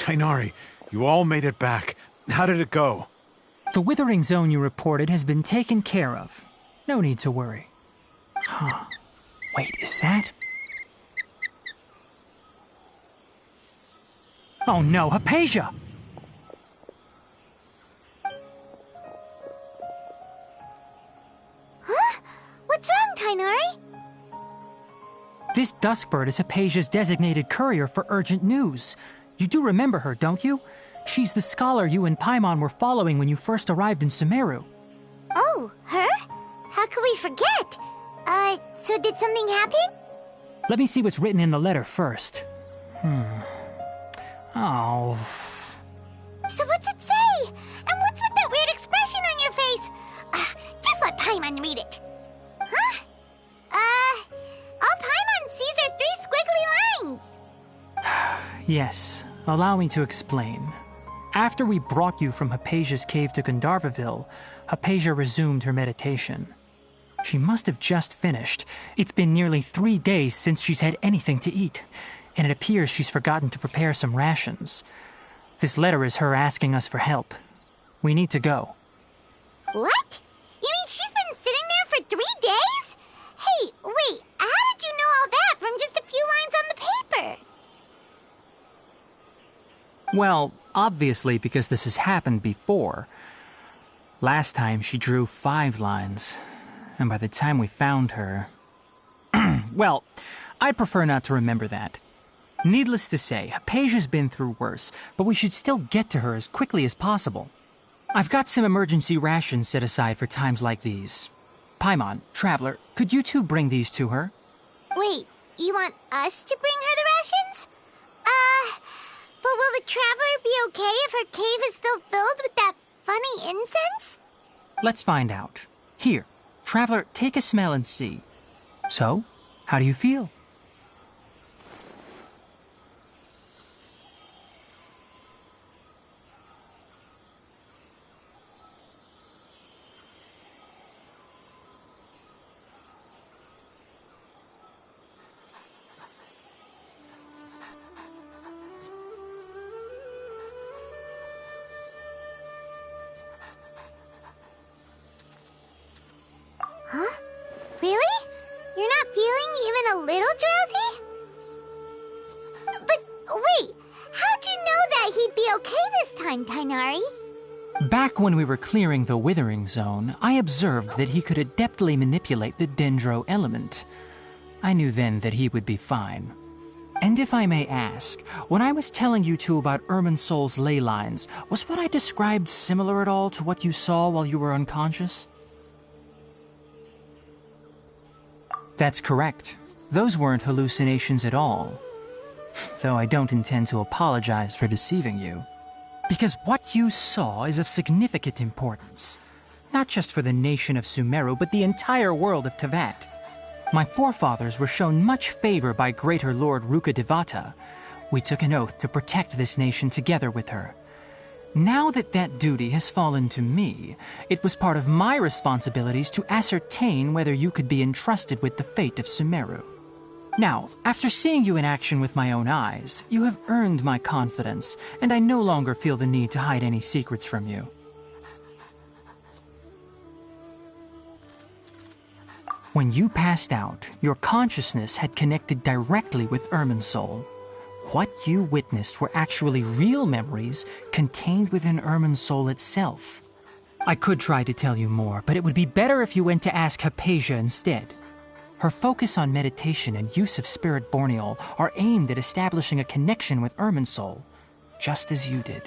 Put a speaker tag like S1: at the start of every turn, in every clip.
S1: Tainari, you all made it back. How did it go?
S2: The withering zone you reported has been taken care of. No need to worry. Huh. Wait, is that? Oh no, Hypatia!
S3: Huh? What's wrong, Tainari?
S2: This Duskbird is Hypatia's designated courier for urgent news. You do remember her, don't you? She's the scholar you and Paimon were following when you first arrived in Sumeru.
S3: Oh, her? How could we forget? So did something happen?
S2: Let me see what's written in the letter first. Oh.
S3: So what's it say? And what's with that weird expression on your face? Just let Paimon read it. Huh? All Paimon sees are 3 squiggly lines.
S2: Yes, allow me to explain. After we brought you from Hypatia's cave to Gandharvaville, Hypatia resumed her meditation. She must have just finished. It's been nearly 3 days since she's had anything to eat, and it appears she's forgotten to prepare some rations. This letter is her asking us for help. We need to go.
S3: What? You mean she's been sitting there for 3 days? Hey, wait, how did you know all that from just a few lines on the paper?
S2: Well, obviously because this has happened before. Last time she drew 5 lines, and by the time we found her... Well, I'd prefer not to remember that. Needless to say, Hypatia's been through worse, but we should still get to her as quickly as possible. I've got some emergency rations set aside for times like these. Paimon, Traveler, could you two bring these to her?
S3: Wait, you want us to bring her the rations? But will the Traveler be okay if her cave is still filled with that funny incense?
S2: Let's find out. Here, Traveler, take a smell and see. So, how do you feel?
S3: Huh? Really? You're not feeling even a little drowsy? But wait, how'd you know that he'd be okay this time, Tainari?
S2: Back when we were clearing the withering zone, I observed that he could adeptly manipulate the dendro element. I knew then that he would be fine. And if I may ask, when I was telling you two about Irminsol's ley lines, was what I described similar at all to what you saw while you were unconscious? That's correct. Those weren't hallucinations at all. Though I don't intend to apologize for deceiving you. Because what you saw is of significant importance. Not just for the nation of Sumeru, but the entire world of Teyvat. My forefathers were shown much favor by Greater Lord Rukkhadevata. We took an oath to protect this nation together with her. Now that that duty has fallen to me, it was part of my responsibilities to ascertain whether you could be entrusted with the fate of Sumeru. Now, after seeing you in action with my own eyes, you have earned my confidence, and I no longer feel the need to hide any secrets from you. When you passed out, your consciousness had connected directly with Irminsol. What you witnessed were actually real memories contained within Irminsol itself. I could try to tell you more, but it would be better if you went to ask Hypatia instead. Her focus on meditation and use of Spirit Borneol are aimed at establishing a connection with Irminsol, just as you did.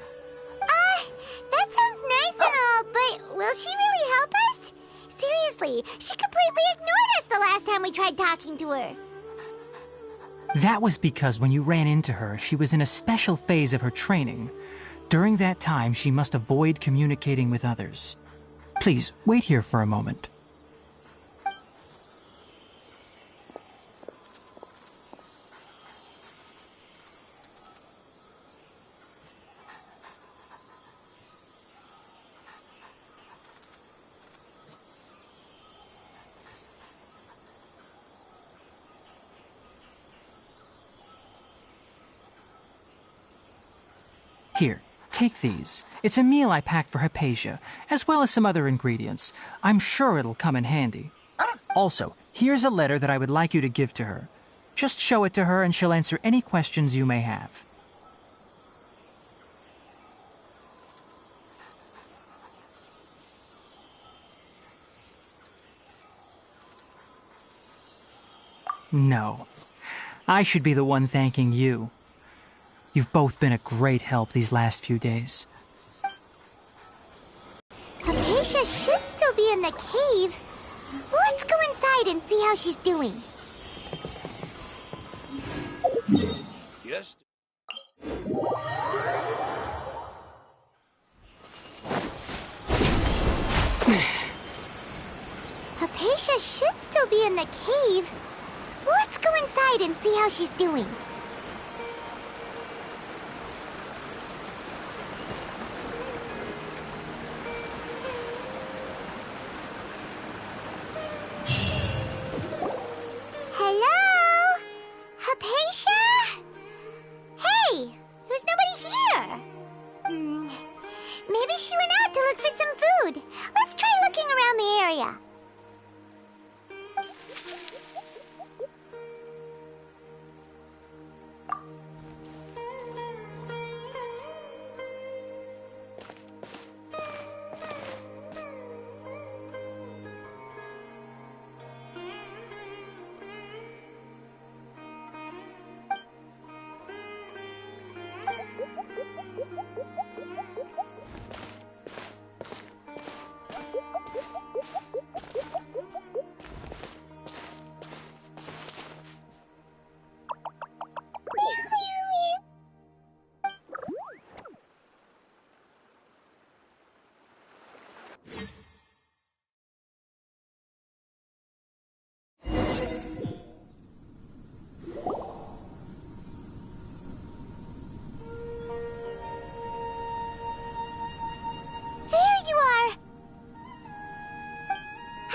S3: That sounds nice and all, but will she really help us? Seriously, she completely ignored us the last time we tried talking to her.
S2: That was because when you ran into her, she was in a special phase of her training. During that time, she must avoid communicating with others. Please, wait here for a moment. Take these. It's a meal I packed for Hypatia, as well as some other ingredients. I'm sure it'll come in handy. Also, here's a letter that I would like you to give to her. Just show it to her and she'll answer any questions you may have. No. I should be the one thanking you. You've both been a great help these last few days.
S3: Hypatia should still be in the cave. Let's go inside and see how she's doing.
S4: Yes?
S3: Hypatia should still be in the cave. Let's go inside and see how she's doing. Hello? Hypatia? Hey, there's nobody here. Maybe she went out to look for some food. Let's try looking around the area.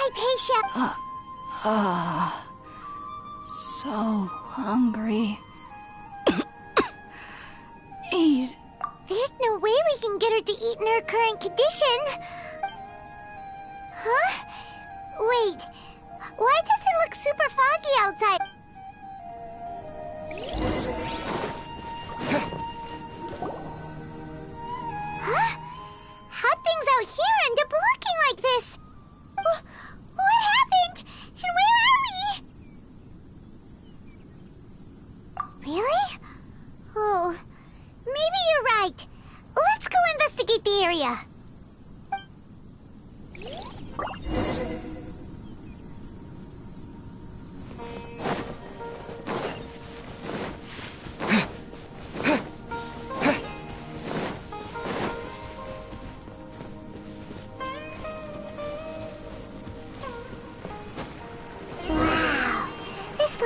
S3: Hypatia!
S5: So hungry. Eat.
S3: There's no way we can get her to eat in her current condition. Huh? Wait. Why does it look super foggy outside? Huh? How'd things out here end up looking like this? What happened? And where are we? Really? Oh, maybe you're right. Let's go investigate the area.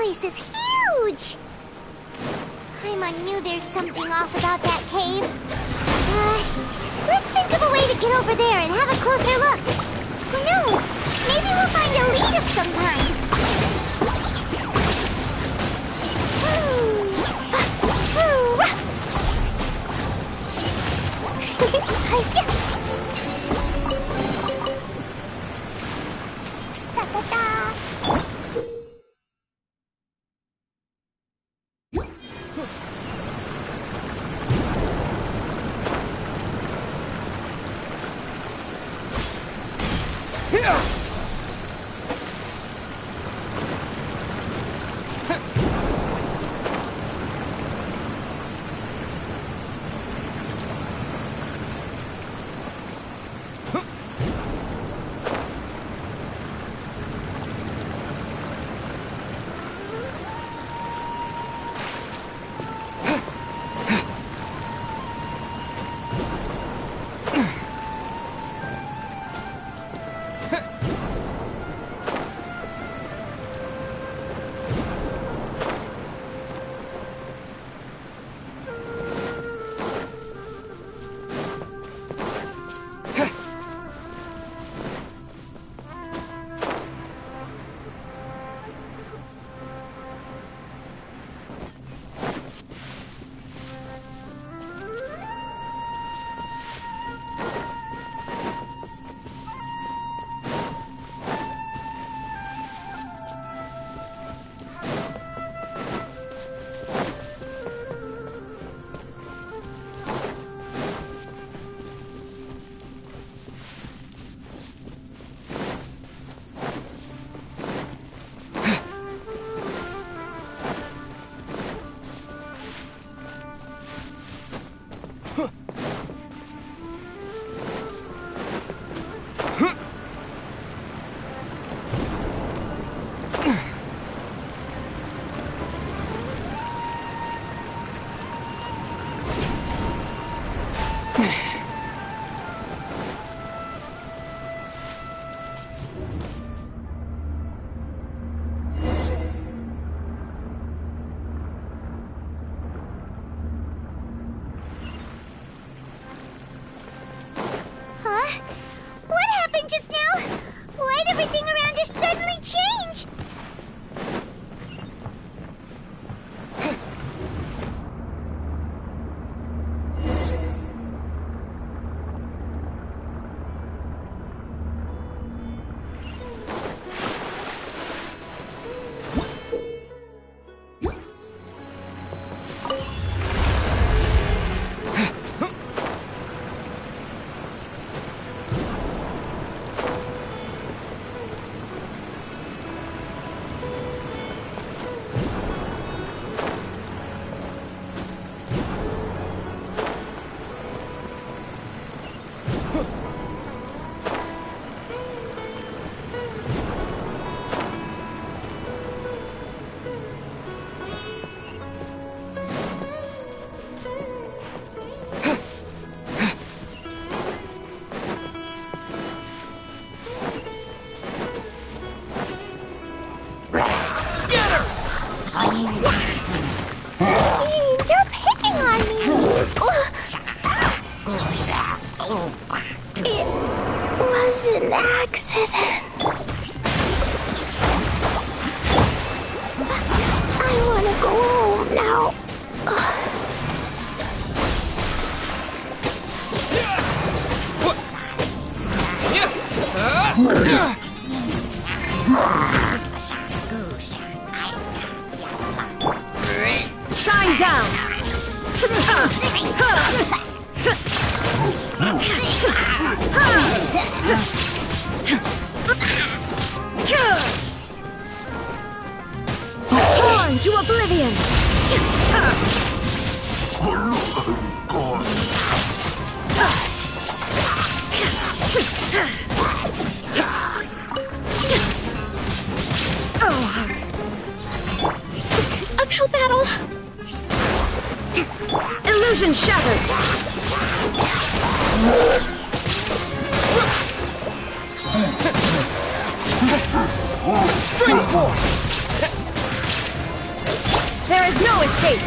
S3: This is huge! Paimon knew there's something off about that cave. Let's think of a way to get over there and have a closer look. Who knows? Maybe we'll find a lead of some kind. You're picking on me! It was an accident. I want to go home now.
S5: Shine down! Torn to oblivion!
S3: Uphill battle!
S5: Illusion shattered! Spring forth! There is no escape!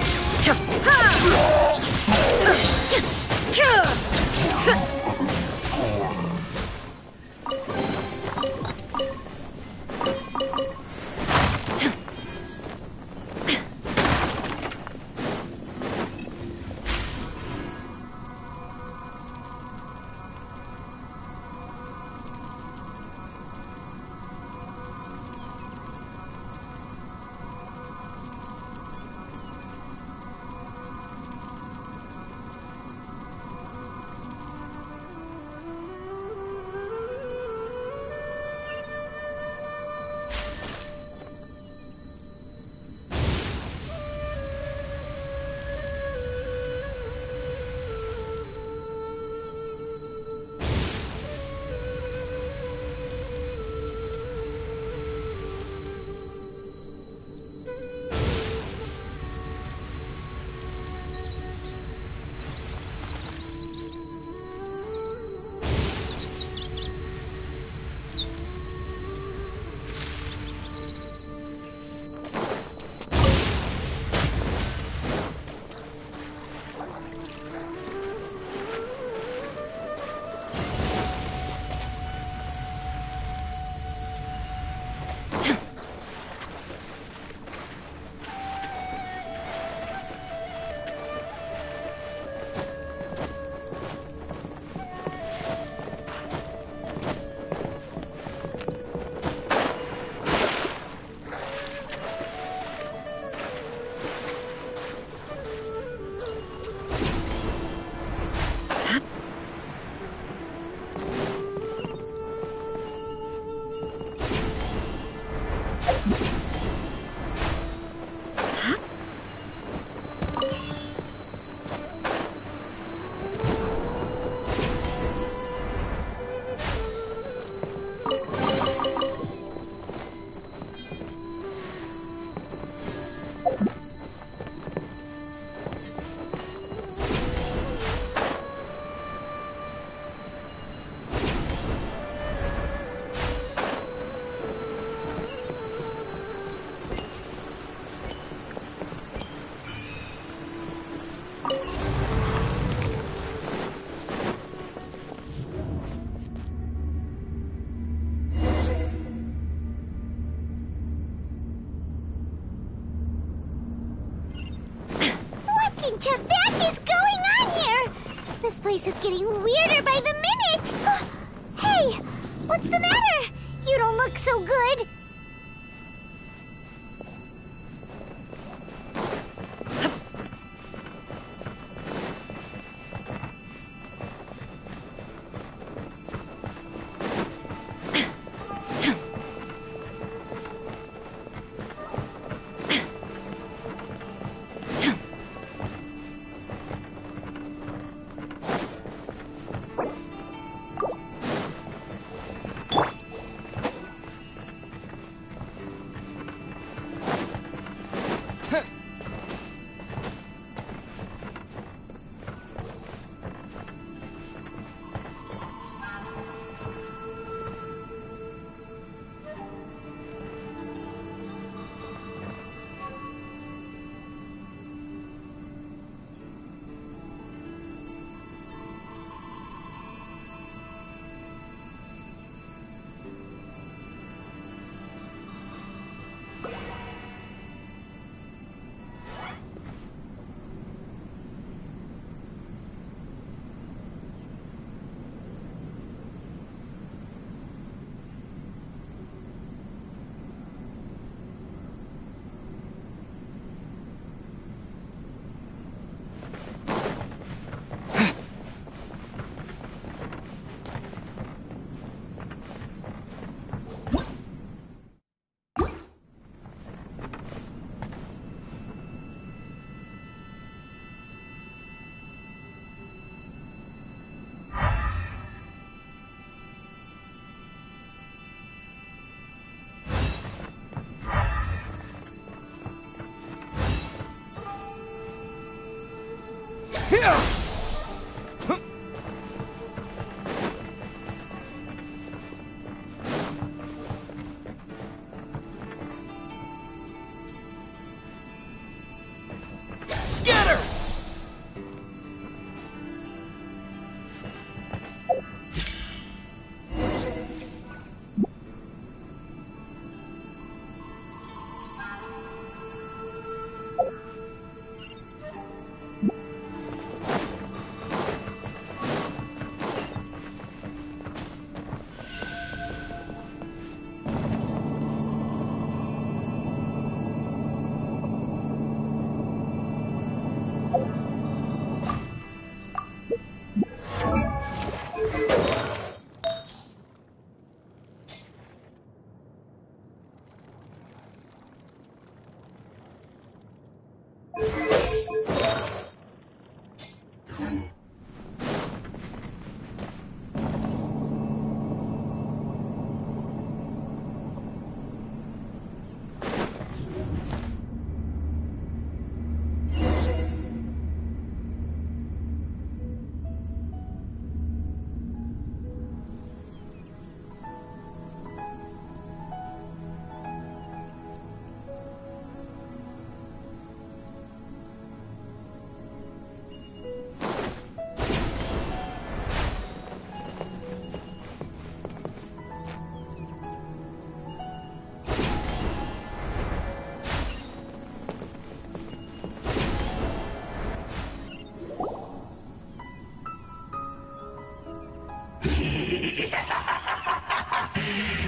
S3: What is going on here? This place is getting weirder by the minute. Hey, what's the matter? You don't look so good.
S6: Scatter!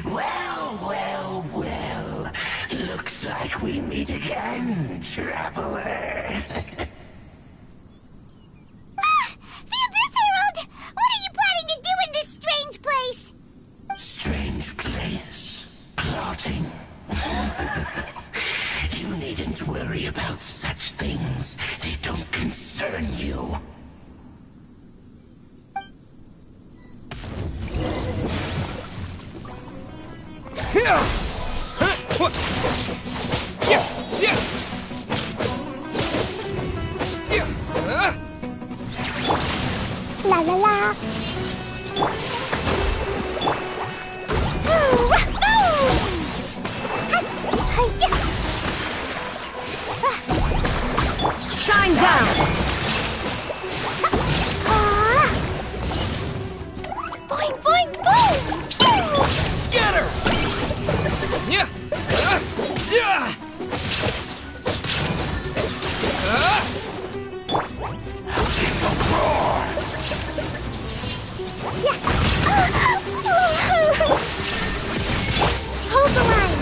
S7: Well. Looks like we meet again, traveler.
S3: The Abyss Herald! What are you planning to do in this strange place?
S7: Strange place. Plotting. You needn't worry about such things. They don't concern you.
S3: La la la.
S5: Shine down!
S3: Boing, boing, boom! Pew!
S6: Scatter! Yeah! Yeah!
S3: Hold the line!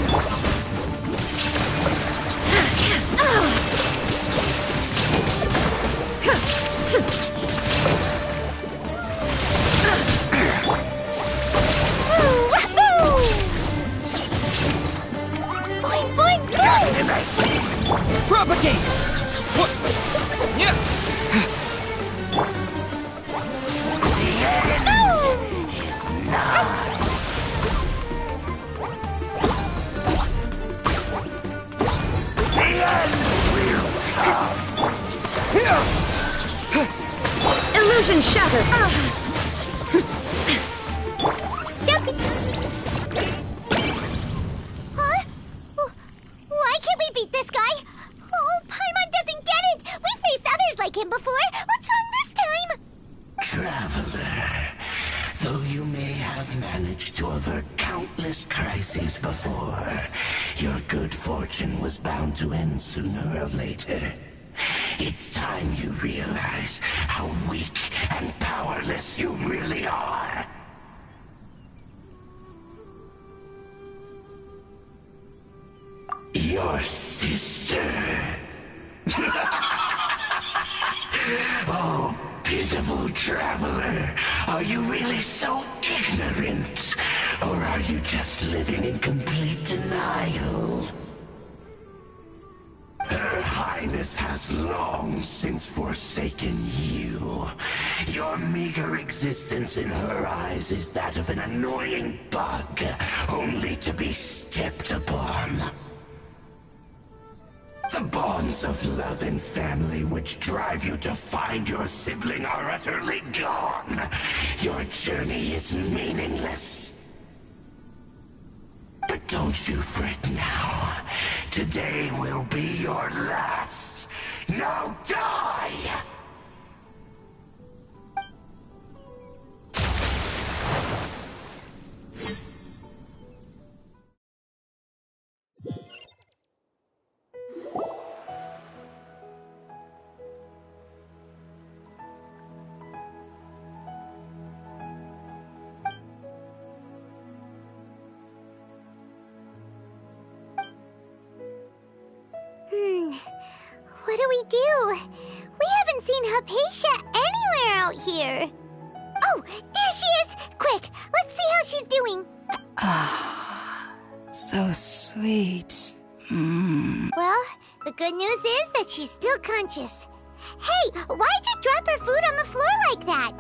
S3: Boing, boing, boom!
S6: Propagate! What? Yeah!
S5: Illusion shattered!
S3: Jumpy! Huh? Why can't we beat this guy? Oh, Paimon doesn't get it! We faced others like him before! What's wrong this time?
S7: Traveler, though you may have managed to avert countless crises before, your good fortune was bound to end sooner or later. It's time you realize how weak and powerless you really are. Your sister. Oh, pitiful traveler. Are you really so ignorant? Or are you just living in complete denial? Her Highness has long since forsaken you. Your meager existence in her eyes is that of an annoying bug, only to be stepped upon. The ball bonds of love and family which drive you to find your sibling are utterly gone. Your journey is meaningless. But don't you fret now. Today will be your last. Now die!
S3: What do we do? We haven't seen Hypatia anywhere out here. Oh, there she is! Quick, let's see how she's doing.
S8: So sweet.
S3: Well, the good news is that she's still conscious. Hey, why'd you drop her food on the floor like that?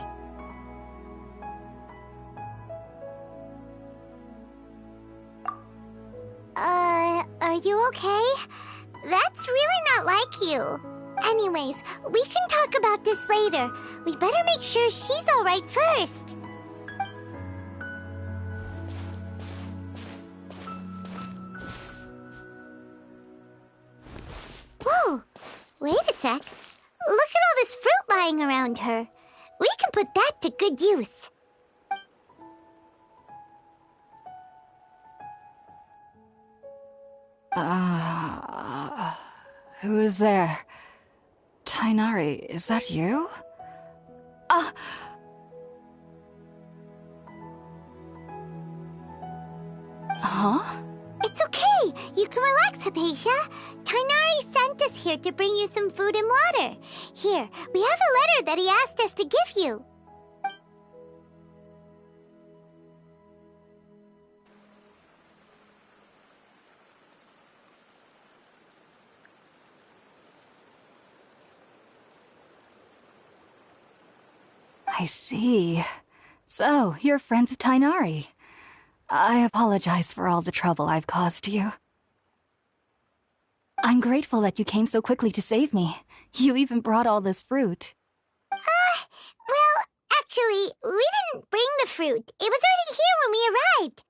S3: Are you okay? That's really not like you. Anyways, we can talk about this later. We better make sure she's alright first. Whoa, wait a sec. Look at all this fruit lying around her. We can put that to good use.
S8: Who is there? Tainari, is that you? Huh?
S3: It's okay. You can relax, Hypatia. Tainari sent us here to bring you some food and water. Here, we have a letter that he asked us to give you.
S8: I see. So, you're friends of Tainari. I apologize for all the trouble I've caused you. I'm grateful that you came so quickly to save me. You even brought all this fruit.
S3: Well, actually, we didn't bring the fruit. It was already here when we arrived.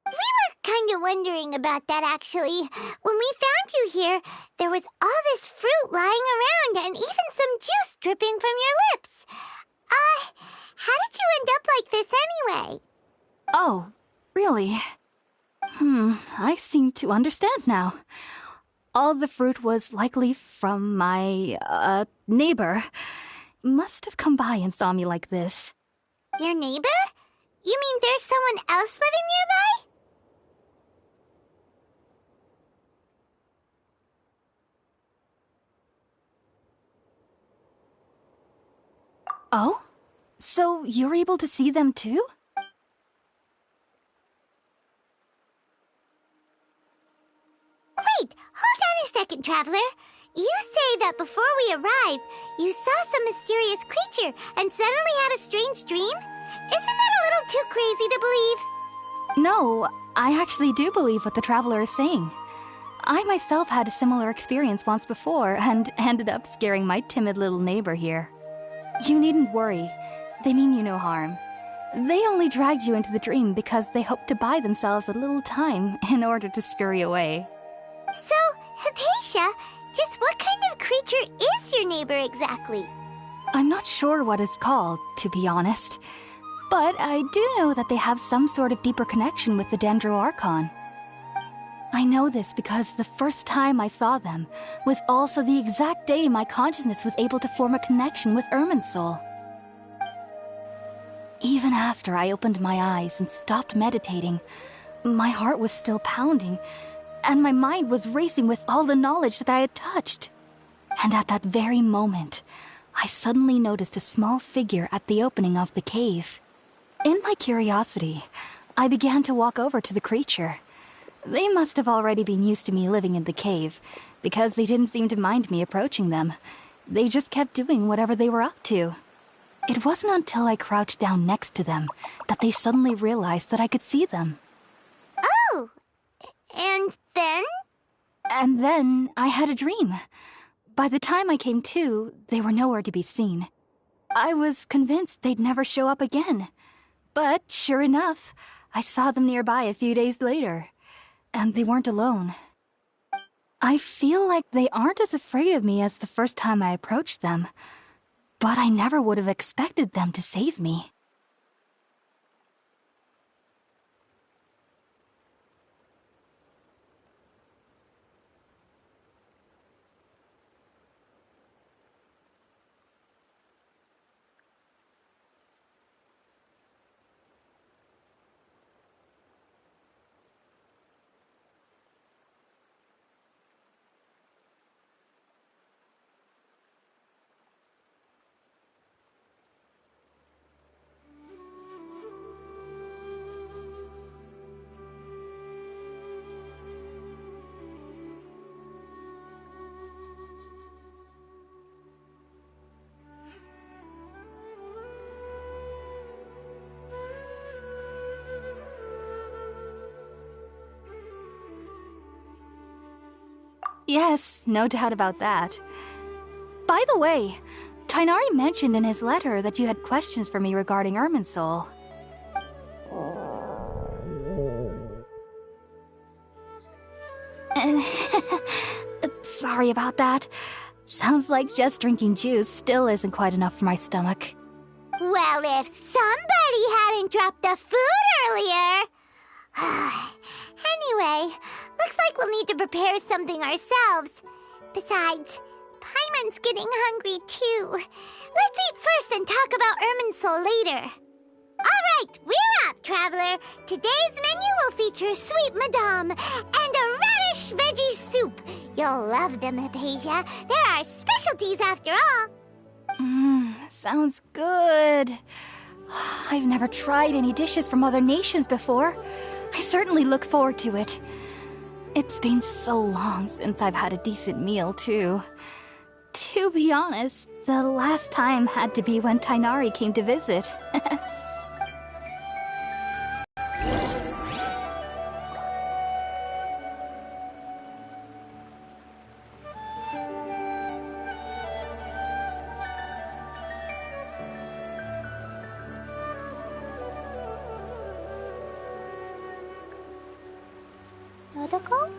S3: We were kind of wondering about that, actually. When we found you here, there was all this fruit lying around and even some juice dripping from your lips. How did you end up like this anyway?
S8: Oh, really? I seem to understand now. All the fruit was likely from my, neighbor. Must have come by and saw me like this.
S3: Your neighbor? You mean there's someone else living nearby?
S8: Oh? So you're able to see them too?
S3: Wait, hold on a second, Traveler. You say that before we arrived, you saw some mysterious creature and suddenly had a strange dream? Isn't that a little too crazy to believe?
S8: No, I actually do believe what the Traveler is saying. I myself had a similar experience once before and ended up scaring my timid little neighbor here. You needn't worry. They mean you no harm. They only dragged you into the dream because they hoped to buy themselves a little time in order to scurry away.
S3: So, Hypatia, just what kind of creature is your neighbor exactly?
S8: I'm not sure what it's called, to be honest. But I do know that they have some sort of deeper connection with the Dendro Archon. I know this because the first time I saw them was also the exact day my consciousness was able to form a connection with Irminsul. Even after I opened my eyes and stopped meditating, my heart was still pounding, and my mind was racing with all the knowledge that I had touched. And at that very moment, I suddenly noticed a small figure at the opening of the cave. In my curiosity, I began to walk over to the creature. They must have already been used to me living in the cave, because they didn't seem to mind me approaching them. They just kept doing whatever they were up to. It wasn't until I crouched down next to them that they suddenly realized that I could see them.
S3: Oh! And then?
S8: And then I had a dream. By the time I came to, they were nowhere to be seen. I was convinced they'd never show up again. But sure enough, I saw them nearby a few days later. And they weren't alone. I feel like they aren't as afraid of me as the first time I approached them. But I never would have expected them to save me. Yes, no doubt about that. By the way, Tighnari mentioned in his letter that you had questions for me regarding Irminsul. Sorry about that. Sounds like just drinking juice still isn't quite enough for my stomach.
S3: Well, if somebody hadn't dropped the food earlier... Anyway, looks like we'll need to prepare something ourselves. Besides, Paimon's getting hungry too. Let's eat first and talk about Irminsul later. Alright, we're up, traveler. Today's menu will feature sweet madame and a radish veggie soup. You'll love them, Hypatia. They're our specialties after all.
S8: Sounds good. I've never tried any dishes from other nations before. I certainly look forward to it. It's been so long since I've had a decent meal, too. To be honest, the last time had to be when Tighnari came to visit.
S3: Dodoko?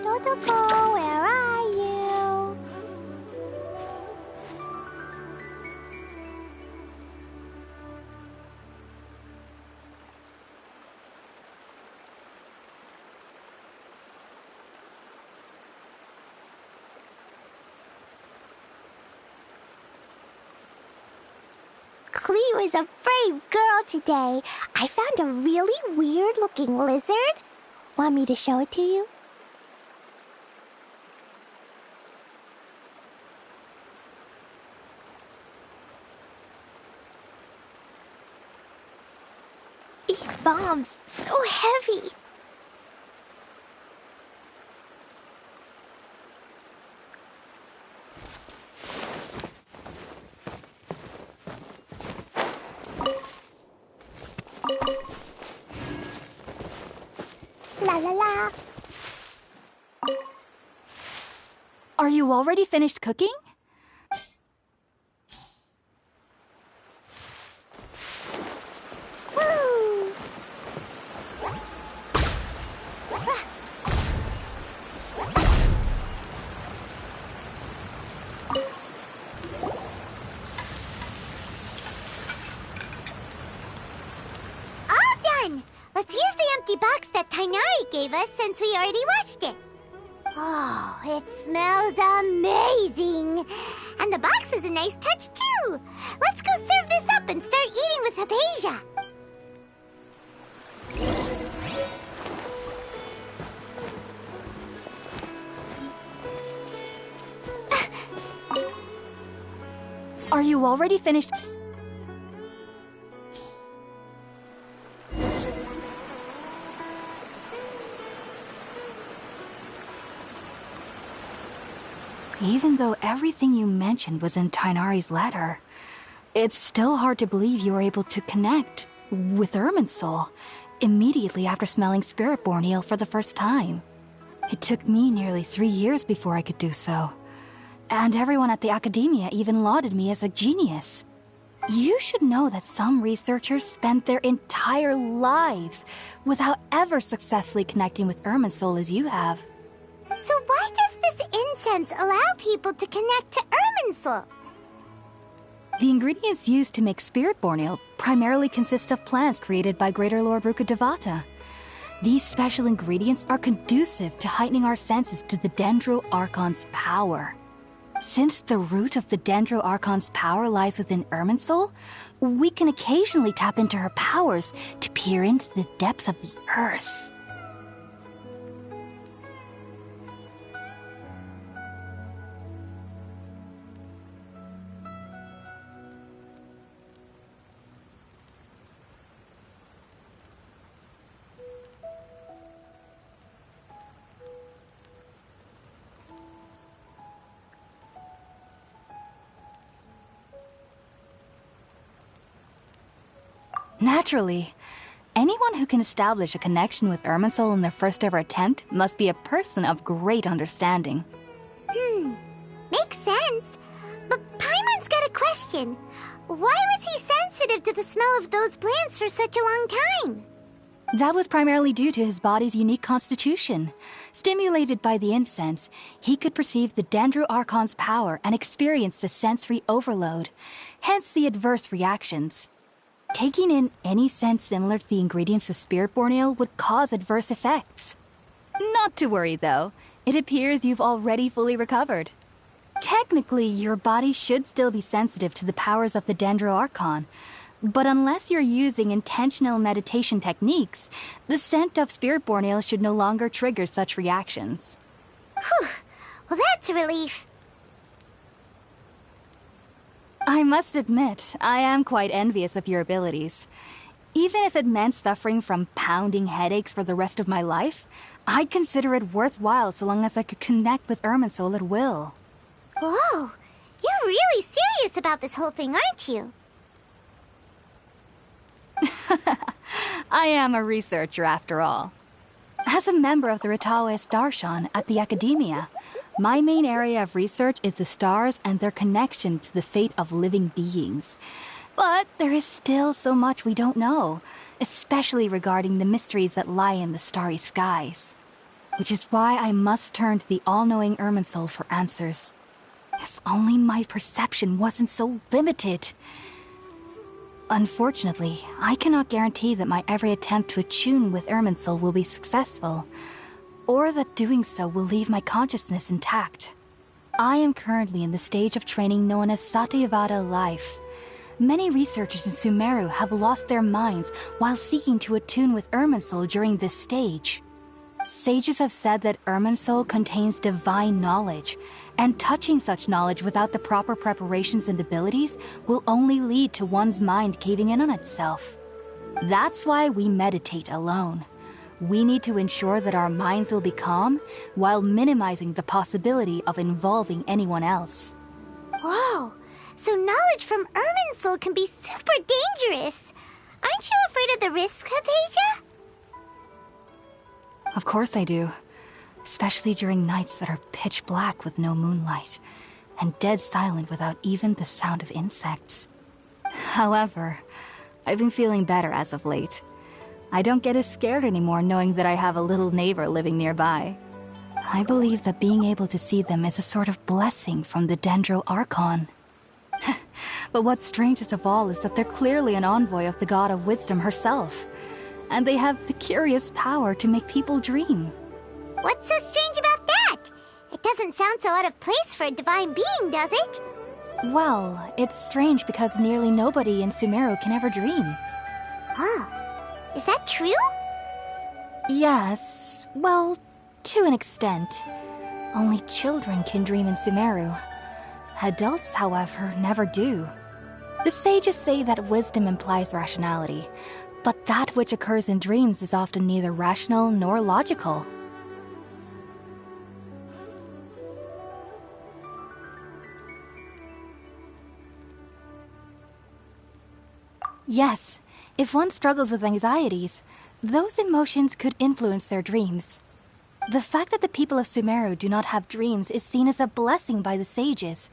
S3: Dodoko, where are you? Cleo is a brave girl today. I found a really weird-looking lizard. Want me to show it to you? These bombs, so heavy. La la la.
S8: Are you already finished cooking?
S3: Woo! All done! Let's use the empty box that Tighnari gave us since we already washed it. Oh, it smells amazing! And the box is a nice touch, too! Let's go serve this up and start eating with Hypatia!
S8: Are you already finished? Even though everything you mentioned was in Tighnari's letter, it's still hard to believe you were able to connect with Irminsul immediately after smelling Spiritborn eel for the first time. It took me nearly 3 years before I could do so. And everyone at the academia even lauded me as a genius. You should know that some researchers spent their entire lives without ever successfully connecting with Irminsul as you have.
S3: So why does this incense allow people to connect to Irminsul?
S8: The ingredients used to make spirit-born ale primarily consist of plants created by Greater Lord Rukkhadevata. These special ingredients are conducive to heightening our senses to the Dendro Archon's power. Since the root of the Dendro Archon's power lies within Irminsul, we can occasionally tap into her powers to peer into the depths of the earth. Naturally. Anyone who can establish a connection with Irminsul in their first ever attempt must be a person of great understanding.
S3: Makes sense. But Paimon's got a question. Why was he sensitive to the smell of those plants for such a long time?
S8: That was primarily due to his body's unique constitution. Stimulated by the incense, he could perceive the Dendro Archon's power and experienced a sensory overload, hence the adverse reactions. Taking in any scent similar to the ingredients of spirit-born ale would cause adverse effects. Not to worry, though. It appears you've already fully recovered. Technically, your body should still be sensitive to the powers of the Dendro Archon, but unless you're using intentional meditation techniques, the scent of spirit-born ale should no longer trigger such reactions.
S3: Whew. Well, that's a relief.
S8: I must admit, I am quite envious of your abilities. Even if it meant suffering from pounding headaches for the rest of my life, I'd consider it worthwhile so long as I could connect with Irminsul at will.
S3: Whoa, you're really serious about this whole thing, aren't you?
S8: I am a researcher after all. As a member of the Ritaoist Darshan at the Academia, my main area of research is the stars and their connection to the fate of living beings. But there is still so much we don't know, especially regarding the mysteries that lie in the starry skies. Which is why I must turn to the all-knowing Irminsul for answers. If only my perception wasn't so limited. Unfortunately, I cannot guarantee that my every attempt to attune with Irminsul will be successful, or that doing so will leave my consciousness intact. I am currently in the stage of training known as Satyavada life. Many researchers in Sumeru have lost their minds while seeking to attune with Irminsul during this stage. Sages have said that Irminsul contains divine knowledge, and touching such knowledge without the proper preparations and abilities will only lead to one's mind caving in on itself. That's why we meditate alone. We need to ensure that our minds will be calm while minimizing the possibility of involving anyone else.
S3: Whoa, so knowledge from Irminsul can be super dangerous. Aren't you afraid of the risks, Hypatia?
S8: Of course I do. Especially during nights that are pitch black with no moonlight, and dead silent without even the sound of insects. However, I've been feeling better as of late. I don't get as scared anymore knowing that I have a little neighbor living nearby. I believe that being able to see them is a sort of blessing from the Dendro Archon. But what's strangest of all is that they're clearly an envoy of the God of Wisdom herself, and they have the curious power to make people dream.
S3: What's so strange about that? It doesn't sound so out of place for a divine being, does it?
S8: Well, it's strange because nearly nobody in Sumeru can ever dream.
S3: Oh, is that true?
S8: Yes, well, to an extent. Only children can dream in Sumeru. Adults, however, never do. The sages say that wisdom implies rationality, but that which occurs in dreams is often neither rational nor logical. Yes, if one struggles with anxieties, those emotions could influence their dreams. The fact that the people of Sumeru do not have dreams is seen as a blessing by the sages.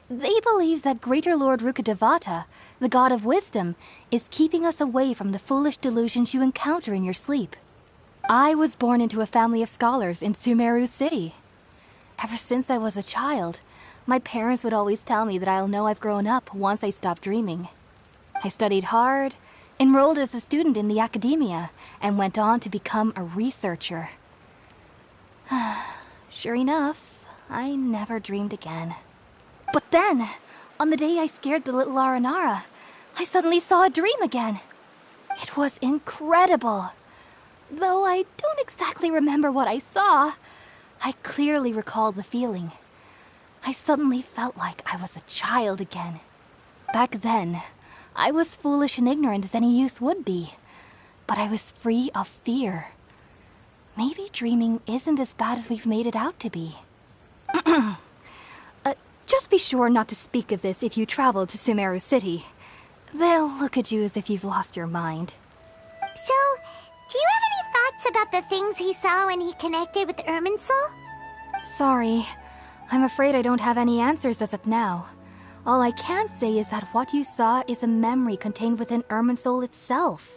S8: They believe that Greater Lord Rukkhadevata, the god of wisdom, is keeping us away from the foolish delusions you encounter in your sleep. I was born into a family of scholars in Sumeru City. Ever since I was a child, my parents would always tell me that I'll know I've grown up once I stop dreaming. I studied hard, enrolled as a student in the academia, and went on to become a researcher. Sure enough, I never dreamed again. But then, on the day I scared the little Aranara, I suddenly saw a dream again. It was incredible. Though I don't exactly remember what I saw, I clearly recall the feeling. I suddenly felt like I was a child again. Back then, I was foolish and ignorant as any youth would be, but I was free of fear. Maybe dreaming isn't as bad as we've made it out to be. Just be sure not to speak of this if you travel to Sumeru City. They'll look at you as if you've lost your mind.
S3: So, do you have any thoughts about the things he saw when he connected with Irminsul?
S8: Sorry. I'm afraid I don't have any answers as of now. All I can say is that what you saw is a memory contained within Irminsul itself.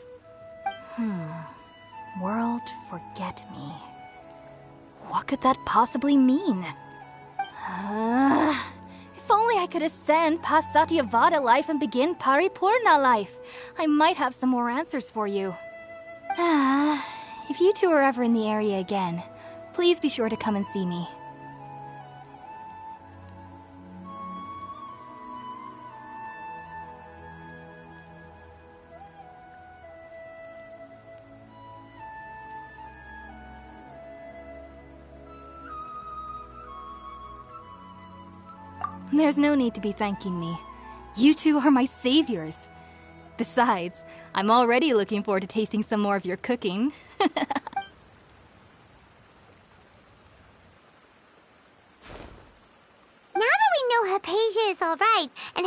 S8: World forget me. What could that possibly mean? If only I could ascend past Satyavada life and begin Paripurna life, I might have some more answers for you. If you two are ever in the area again, please be sure to come and see me. There's no need to be thanking me. You two are my saviors. Besides, I'm already looking forward to tasting some more of your cooking.
S3: Now that we know Hypatia is alright, and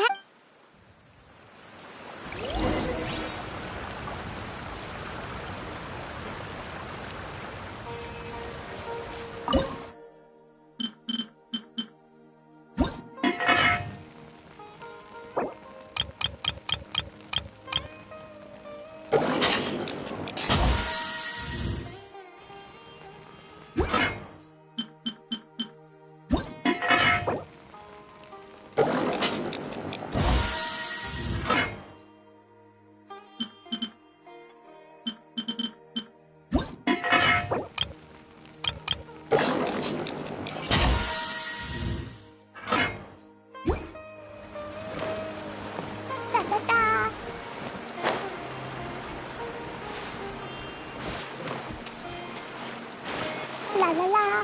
S3: la la la.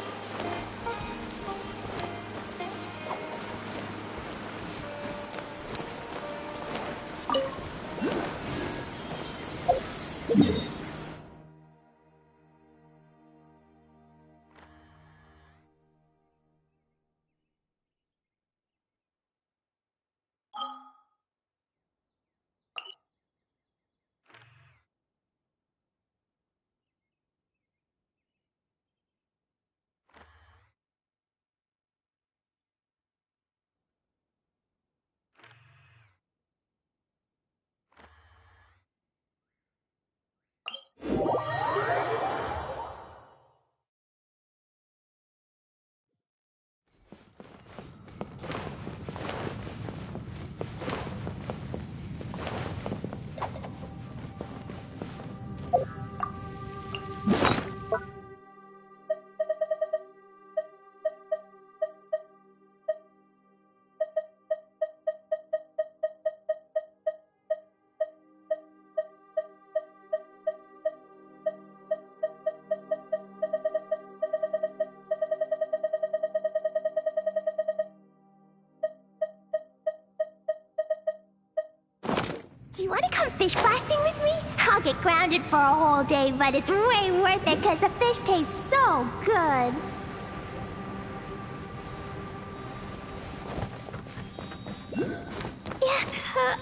S3: Do you want to come fish blasting with me? I'll get grounded for a whole day, but it's way worth it because the fish tastes so good. Yeah.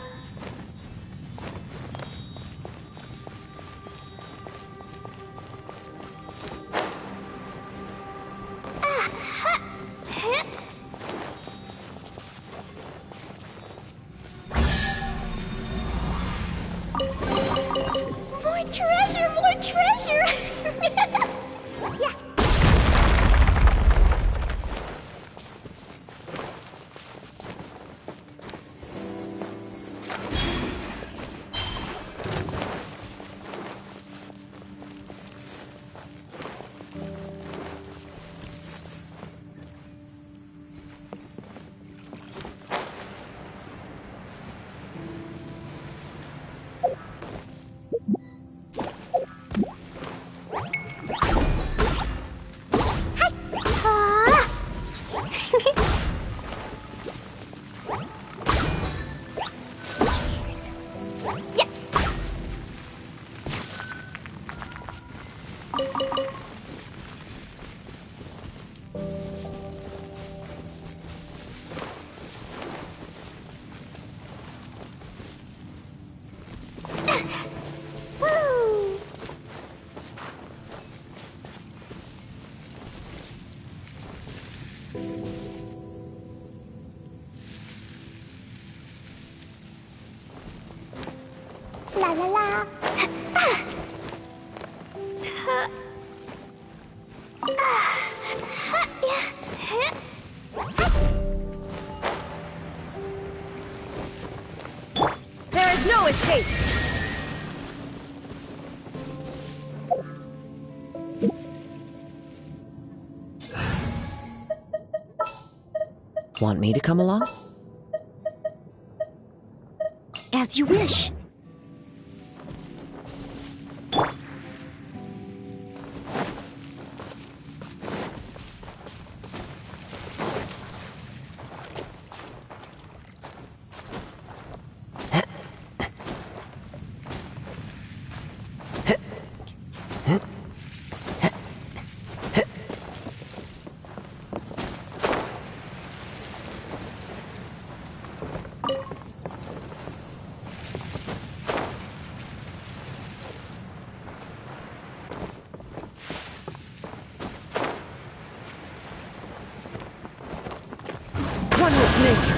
S3: La la la.
S5: There is no escape!
S9: Want me to come along?
S5: As you wish.
S9: One with nature.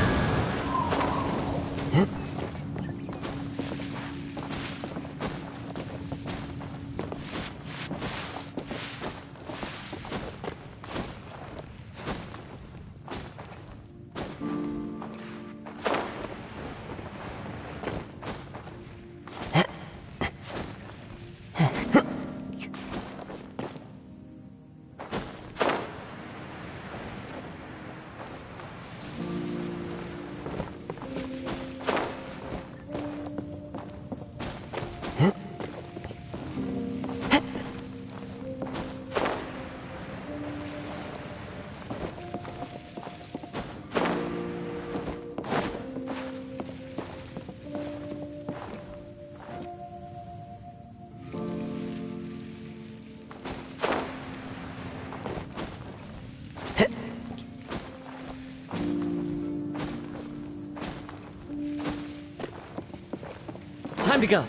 S9: Time to go.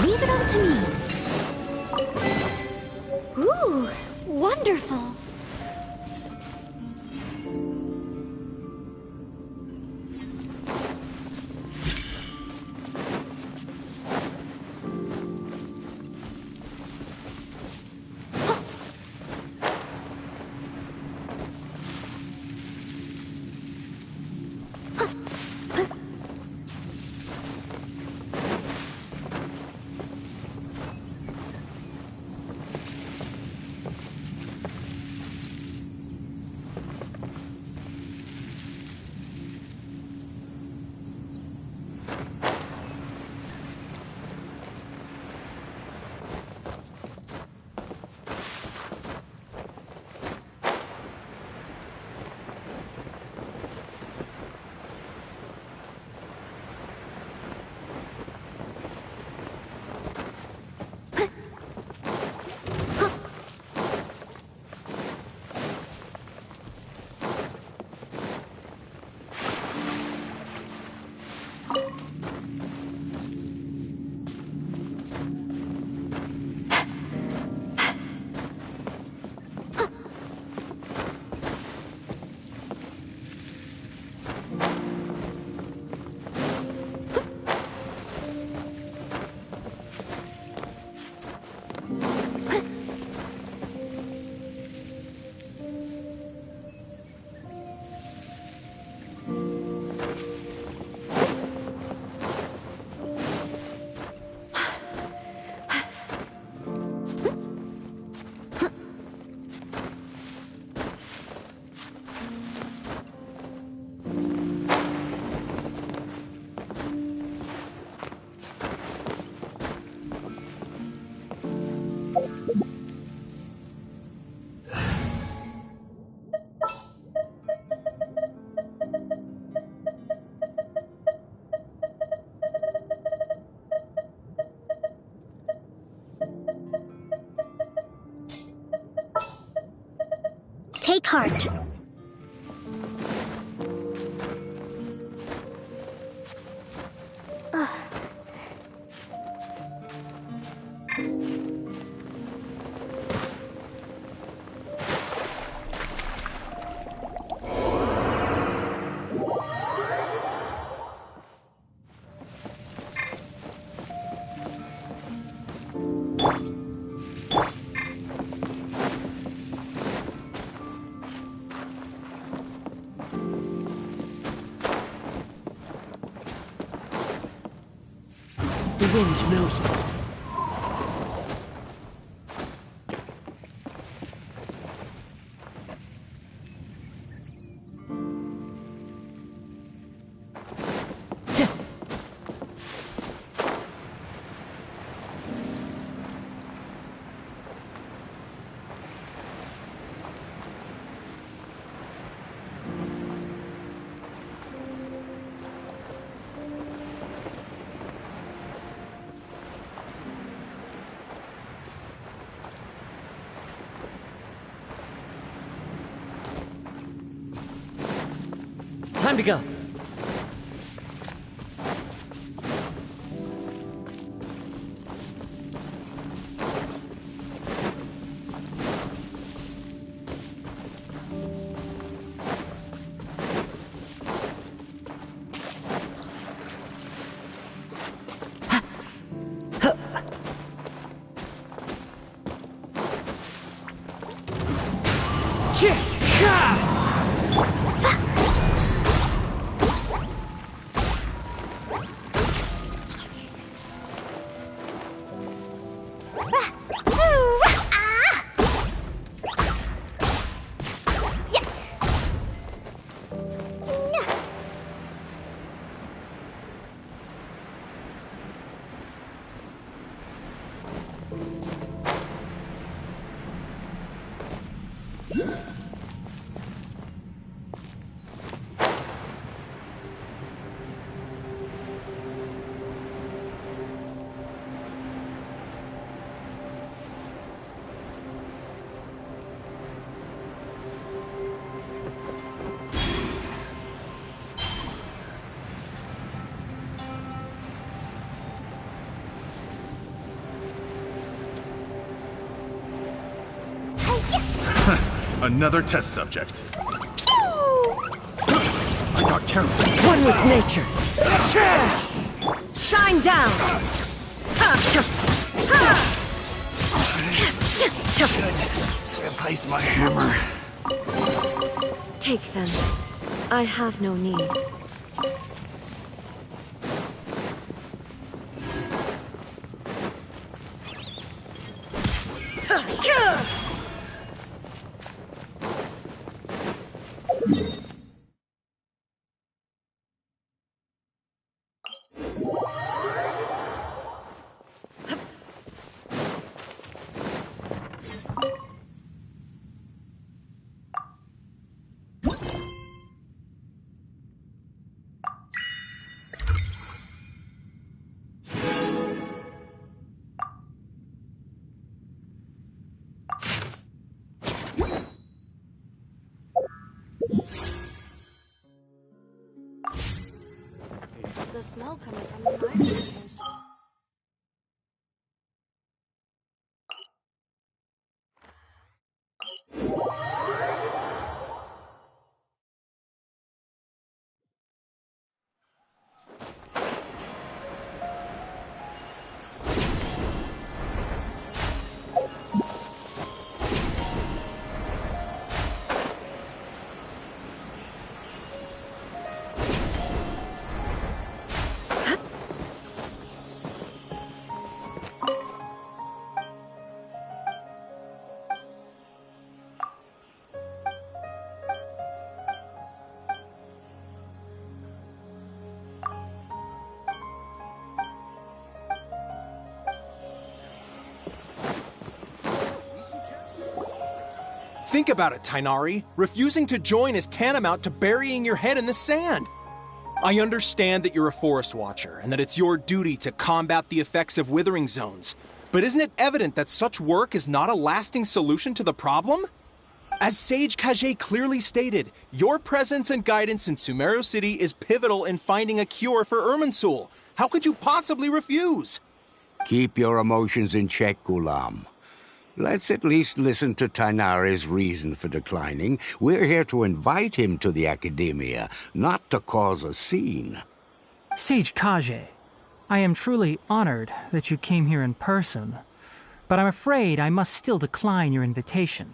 S3: Leave it all to me. Ooh, wonderful. Take heart.
S9: The wind knows me. Time to go.
S1: Another test subject. I got carried.
S9: One with nature. Shine down.
S1: Replace my hammer.
S5: Take them. I have no need. The smell coming from the mine has changed.
S10: Think about it, Tainari. Refusing to join is tantamount to burying your head in the sand. I understand that you're a forest watcher, and that it's your duty to combat the effects of withering zones. But isn't it evident that such work is not a lasting solution to the problem? As Sage Kage clearly stated, your presence and guidance in Sumeru City is pivotal in finding a cure for Irminsul. How could you possibly refuse?
S7: Keep your emotions in check, Gulam. Let's at least listen to Tainari's reason for declining. We're here to invite him to the Academia, not to cause a scene.
S2: Sage Kage, I am truly honored that you came here in person, but I'm afraid I must still decline your invitation.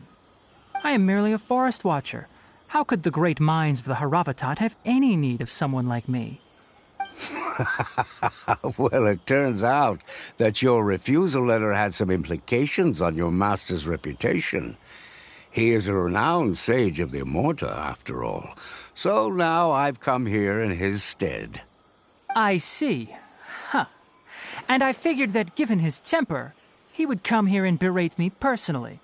S2: I am merely a forest watcher. How could the great minds of the Haravatat have any need of someone like me?
S7: Well, it turns out that your refusal letter had some implications on your master's reputation. He is a renowned sage of the Immorta, after all. So now I've come here in his stead.
S2: I see. Huh. And I figured that given his temper, he would come here and berate me personally.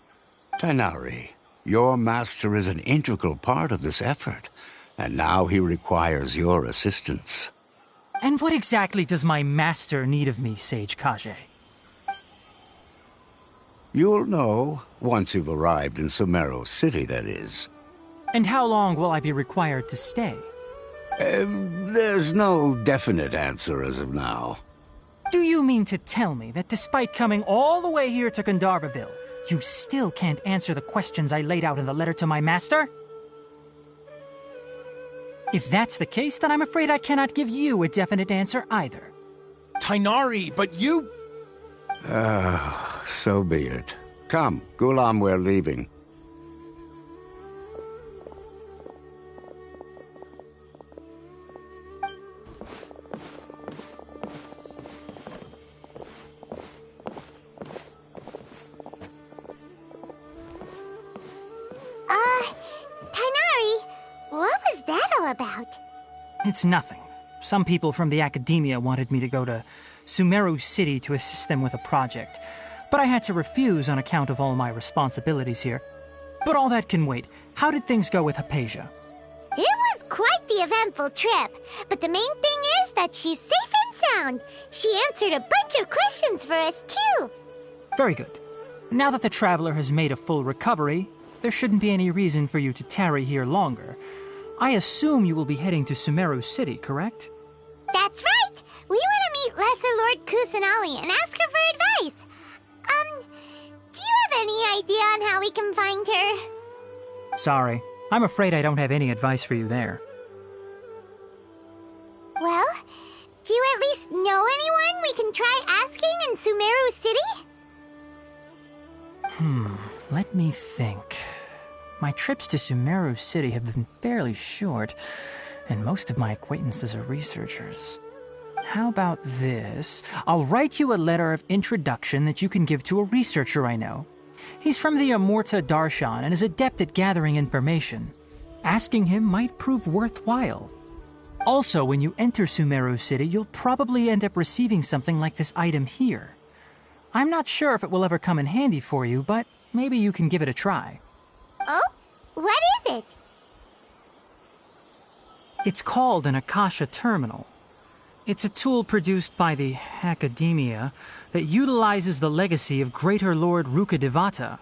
S7: Tainari, your master is an integral part of this effort, and now he requires your assistance.
S2: And what exactly does my master need of me, Sage Kage?
S7: You'll know once you've arrived in Sumeru City, that is.
S2: And how long will I be required to stay?
S7: There's no definite answer as of now.
S2: Do you mean to tell me that despite coming all the way here to Gandharvaville, you still can't answer the questions I laid out in the letter to my master? If that's the case, then I'm afraid I cannot give you a definite answer either.
S10: Tainari, but you...
S7: So be it. Come, Gulam, we're leaving.
S3: Tainari, what was that all about?
S2: It's nothing. Some people from the Academia wanted me to go to Sumeru City to assist them with a project, but I had to refuse on account of all my responsibilities here. But all that can wait. How did things go with Hypatia?
S3: It was quite the eventful trip, but the main thing is that she's safe and sound. She answered a bunch of questions for us, too.
S2: Very good. Now that the traveler has made a full recovery, there shouldn't be any reason for you to tarry here longer. I assume you will be heading to Sumeru City, correct?
S3: That's right! We want to meet Lesser Lord Kusanali and ask her for advice. Do you have any idea on how we can find her?
S2: Sorry. I'm afraid I don't have any advice for you there.
S3: Well, do you at least know anyone we can try asking in Sumeru City?
S2: Let me think. My trips to Sumeru City have been fairly short, and most of my acquaintances are researchers. How about this? I'll write you a letter of introduction that you can give to a researcher I know. He's from the Immorta Darshan and is adept at gathering information. Asking him might prove worthwhile. Also, when you enter Sumeru City, you'll probably end up receiving something like this item here. I'm not sure if it will ever come in handy for you, but maybe you can give it a try.
S3: Oh? What is it?
S2: It's called an Akasha Terminal. It's a tool produced by the Academia that utilizes the legacy of Greater Lord Rukkhadevata.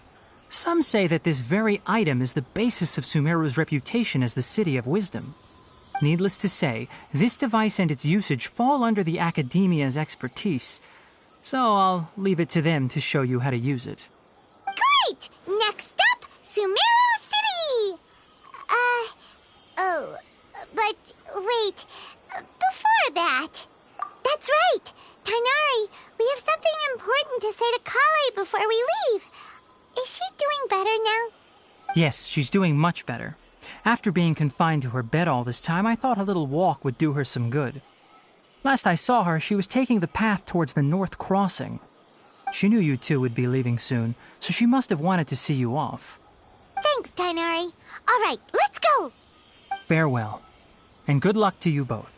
S2: Some say that this very item is the basis of Sumeru's reputation as the City of Wisdom. Needless to say, this device and its usage fall under the Academia's expertise, so I'll leave it to them to show you how to use it.
S3: Great! Next up, Sumeru City! But wait, before that... That's right! Tainari, we have something important to say to Kale before we leave. Is she doing better now?
S2: Yes, she's doing much better. After being confined to her bed all this time, I thought a little walk would do her some good. Last I saw her, she was taking the path towards the North Crossing. She knew you two would be leaving soon, so she must have wanted to see you off.
S3: Thanks, Tainari. All right, let's go!
S2: Farewell, and good luck to you both.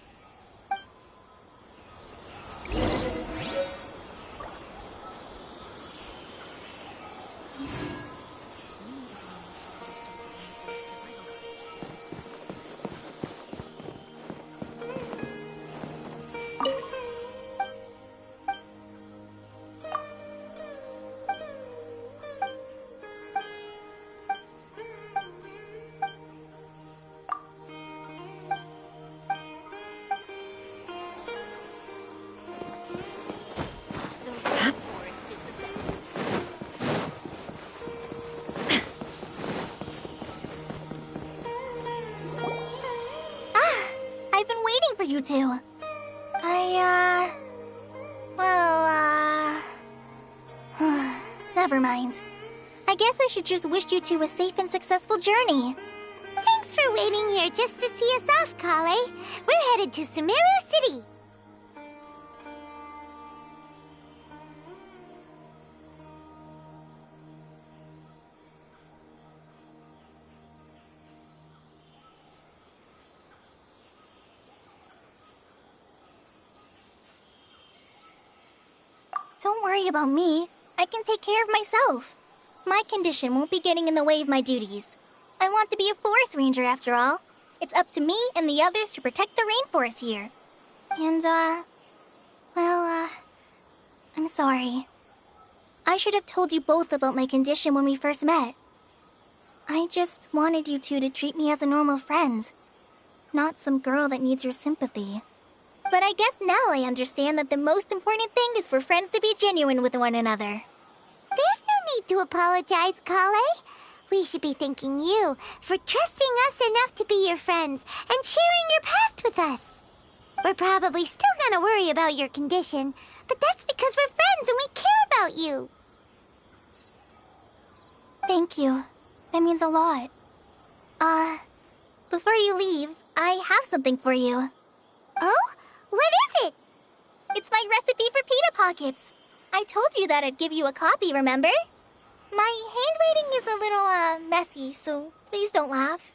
S3: you two. Never mind. I guess I should just wish you two a safe and successful journey. Thanks for waiting here just to see us off, Kale. We're headed to Sumeru City. Don't worry about me. I can take care of myself. My condition won't be getting in the way of my duties. I want to be a forest ranger after all. It's up to me and the others to protect the rainforest here. And, I'm sorry. I should have told you both about my condition when we first met. I just wanted you two to treat me as a normal friend, not some girl that needs your sympathy. But I guess now I understand that the most important thing is for friends to be genuine with one another. There's no need to apologize, Kale. We should be thanking you for trusting us enough to be your friends and sharing your past with us. We're probably still gonna worry about your condition, but that's because we're friends and we care about you. Thank you. That means a lot. Before you leave, I have something for you. Oh? What is it? It's my recipe for pita pockets. I told you that I'd give you a copy, remember? My handwriting is a little, messy, so please don't laugh.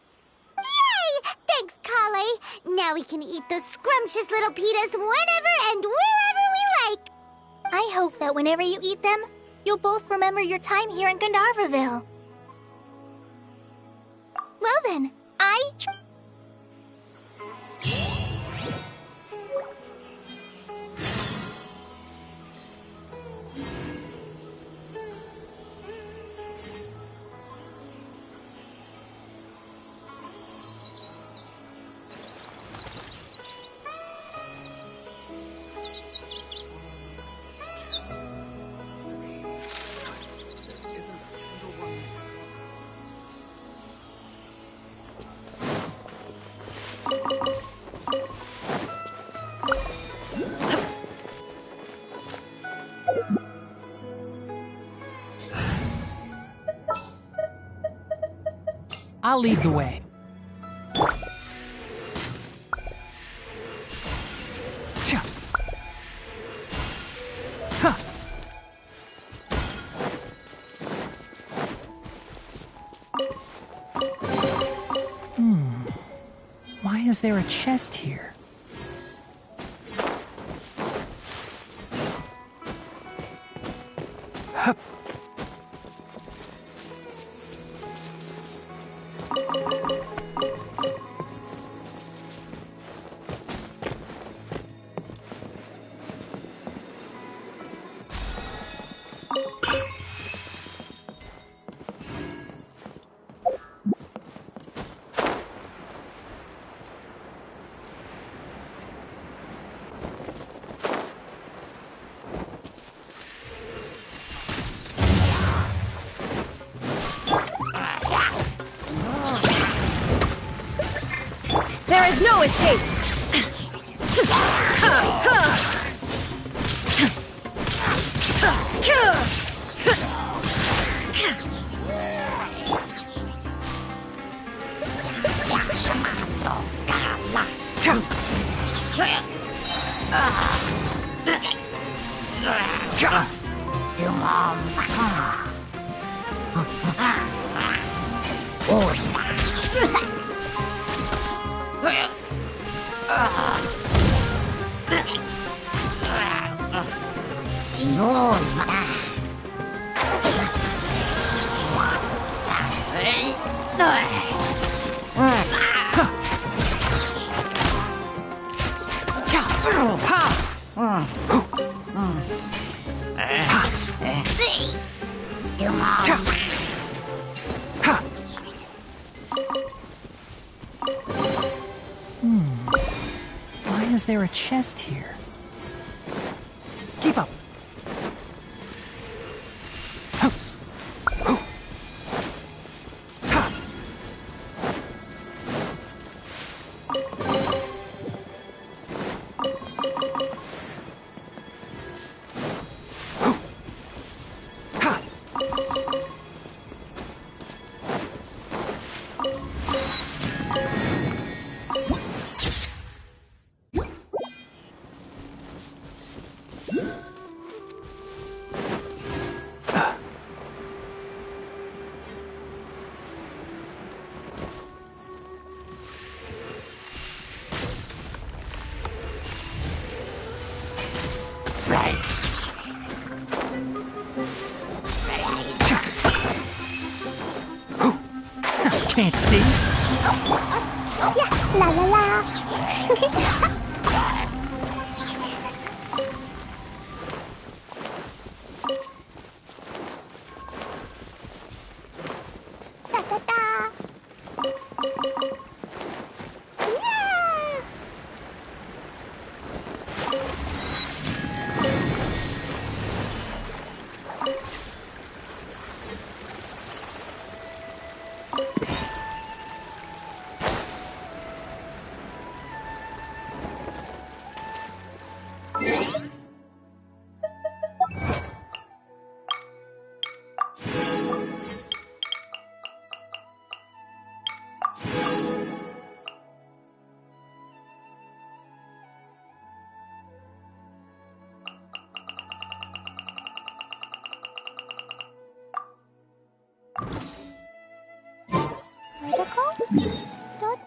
S3: Yay! Thanks, Kale. Now we can eat those scrumptious little pitas whenever and wherever we like. I hope that whenever you eat them, you'll both remember your time here in Gandharvaville. Well then,
S2: I'll lead the way. Why is there a chest here? Hup.
S5: There is no escape!
S2: Why is there a chest here? Keep up. Can't see?
S3: Yeah, la la la. Da da da. Yeah. Vertical? Dot.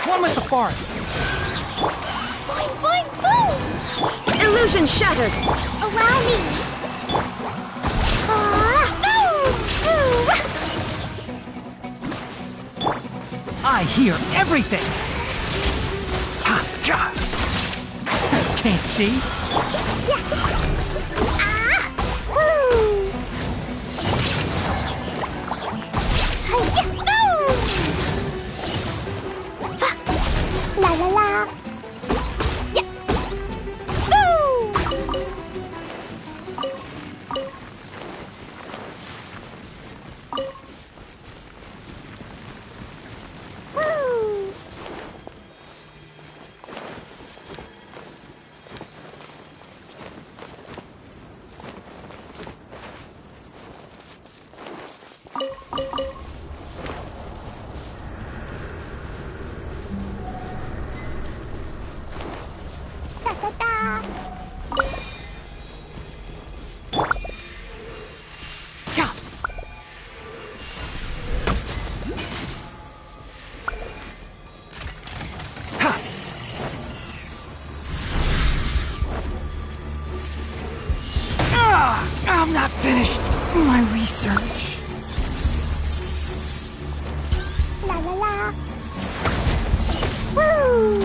S6: One with the forest.
S3: Boing, boing, boom!
S5: Illusion shattered!
S3: Allow me!
S2: I hear everything! Ha! Gah! Can't see?
S3: La la la! Yeah! Boom! Woo! Da da da!
S2: Gah! Ha! I'm not finished my research.
S3: La la la! Woo!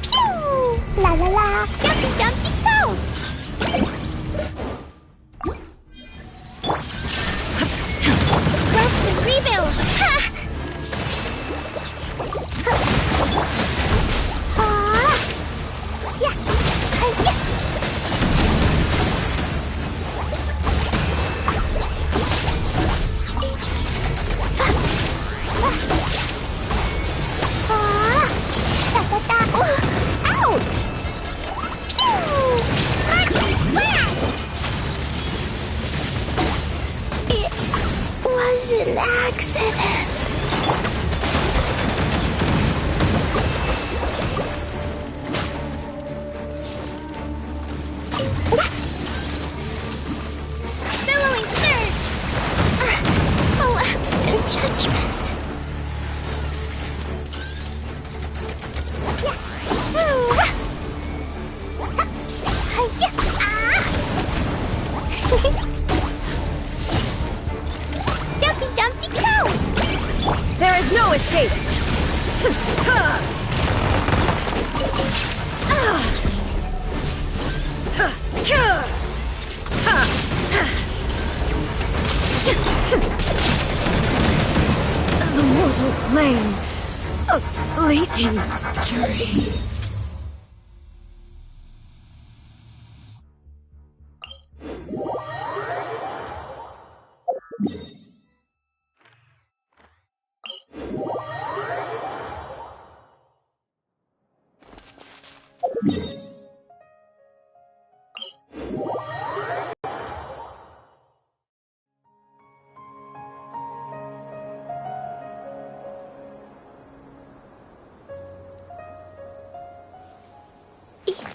S3: Pew! La la la! Dumpty dumpty go! Rest and rebuild! Ha! Yeah! Yeah! Ouch! Pew! It was an accident. Billowing surge! Collapse and judgment. Dumpty dumpty go!
S5: There is no escape! The mortal plane of fleeting fury.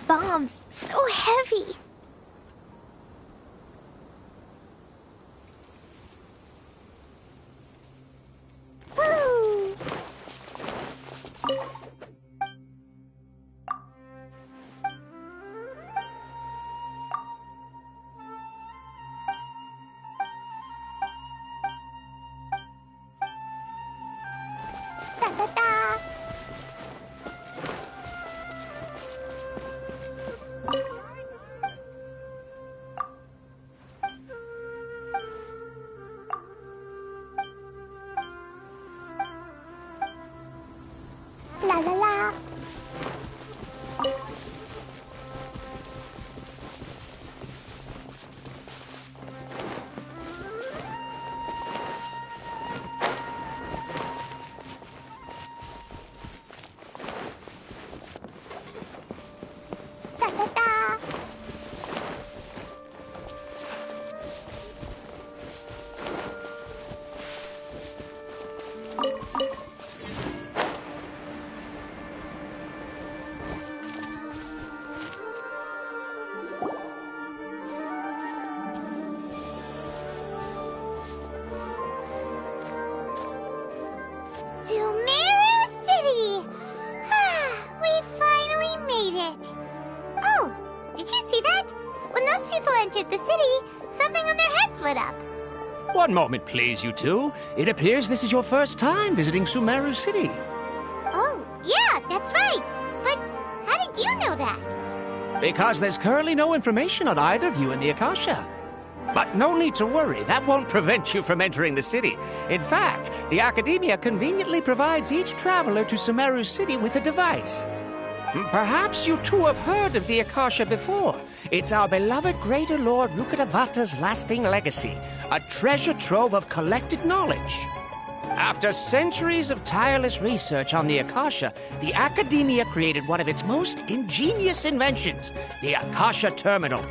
S3: bombs. So heavy. Woo! Da-da-da! La la la. Da da da. Sumeru City! We finally made it! Oh, did you see that? When those people entered the city, something on their heads lit up.
S4: One moment, please, you two. It appears this is your first time visiting Sumeru City.
S3: Oh, yeah, that's right. But how did you know that?
S4: Because there's currently no information on either of you in the Akasha. But no need to worry, that won't prevent you from entering the city. In fact, the Academia conveniently provides each traveler to Sumeru City with a device. Perhaps you two have heard of the Akasha before. It's our beloved Greater Lord Rukkhadevata's lasting legacy, a treasure trove of collected knowledge. After centuries of tireless research on the Akasha, the Academia created one of its most ingenious inventions, the Akasha Terminal.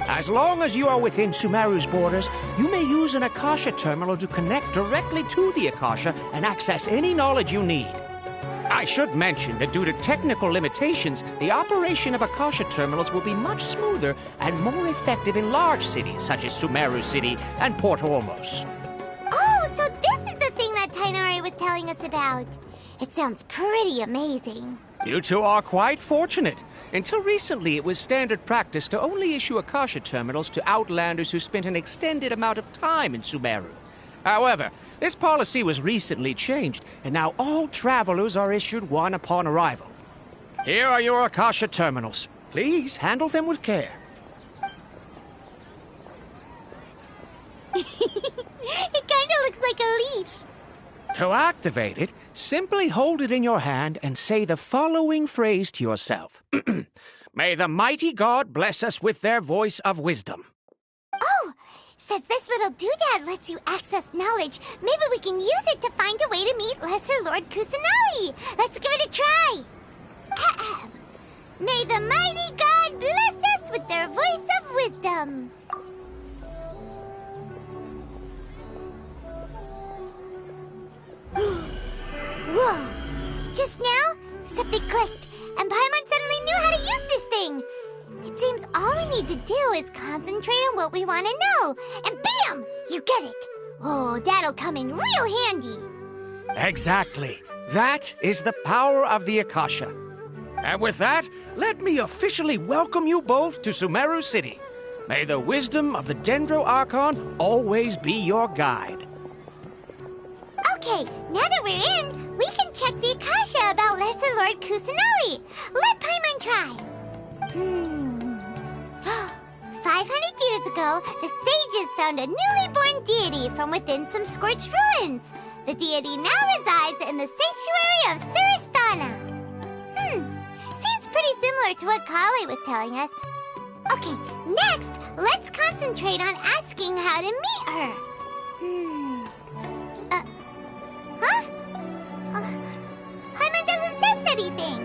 S4: As long as you are within Sumeru's borders, you may use an Akasha Terminal to connect directly to the Akasha and access any knowledge you need. I should mention that due to technical limitations, the operation of Akasha Terminals will be much smoother and more effective in large cities such as Sumeru City and Port Ormos.
S3: Oh, so this is the thing that Tainari was telling us about. It sounds pretty amazing.
S4: You two are quite fortunate. Until recently, it was standard practice to only issue Akasha Terminals to outlanders who spent an extended amount of time in Sumeru. However, this policy was recently changed, and now all travelers are issued one upon arrival. Here are your Akasha Terminals. Please handle them with care.
S3: It kind of looks like a leaf.
S4: To activate it, simply hold it in your hand and say the following phrase to yourself. May the mighty God bless us with their voice of wisdom.
S3: Oh, since this little doodad lets you access knowledge, maybe we can use it to find a way to meet Lesser Lord Kusanali. Let's give it a try. Ahem. May the mighty God bless us with their voice of wisdom. Whoa! Just now, something clicked, and Paimon suddenly knew how to use this thing. It seems all we need to do is concentrate on what we want to know, and bam! You get it. Oh, that'll come in real handy.
S4: Exactly. That is the power of the Akasha. And with that, let me officially welcome you both to Sumeru City. May the wisdom of the Dendro Archon always be your guide.
S3: Okay, now that we're in, we can check the Akasha about Lesser Lord Kusanali. Let Paimon try. 500 years ago, the sages found a newly born deity from within some scorched ruins. The deity now resides in the sanctuary of Suristana. Seems pretty similar to what Kali was telling us. Okay, next, let's concentrate on asking how to meet her. Paimon doesn't sense anything.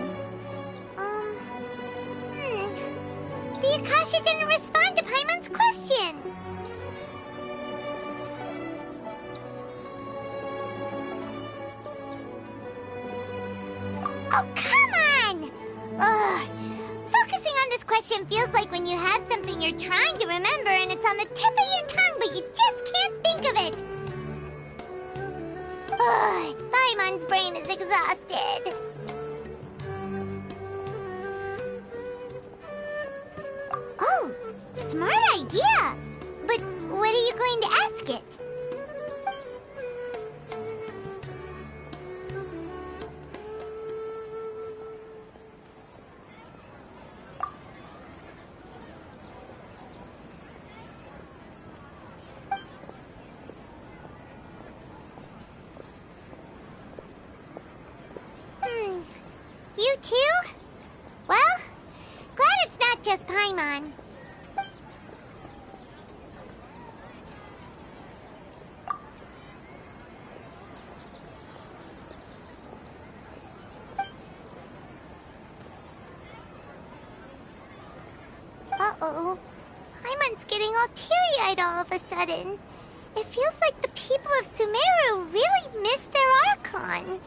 S3: The Akasha didn't respond to Paimon's question. Oh, come on! Focusing on question feels like when you have something you're trying to remember and it's on the tip of your tongue, but you just can't think of it. Ugh, Paimon's brain is exhausted. Oh, smart idea. But what are you going to ask it? You too? Well, glad it's not just Paimon. Uh-oh. Paimon's getting all teary-eyed all of a sudden. It feels like the people of Sumeru really missed their Archon.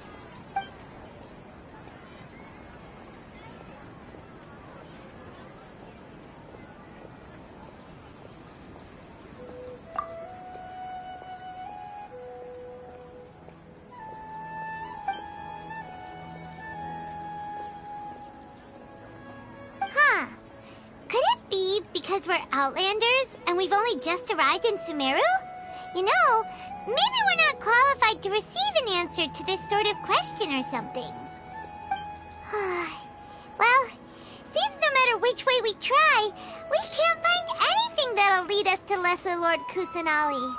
S3: Because we're Outlanders and we've only just arrived in Sumeru? You know, maybe we're not qualified to receive an answer to this sort of question or something. Well, seems no matter which way we try, we can't find anything that'll lead us to Lesser Lord Kusanali.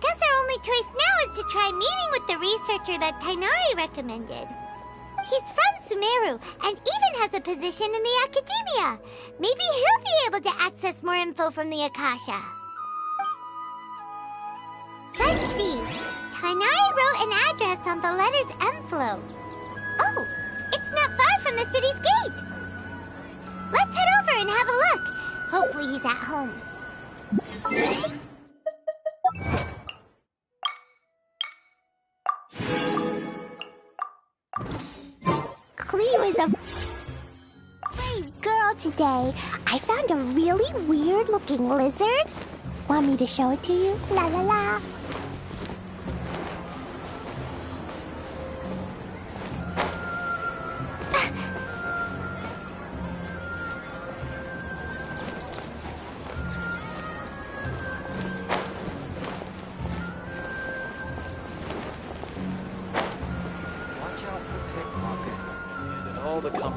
S3: Guess our only choice now is to try meeting with the researcher that Tighnari recommended. He's from Sumeru, and even has a position in the Academia. Maybe he'll be able to access more info from the Akasha. Let's see. Tighnari wrote an address on the letter's envelope. Oh, it's not far from the city's gate. Let's head over and have a look. Hopefully he's at home. Cleo is a brave girl today. I found a really weird-looking lizard. Want me to show it to you? La la la.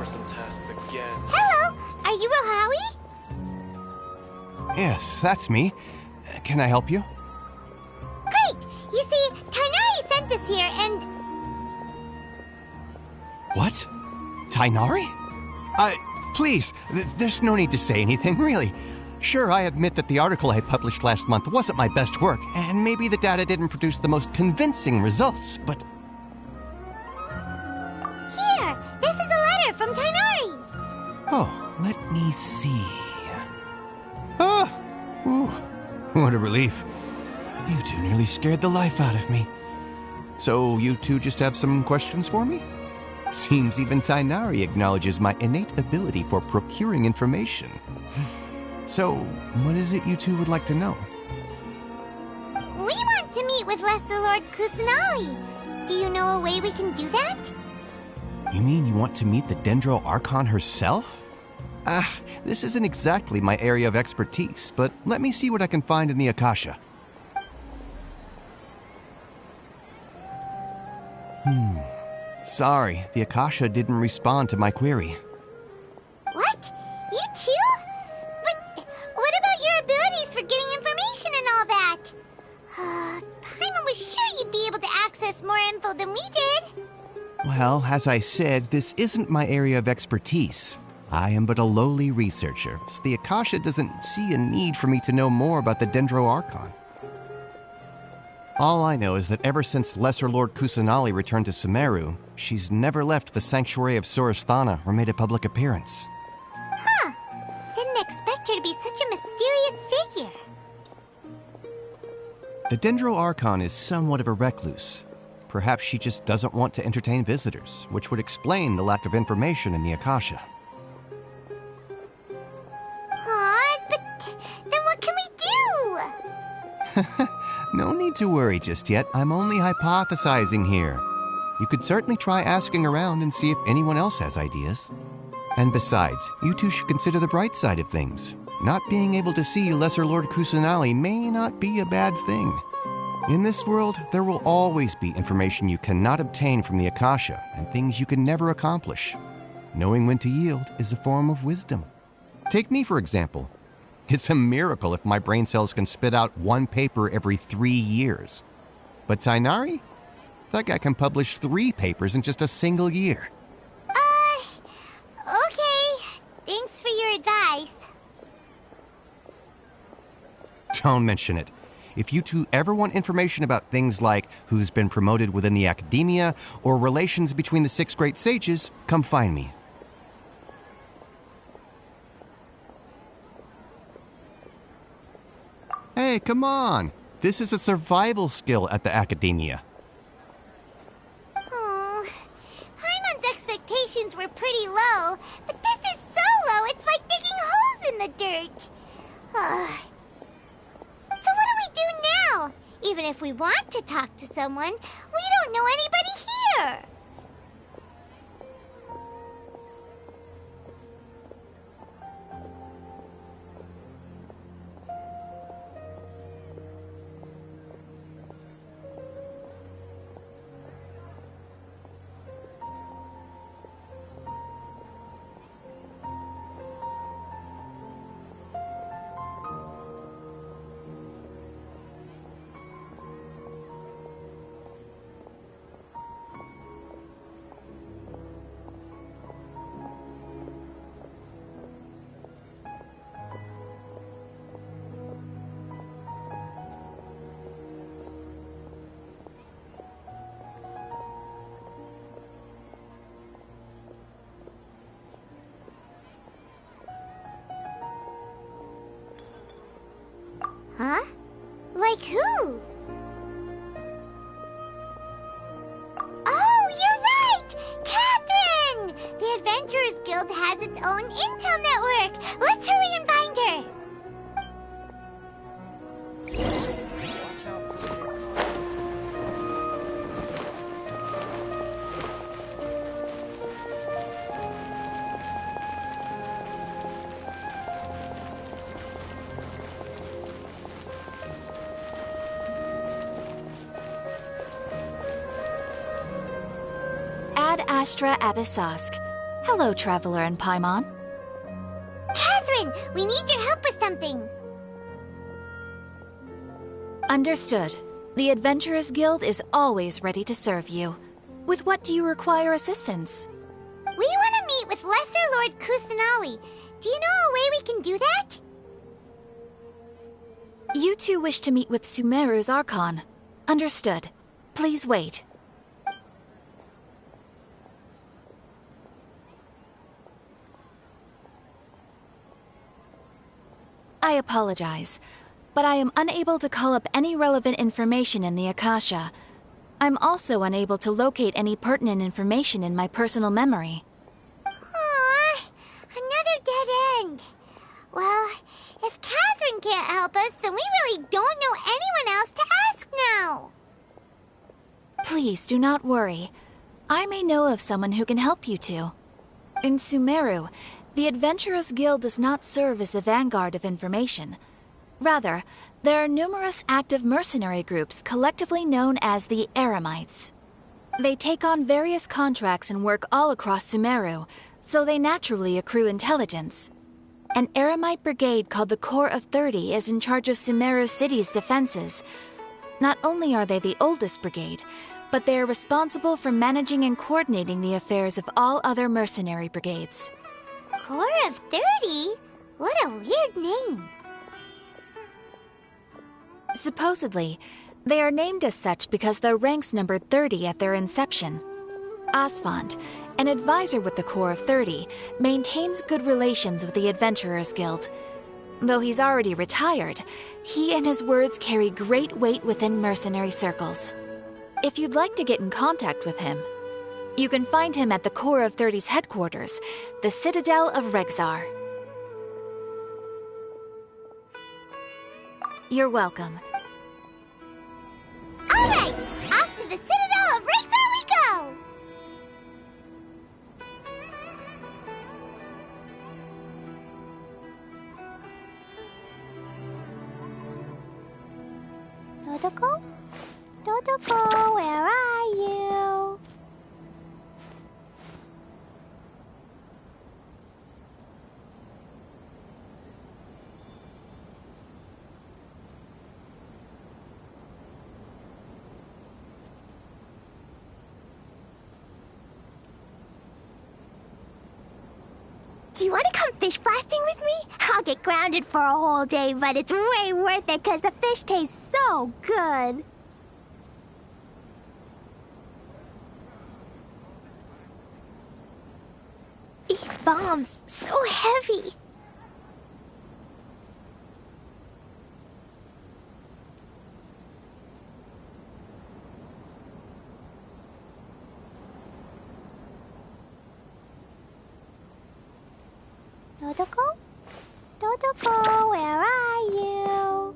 S11: Some tests again.
S3: Hello! Are you Rohawi?
S12: Yes, that's me. Can I help you?
S3: Great! You see, Tighnari sent us here and...
S12: What? Tighnari? Please, there's no need to say anything, really. Sure, I admit that the article I published last month wasn't my best work, and maybe the data didn't produce the most convincing results, but...
S3: Here! This is a letter from Tighnari!
S12: Oh, let me see... Ah! Ooh, what a relief. You two nearly scared the life out of me. So you two just have some questions for me? Seems even Tighnari acknowledges my innate ability for procuring information. So, what is it you two would like to know?
S3: We want to meet with Lesser Lord Kusanali. Do you know a way we can do that?
S12: You mean you want to meet the Dendro Archon herself? This isn't exactly my area of expertise, but let me see what I can find in the Akasha. Sorry, the Akasha didn't respond to my query.
S3: What? You too? But what about your abilities for getting information and all that? Paimon was sure you'd be able to access more info than we did.
S12: Well, as I said, this isn't my area of expertise. I am but a lowly researcher, so the Akasha doesn't see a need for me to know more about the Dendro Archon. All I know is that ever since Lesser Lord Kusanali returned to Sumeru, she's never left the Sanctuary of Sorasthana or made a public appearance.
S3: Huh. Didn't expect her to be such a mysterious figure.
S12: The Dendro Archon is somewhat of a recluse. Perhaps she just doesn't want to entertain visitors, which would explain the lack of information in the Akasha. No need to worry just yet. I'm only hypothesizing here. You could certainly try asking around and see if anyone else has ideas. And besides, you two should consider the bright side of things. Not being able to see Lesser Lord Kusanali may not be a bad thing. In this world, there will always be information you cannot obtain from the Akasha and things you can never accomplish. Knowing when to yield is a form of wisdom. Take me, for example. It's a miracle if my brain cells can spit out one paper every 3 years. But Tainari? That guy can publish 3 papers in just a single year.
S3: Okay. Thanks for your advice.
S12: Don't mention it. If you two ever want information about things like who's been promoted within the academia or relations between the 6 great sages, come find me. Hey, come on. This is a survival skill at the academia.
S3: Oh, Paimon's expectations were pretty low, but this is so low it's like digging holes in the dirt. So what do we do now? Even if we want to talk to someone, we don't know anybody here. Huh? Like who? Oh, you're right! Catherine! The Adventurers Guild has its own intel network. Let's hurry and find her.
S11: Ad Astra Abyssosk. Hello, Traveler and Paimon.
S3: Catherine, we need your help with something.
S11: Understood. The Adventurers Guild is always ready to serve you. With what do you require assistance?
S3: We want to meet with Lesser Lord Kusanali. Do you know a way we can do that?
S11: You two wish to meet with Sumeru's Archon. Understood. Please wait. I apologize, but I am unable to call up any relevant information in the Akasha. I'm also unable to locate any pertinent information in my personal memory.
S3: Aww, another dead end. Well, if Catherine can't help us, then we really don't know anyone else to ask now.
S11: Please do not worry. I may know of someone who can help you two. In Sumeru, the Adventurers Guild does not serve as the vanguard of information. Rather, there are numerous active mercenary groups collectively known as the Eremites. They take on various contracts and work all across Sumeru, so they naturally accrue intelligence. An Eremite brigade called the Corps of 30 is in charge of Sumeru City's defenses. Not only are they the oldest brigade, but they are responsible for managing and coordinating the affairs of all other mercenary brigades.
S3: Corps of 30? What a weird name.
S11: Supposedly, they are named as such because their ranks numbered 30 at their inception. Asfand, an advisor with the Corps of 30, maintains good relations with the Adventurers Guild. Though he's already retired, he and his words carry great weight within mercenary circles. If you'd like to get in contact with him, you can find him at the Corps of 30's headquarters, the Citadel of Rexar. You're welcome.
S3: Dodoko? Dodoko, where are you? Do you want to come fish blasting with me? I'll get grounded for a whole day, but it's way worth it because the fish tastes so good. These bombs, so heavy. Dodoko? Dodoko, where are you?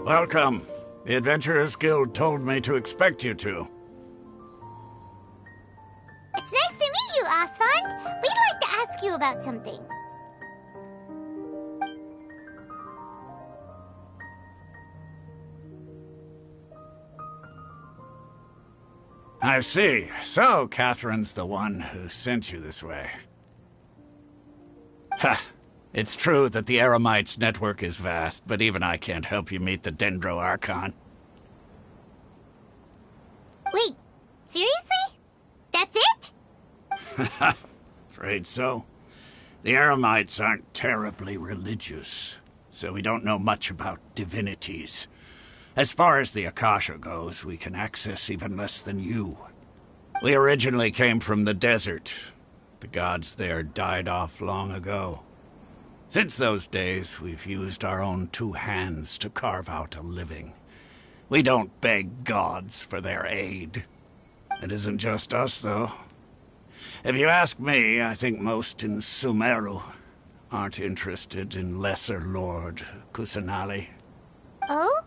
S13: Welcome. The Adventurers Guild told me to expect you two.
S3: It's nice to meet you, Asfand. We'd like to ask you about something.
S13: I see. So, Catherine's the one who sent you this way. Ha! It's true that the Eremites' network is vast, but even I can't help you meet the Dendro Archon.
S3: Wait, seriously? That's it?
S13: Afraid so. The Eremites aren't terribly religious, so we don't know much about divinities. As far as the Akasha goes, we can access even less than you. We originally came from the desert. The gods there died off long ago. Since those days, we've used our own two hands to carve out a living. We don't beg gods for their aid. It isn't just us, though. If you ask me, I think most in Sumeru aren't interested in Lesser Lord Kusanali.
S3: Oh?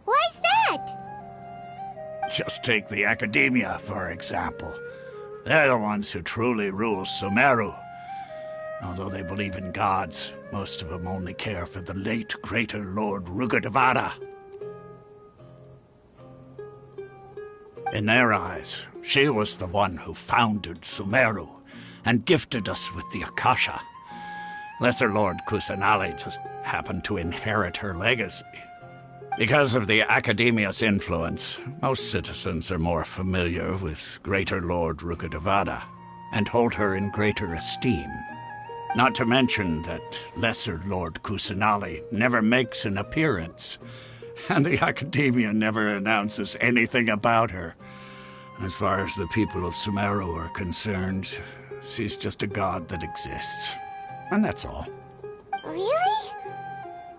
S3: Why's that?
S13: Just take the Academia, for example. They're the ones who truly rule Sumeru. Although they believe in gods, most of them only care for the late Greater Lord Rugadavada. In their eyes, she was the one who founded Sumeru and gifted us with the Akasha. Lesser Lord Kusanali just happened to inherit her legacy. Because of the Academia's influence, most citizens are more familiar with Greater Lord Rugadavada and hold her in greater esteem. Not to mention that Lesser Lord Kusanali never makes an appearance, and the Academia never announces anything about her. As far as the people of Sumeru are concerned, she's just a god that exists. And that's all.
S3: Really?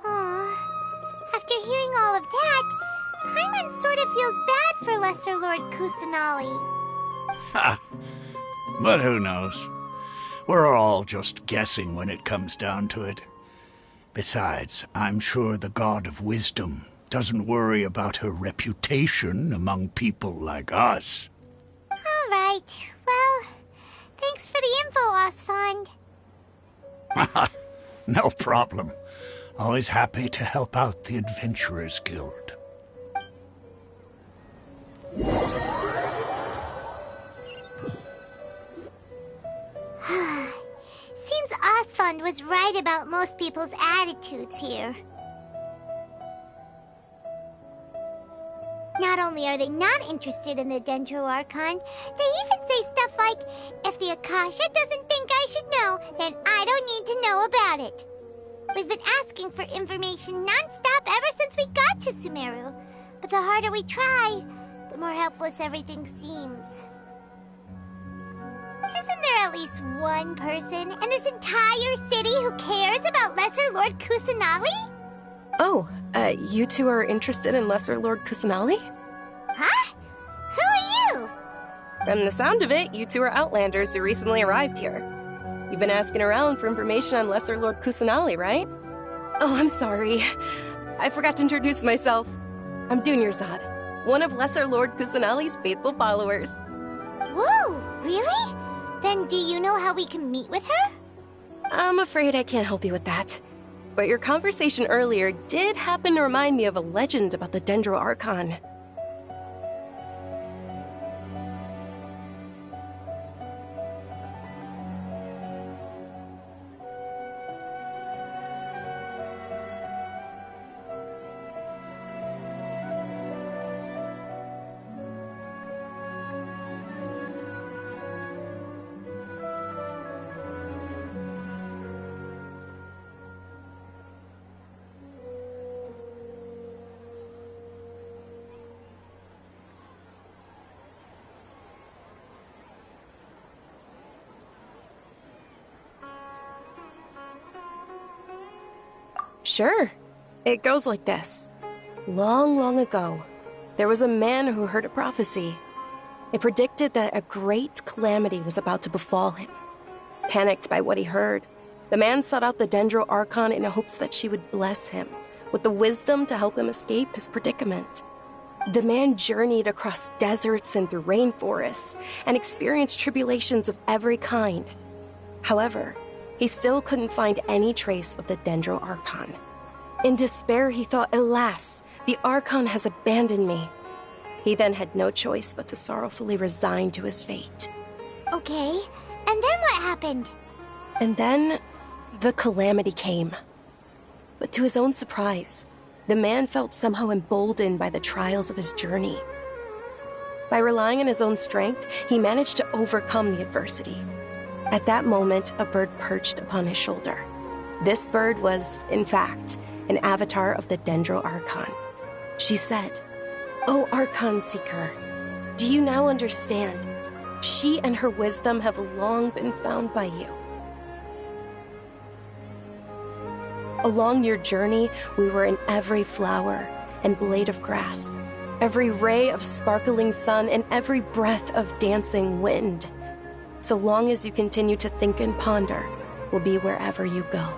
S3: Aw. After hearing all of that, Paimon sort of feels bad for Lesser Lord Kusanali.
S13: Ha! But who knows? We're all just guessing when it comes down to it. Besides, I'm sure the God of Wisdom doesn't worry about her reputation among people like us.
S3: All right. Well, thanks for the info, Asfand.
S13: No problem. Always happy to help out the Adventurers Guild.
S3: Seems Asfand was right about most people's attitudes here. Not only are they not interested in the Dendro Archon, they even say stuff like, like, if the Akasha doesn't think I should know, then I don't need to know about it. We've been asking for information non-stop ever since we got to Sumeru. But the harder we try, the more helpless everything seems. Isn't there at least one person in this entire city who cares about Lesser Lord Kusanali?
S14: Oh, you two are interested in Lesser Lord Kusanali?
S3: Huh? Who are you?
S14: From the sound of it, you two are Outlanders who recently arrived here. You've been asking around for information on Lesser Lord Kusanali, right? Oh, I'm sorry. I forgot to introduce myself. I'm Dunyarzad, one of Lesser Lord Kusanali's faithful followers.
S3: Whoa, really? Then do you know how we can meet with her?
S14: I'm afraid I can't help you with that. But your conversation earlier did happen to remind me of a legend about the Dendro Archon. Sure. It goes like this. Long, long ago, there was a man who heard a prophecy. It predicted that a great calamity was about to befall him. Panicked by what he heard, the man sought out the Dendro Archon in hopes that she would bless him with the wisdom to help him escape his predicament. The man journeyed across deserts and through rainforests and experienced tribulations of every kind. However, he still couldn't find any trace of the Dendro Archon. In despair, he thought, alas, the Archon has abandoned me. He then had no choice but to sorrowfully resign to his fate.
S3: Okay, and then what happened?
S14: And then, the calamity came. But to his own surprise, the man felt somehow emboldened by the trials of his journey. By relying on his own strength, he managed to overcome the adversity. At that moment, a bird perched upon his shoulder. This bird was, in fact, an avatar of the Dendro Archon. She said, "O Archon Seeker, do you now understand? She and her wisdom have long been found by you. Along your journey, we were in every flower and blade of grass, every ray of sparkling sun, and every breath of dancing wind. So long as you continue to think and ponder, we'll be wherever you go."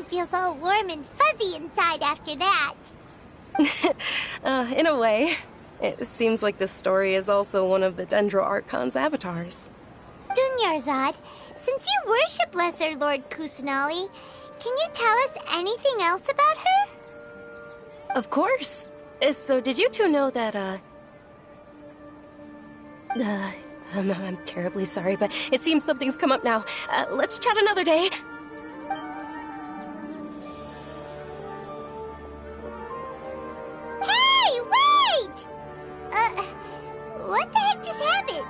S3: Feels all warm and fuzzy inside after that.
S14: In a way. It seems like this story is also one of the Dendro Archon's avatars.
S3: Dunyarzad, since you worship Lesser Lord Kusanali, can you tell us anything else about her?
S14: Of course. So did you two know that, I'm terribly sorry, but it seems something's come up now. Let's chat another day.
S3: Hey, wait! What the heck just happened?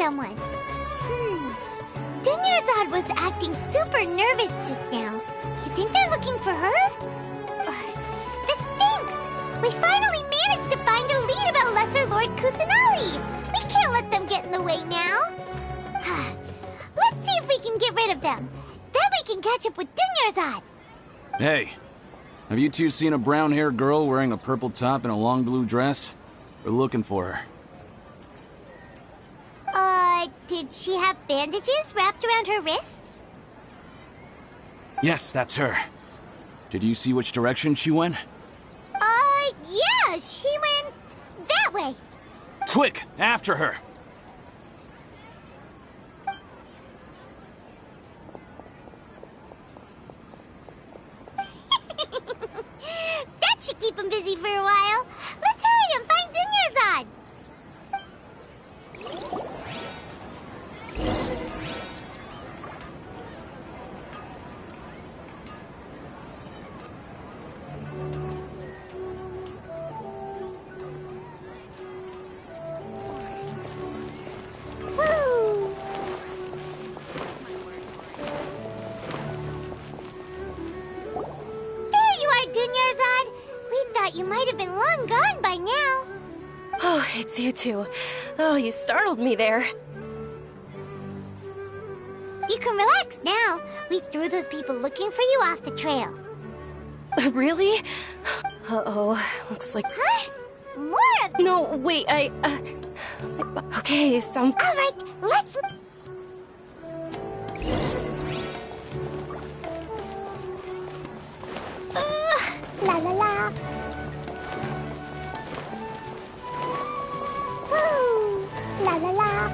S3: someone. Dunyarzad was acting super nervous just now. You think they're looking for her? This stinks! We finally managed to find a lead about Lesser Lord Kusanali! We can't let them get in the way now! Let's see if we can get rid of them. Then we can catch up with Dunyarzad!
S15: Hey, have you two seen a brown-haired girl wearing a purple top and a long blue dress? We're looking for her.
S3: Did she have bandages wrapped around her wrists?
S15: Yes, that's her. Did you see which direction she went?
S3: Yeah, she went that way.
S15: Quick, after her!
S3: That should keep him busy for a while. Let's hurry and find Dunyarzad. You might have been long gone by now.
S14: Oh, it's you two. Oh, you startled me there.
S3: You can relax now. We threw those people looking for you off the trail.
S14: Really? Uh-oh, looks like...
S3: Huh? More of...
S14: No, wait, Okay, sounds...
S3: All right, let's... La la la. Woo! La la la.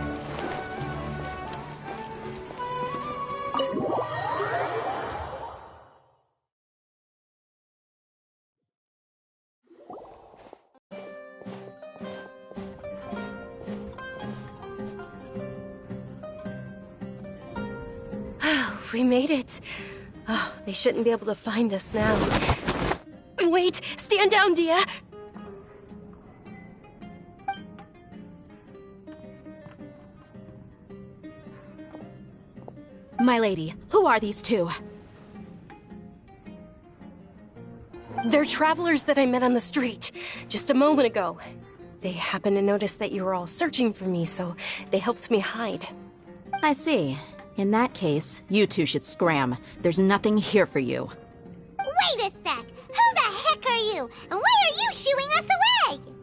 S14: We made it. Oh, they shouldn't be able to find us now. Wait! Stand down, Dia!
S11: My lady, who are these two?
S14: They're travelers that I met on the street just a moment ago. They happened to notice that you were all searching for me, so they helped me hide.
S11: I see. In that case, you two should scram. There's nothing here for you.
S3: Wait a sec! Who the heck are you? And why are you shooing us away?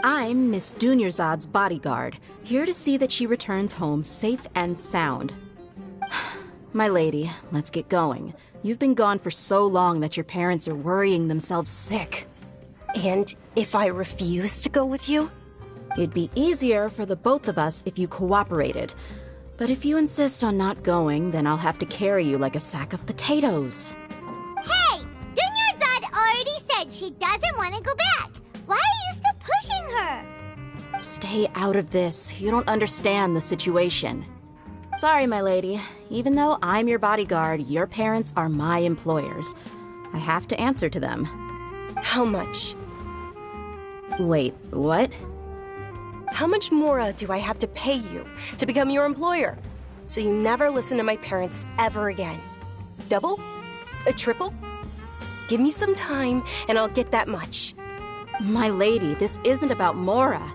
S11: I'm Miss Dunyarzad's bodyguard, here to see that she returns home safe and sound. My lady, let's get going. You've been gone for so long that your parents are worrying themselves sick.
S14: And if I refuse to go with you?
S11: It'd be easier for the both of us if you cooperated. But if you insist on not going, then I'll have to carry you like a sack of potatoes.
S3: Hey! Dunyarzad already said she doesn't want to go back. Why are you still pushing her?
S11: Stay out of this. You don't understand the situation. Sorry, my lady. Even though I'm your bodyguard, your parents are my employers. I have to answer to them.
S14: How much?
S11: Wait, what?
S14: How much more do I have to pay you to become your employer? So you never listen to my parents ever again. Double? A triple? Give me some time and I'll get that much.
S11: My lady, this isn't about Mora.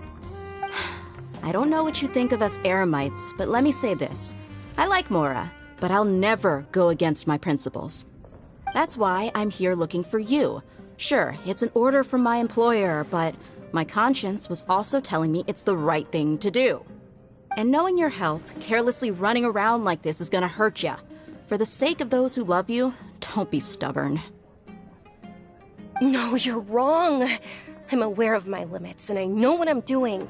S11: I don't know what you think of us Eremites, but let me say this. I like Mora, but I'll never go against my principles. That's why I'm here looking for you. Sure, it's an order from my employer, but my conscience was also telling me it's the right thing to do. And knowing your health, carelessly running around like this is gonna hurt ya. For the sake of those who love you, don't be stubborn.
S14: No, you're wrong. I'm aware of my limits, and I know what I'm doing.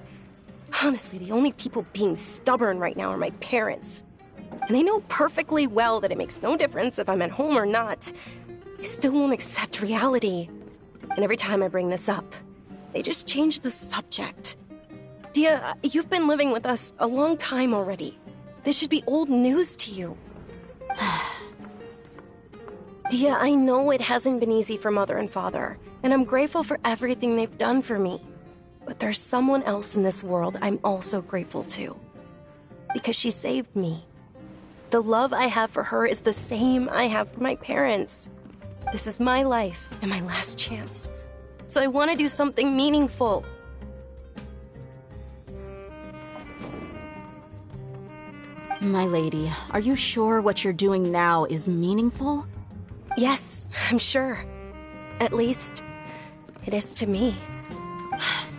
S14: Honestly, the only people being stubborn right now are my parents. And I know perfectly well that it makes no difference if I'm at home or not. They still won't accept reality. And every time I bring this up, they just change the subject. Dia, you've been living with us a long time already. This should be old news to you. Dia, I know it hasn't been easy for Mother and Father, and I'm grateful for everything they've done for me. But there's someone else in this world I'm also grateful to. because she saved me. The love I have for her is the same I have for my parents. This is my life and my last chance. So I want to do something meaningful.
S16: My lady, are you sure what you're doing now is meaningful?
S14: Yes, I'm sure. At least, it is to me.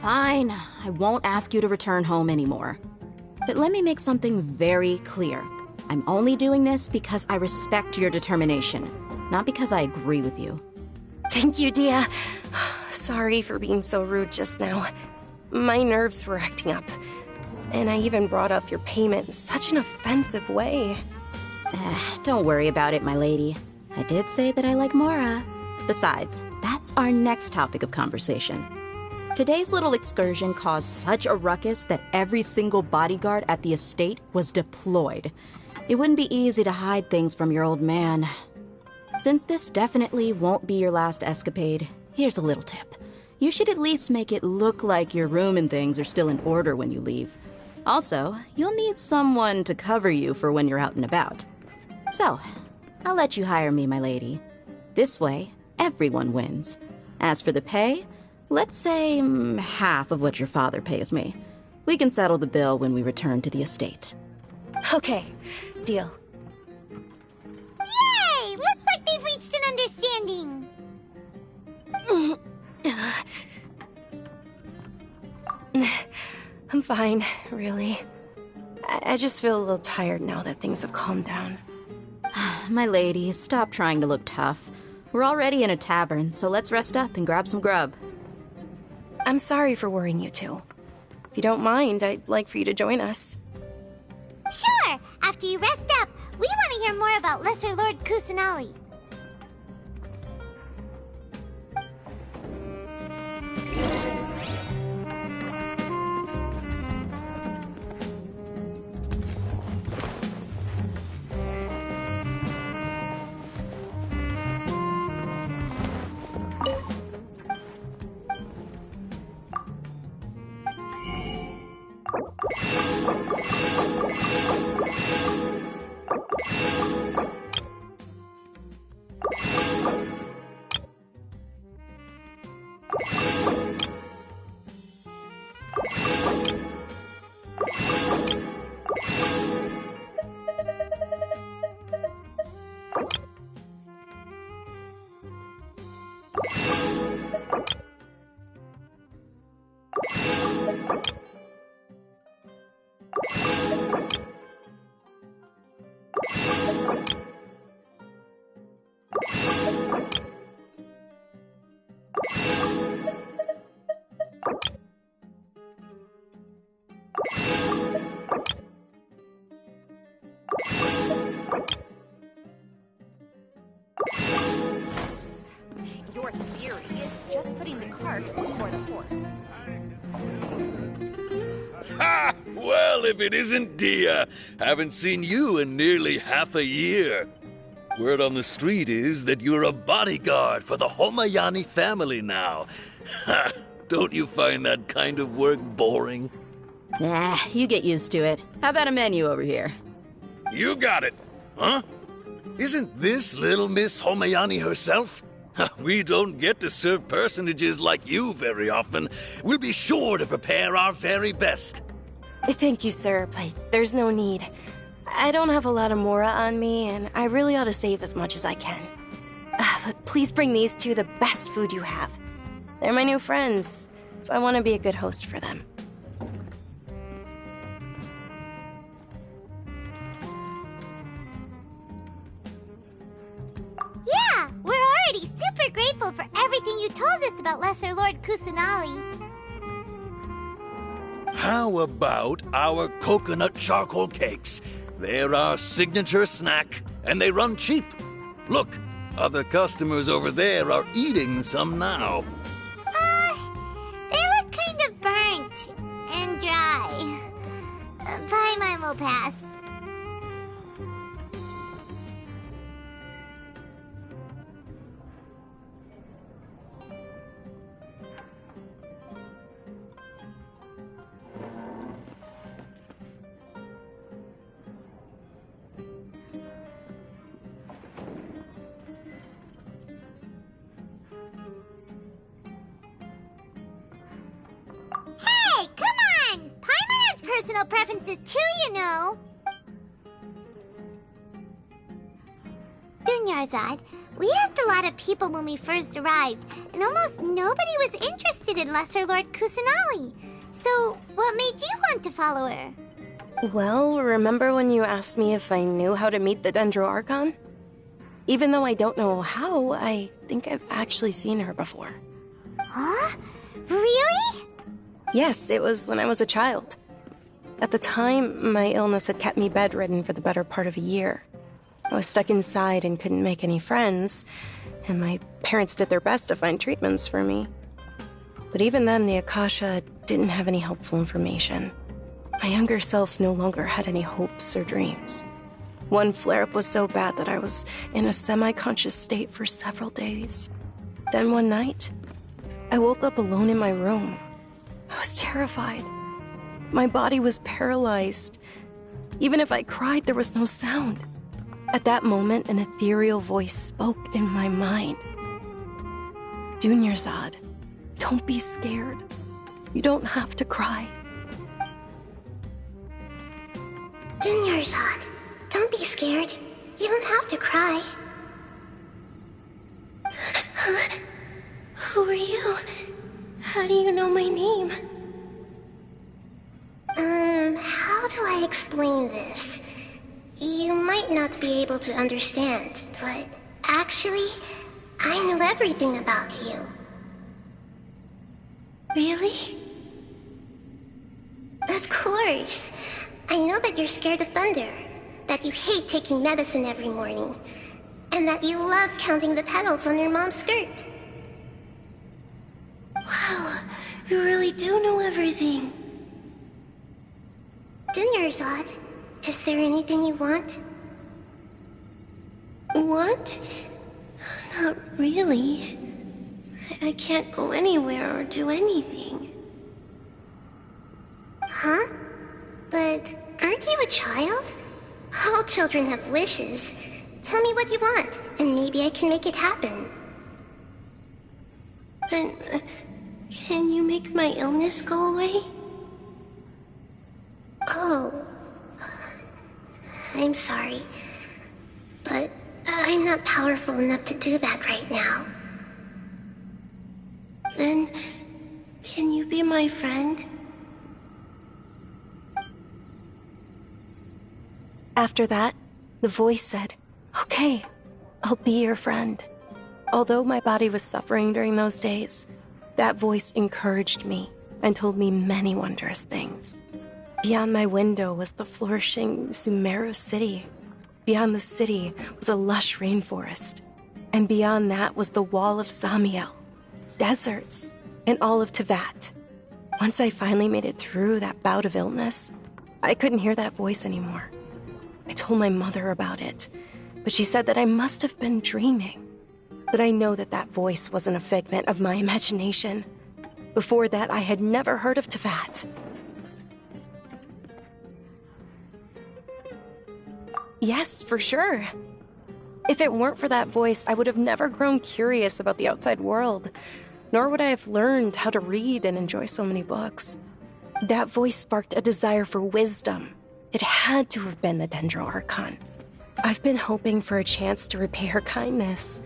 S16: Fine, I won't ask you to return home anymore. But let me make something very clear. I'm only doing this because I respect your determination, not because I agree with you.
S14: Thank you, Dia. Sorry for being so rude just now. My nerves were acting up. And I even brought up your payment in such an offensive way.
S16: Don't worry about it, my lady. I did say that I like Mora. Besides, that's our next topic of conversation. Today's little excursion caused such a ruckus that every single bodyguard at the estate was deployed. It wouldn't be easy to hide things from your old man. Since this definitely won't be your last escapade, here's a little tip. You should at least make it look like your room and things are still in order when you leave. Also, you'll need someone to cover you for when you're out and about. So, I'll let you hire me, my lady. This way, everyone wins. As for the pay, let's say half of what your father pays me. We can settle the bill when we return to the estate.
S14: Okay, deal.
S3: Yay! Looks like they've reached an understanding.
S14: I'm fine, really. I just feel a little tired now that things have calmed down.
S16: My lady, stop trying to look tough. We're already in a tavern, so let's rest up and grab some grub.
S14: I'm sorry for worrying you two. If you don't mind, I'd like for you to join us.
S3: Sure! After you rest up, we want to hear more about Lesser Lord Kusanali.
S17: Your theory is just putting the cart before the horse.
S18: Ha! Well, if it isn't Dia. Haven't seen you in nearly half a year. Word on the street is that you're a bodyguard for the Homayani family now. Ha! Don't you find that kind of work boring?
S16: Nah, you get used to it. How about a menu over here?
S18: You got it. Huh? Isn't this little Miss Homayani herself? We don't get to serve personages like you very often. We'll be sure to prepare our very best.
S14: Thank you, sir, but there's no need. I don't have a lot of Mora on me, and I really ought to save as much as I can. But please bring these two the best food you have. They're my new friends, so I want to be a good host for them.
S3: Yeah, we're already super grateful for everything you told us about Lesser Lord Kusanali.
S18: How about our coconut charcoal cakes? They're our signature snack, and they run cheap. Look, other customers over there are eating some now.
S3: They look kind of burnt and dry. Paimon will pass. personal preferences too, you know. Dunyarzad, we asked a lot of people when we first arrived, and almost nobody was interested in Lesser Lord Kusanali. So, what made you want to follow her?
S14: Well, remember when you asked me if I knew how to meet the Dendro Archon? Even though I don't know how, I think I've actually seen her before.
S3: Huh? Really?
S14: Yes, it was when I was a child. At the time, my illness had kept me bedridden for the better part of a year. I was stuck inside and couldn't make any friends, and my parents did their best to find treatments for me. But even then, the Akasha didn't have any helpful information. My younger self no longer had any hopes or dreams. One flare-up was so bad that I was in a semi-conscious state for several days. Then one night, I woke up alone in my room. I was terrified. My body was paralyzed. Even if I cried, there was no sound. At that moment, an ethereal voice spoke in my mind. Dunyarzad, don't be scared. You don't have to cry.
S3: Dunyarzad, don't be scared. You don't have to cry.
S5: Who are you? How do you know my name?
S3: How do I explain this? You might not be able to understand, but actually, I know everything about you.
S5: Really?
S3: Of course. I know that you're scared of thunder, that you hate taking medicine every morning, and that you love counting the petals on your mom's skirt.
S5: Wow, you really do know everything.
S3: Dunyarzad, is there anything you want?
S5: Want? Not really. I can't go anywhere or do anything.
S3: Huh? But aren't you a child? All children have wishes. Tell me what you want, and maybe I can make it happen.
S5: But can you make my illness go away?
S3: Oh. I'm sorry. But I'm not powerful enough to do that right now.
S5: Then, can you be my friend?
S14: After that, the voice said, "Okay, I'll be your friend." Although my body was suffering during those days, that voice encouraged me and told me many wondrous things. Beyond my window was the flourishing Sumeru city. Beyond the city was a lush rainforest. And beyond that was the wall of Samiel, deserts, and all of Tevat. Once I finally made it through that bout of illness, I couldn't hear that voice anymore. I told my mother about it, but she said that I must have been dreaming. But I know that that voice wasn't a figment of my imagination. Before that, I had never heard of Tevat. Yes, for sure. If it weren't for that voice, I would have never grown curious about the outside world, nor would I have learned how to read and enjoy so many books. That voice sparked a desire for wisdom. It had to have been the Dendro Archon. I've been hoping for a chance to repay her kindness.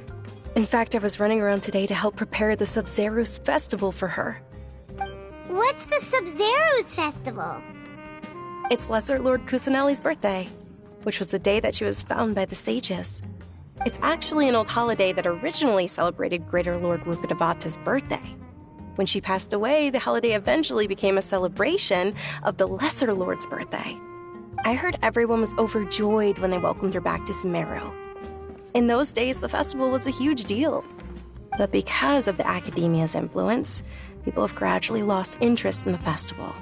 S14: In fact, I was running around today to help prepare the Subzeros Festival for her.
S3: What's the Subzeros Festival?
S14: It's Lesser Lord Kusanali's birthday, which was the day that she was found by the sages. It's actually an old holiday that originally celebrated Greater Lord Rukkhadevata's birthday. When she passed away, the holiday eventually became a celebration of the Lesser Lord's birthday. I heard everyone was overjoyed when they welcomed her back to Sumeru. In those days, the festival was a huge deal. But because of the Academia's influence, people have gradually lost interest in the festival.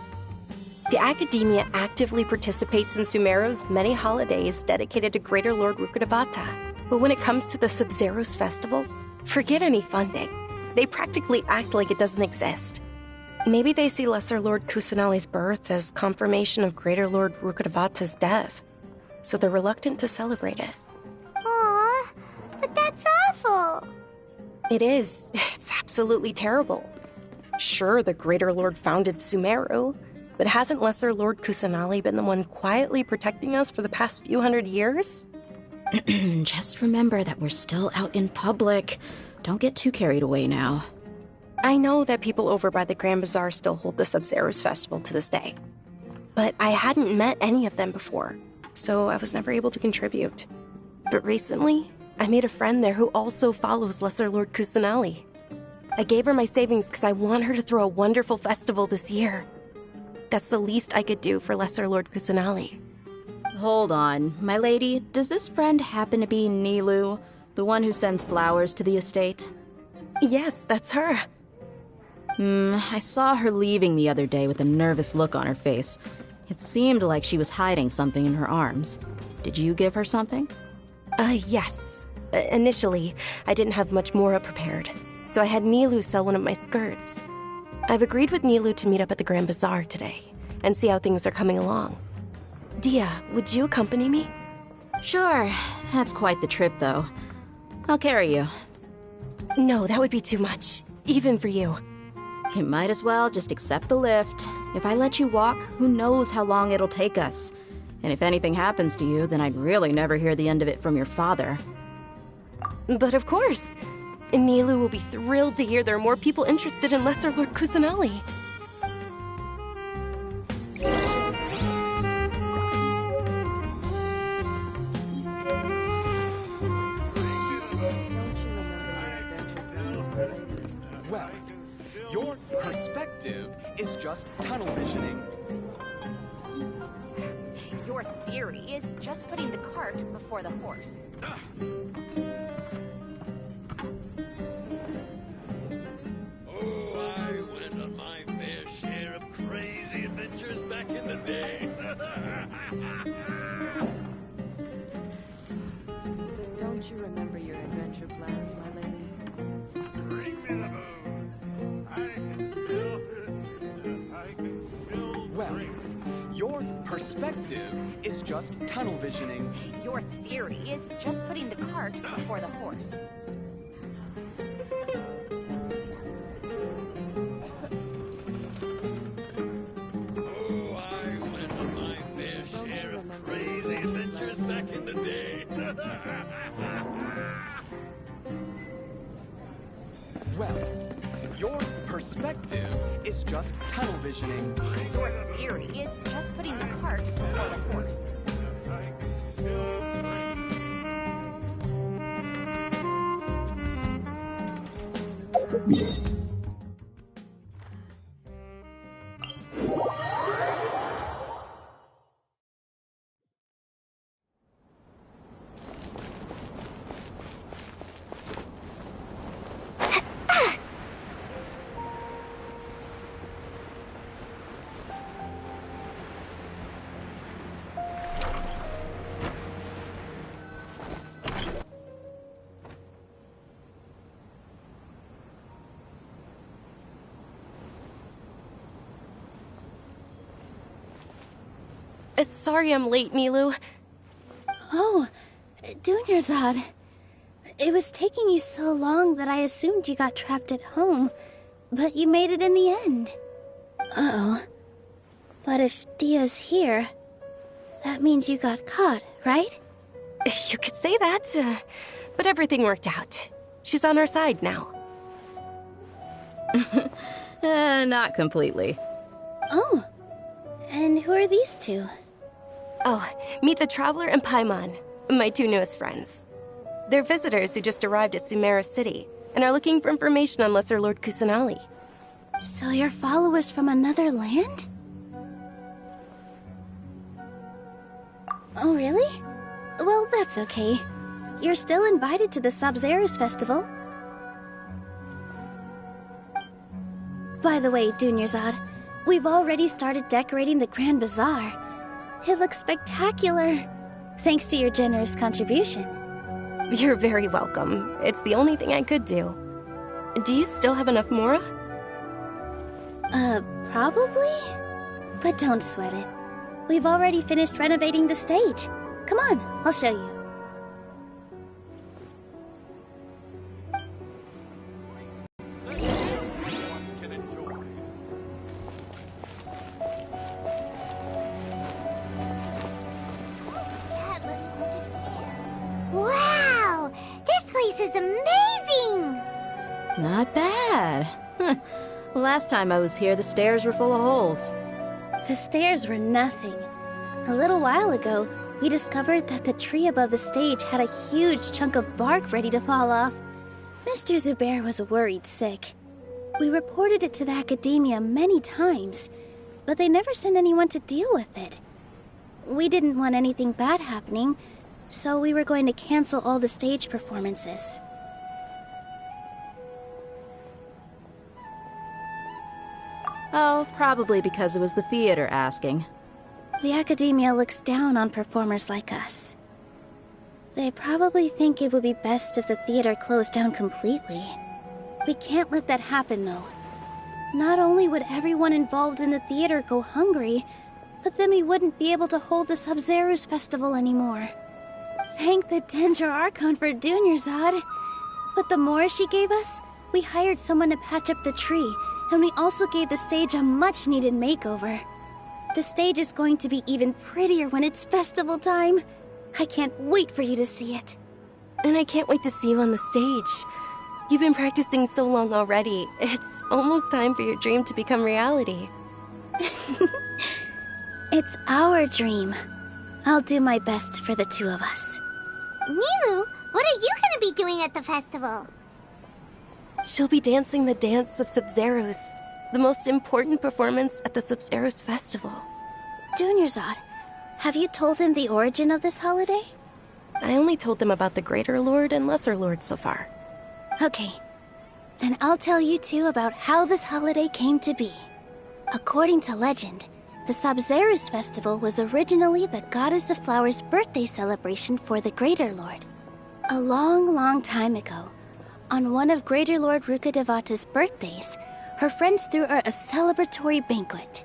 S14: The Academia actively participates in Sumeru's many holidays dedicated to Greater Lord Rukkhadevata. But when it comes to the Subzeros Festival, forget any funding. They practically act like it doesn't exist. Maybe they see Lesser Lord Kusanali's birth as confirmation of Greater Lord Rukkhadevata's death, so they're reluctant to celebrate it.
S3: Aww, but that's awful.
S14: It is. It's absolutely terrible. Sure, the Greater Lord founded Sumeru, But hasn't Lesser Lord Kusanali been the one quietly protecting us for the past few hundred years?
S16: Just remember that we're still out in public. Don't get too carried away now.
S14: I know that people over by the Grand Bazaar still hold the Subzeros Festival to this day. But I hadn't met any of them before, so I was never able to contribute. But recently, I made a friend there who also follows Lesser Lord Kusanali. I gave her my savings because I want her to throw a wonderful festival this year. That's the least I could do for Lesser Lord Kusanali.
S16: Hold on, my lady. Does this friend happen to be Nilu, the one who sends flowers to the estate?
S14: Yes, that's her.
S16: I saw her leaving the other day with a nervous look on her face. It seemed like she was hiding something in her arms. Did you give her something?
S14: Yes. Initially, I didn't have much Mora prepared, so I had Nilu sell one of my skirts. I've agreed with Nilu to meet up at the Grand Bazaar today, and see how things are coming along. Dia, would you accompany me?
S16: Sure. That's quite the trip, though. I'll carry you.
S14: No, that would be too much, even for you.
S16: You might as well just accept the lift. If I let you walk, who knows how long it'll take us. And if anything happens to you, then I'd really never hear the end of it from your father.
S14: But of course. Nilu will be thrilled to hear there are more people interested in Lesser Lord Kusanali.
S10: Well, your perspective is just tunnel visioning.
S17: Your theory is just putting the cart before the horse.
S18: Oh, I went on my fair share of crazy adventures back in the day.
S19: Don't you remember your adventure plans, my lady?
S18: Bring me the booze. I can still
S10: Well, your perspective is just tunnel visioning.
S17: Your theory is just putting the cart before the horse.
S18: Oh, I went on my fair share of crazy adventures back in the day.
S10: Well, your perspective is just tunnel visioning.
S17: Your theory is just putting the cart before the horse.
S14: Sorry I'm late, Nilu.
S3: Oh, Dunyarzad. It was taking you so long that I assumed you got trapped at home, but you made it in the end. Uh-oh. But if Dia's here, that means you got caught, right?
S14: You could say that, but everything worked out. She's on our side now.
S16: Not completely.
S3: Oh, and who are these two?
S14: Oh, meet the Traveler and Paimon, my two newest friends. They're visitors who just arrived at Sumeru City and are looking for information on Lesser Lord Kusanali.
S3: So you're followers from another land? Oh, really? Well, that's okay. You're still invited to the Subzeros Festival. By the way, Dunyarzad, we've already started decorating the Grand Bazaar. It looks spectacular, thanks to your generous contribution.
S14: You're very welcome. It's the only thing I could do. Do you still have enough Mora?
S3: Probably? But don't sweat it. We've already finished renovating the stage. Come on, I'll show you.
S16: Last time I was here, the stairs were full of holes.
S3: The stairs were nothing. A little while ago, we discovered that the tree above the stage had a huge chunk of bark ready to fall off. Mr. Zubair was worried sick. We reported it to the academia many times, but they never sent anyone to deal with it. We didn't want anything bad happening, so we were going to cancel all the stage performances.
S16: Oh, probably because it was the theater asking.
S3: The academia looks down on performers like us. They probably think it would be best if the theater closed down completely. We can't let that happen, though. Not only would everyone involved in the theater go hungry, but then we wouldn't be able to hold the Subzeros Festival anymore. Thank the Dendro Archon for Dunyarzad. But the more she gave us, we hired someone to patch up the tree, and we also gave the stage a much-needed makeover. The stage is going to be even prettier when it's festival time. I can't wait for you to see it.
S14: And I can't wait to see you on the stage. You've been practicing so long already. It's almost time for your dream to become reality.
S3: It's our dream. I'll do my best for the two of us.
S5: Milu, what are you gonna be doing at the festival?
S14: She'll be dancing the dance of Subzeros, the most important performance at the Subzeros Festival.
S3: Dunyarzad, have you told them the origin of this holiday?
S14: I only told them about the Greater Lord and Lesser Lord so far.
S3: Okay, then I'll tell you two about how this holiday came to be. According to legend, the Subzeros Festival was originally the Goddess of Flowers' birthday celebration for the Greater Lord. A long, long time ago, on one of Greater Lord Rukkhadevata's birthdays, her friends threw her a celebratory banquet.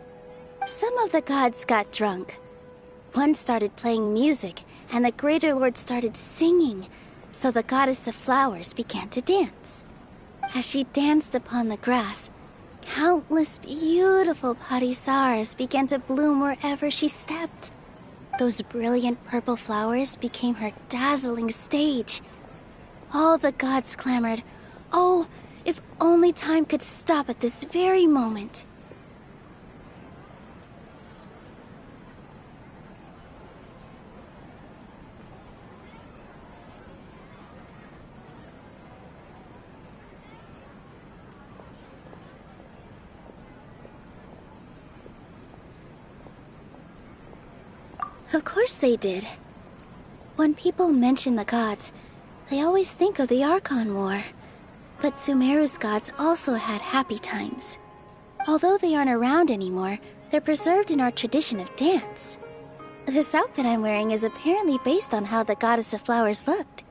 S3: Some of the gods got drunk. One started playing music, and the Greater Lord started singing, so the Goddess of Flowers began to dance. As she danced upon the grass, countless beautiful parisaras began to bloom wherever she stepped. Those brilliant purple flowers became her dazzling stage. All the gods clamored, "Oh, if only time could stop at this very moment." Of course they did. When people mention the gods, they always think of the Archon War. But Sumeru's gods also had happy times. Although they aren't around anymore, they're preserved in our tradition of dance. This outfit I'm wearing is apparently based on how the Goddess of Flowers looked.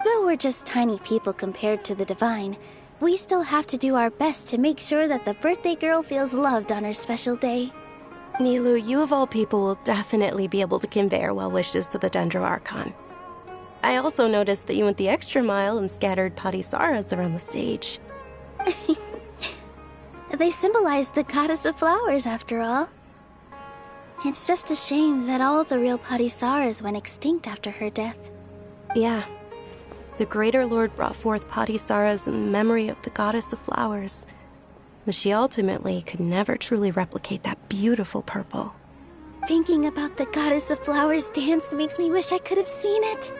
S3: Though we're just tiny people compared to the Divine, we still have to do our best to make sure that the birthday girl feels loved on her special day.
S14: Nilu, you of all people will definitely be able to convey our well wishes to the Dendro Archon. I also noticed that you went the extra mile and scattered parisaras around the stage.
S3: They symbolize the Goddess of Flowers, after all. It's just a shame that all the real parisaras went extinct after her death.
S14: Yeah. The Greater Lord brought forth parisaras in memory of the Goddess of Flowers, but she ultimately could never truly replicate that beautiful purple.
S3: Thinking about the Goddess of Flowers dance makes me wish I could have seen it.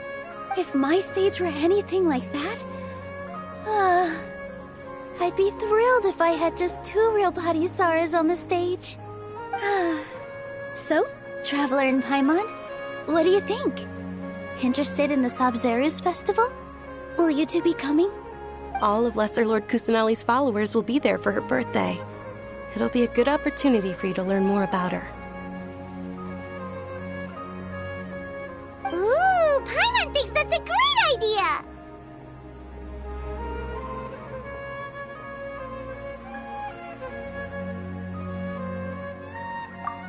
S3: If my stage were anything like that, I'd be thrilled if I had just two real parisaras on the stage. So, Traveler and Paimon, what do you think? Interested in the Subzeros Festival? Will you two be coming?
S14: All of Lesser Lord Kusanali's followers will be there for her birthday. It'll be a good opportunity for you to learn more about her.
S5: Ooh, Paimon thinks that's a great idea!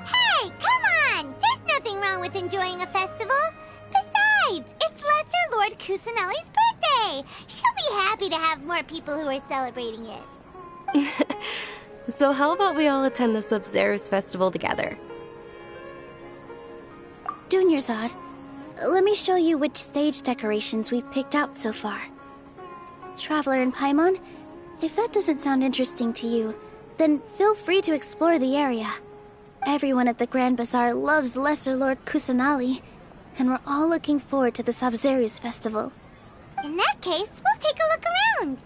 S5: Hey, come on! There's nothing wrong with enjoying a festival. Besides, it's Lesser Lord Kusanali's birthday. She'll be happy to have more people who are celebrating it.
S14: So how about we all attend the Subzeros Festival together?
S3: Dunyarzad, let me show you which stage decorations we've picked out so far. Traveler and Paimon, if that doesn't sound interesting to you, Then feel free to explore the area. Everyone at the Grand Bazaar loves Lesser Lord Kusanali, and we're all looking forward to the Subzeros Festival.
S5: In that case, we'll take a look around.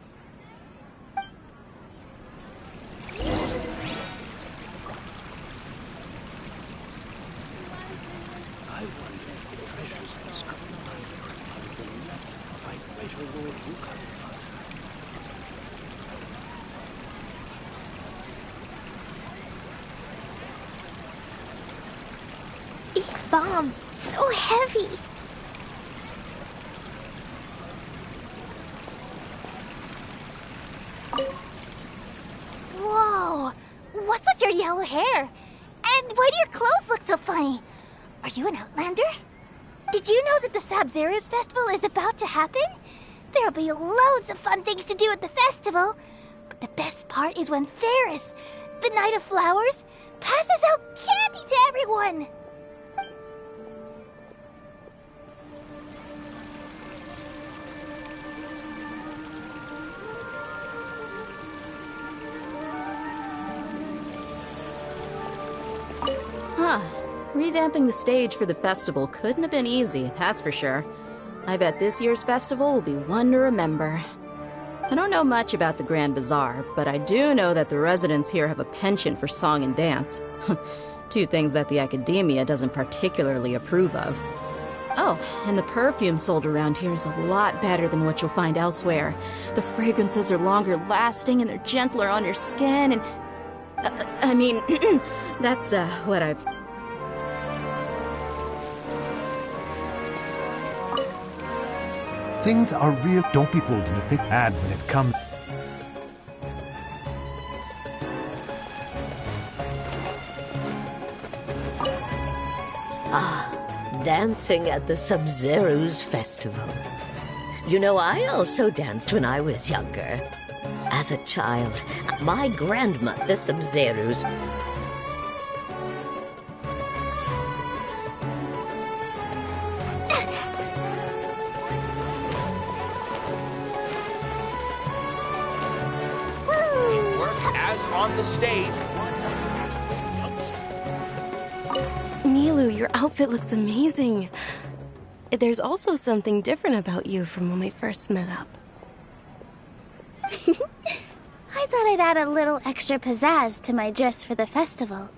S4: I wonder if the treasures that discovered behind Earth might have been left by Greater Lord Wukarivata.
S3: These bombs, so heavy.
S5: Whoa! What's with your yellow hair? And why do your clothes look so funny? Are you an outlander? Did you know that the Subzeros Festival is about to happen? There'll be loads of fun things to do at the festival. But the best part is when Ferris, the Knight of Flowers, passes out candy to everyone!
S16: Huh. Revamping the stage for the festival couldn't have been easy, that's for sure. I bet this year's festival will be one to remember. I don't know much about the Grand Bazaar, but I do know that the residents here have a penchant for song and dance. Two things that the academia doesn't particularly approve of. Oh, and the perfume sold around here is a lot better than what you'll find elsewhere. The fragrances are longer lasting and they're gentler on your skin and... I mean, that's what I've...
S1: Things are real. Don't be fooled into think bad when it comes.
S20: Dancing at the Subzeros Festival. You know, I also danced when I was younger. As a child, my grandma, the Subzeros...
S10: As on the stage.
S14: Milu, your outfit looks amazing. There's also something different about you from when we first met up.
S3: I thought I'd add a little extra pizzazz to my dress for the festival.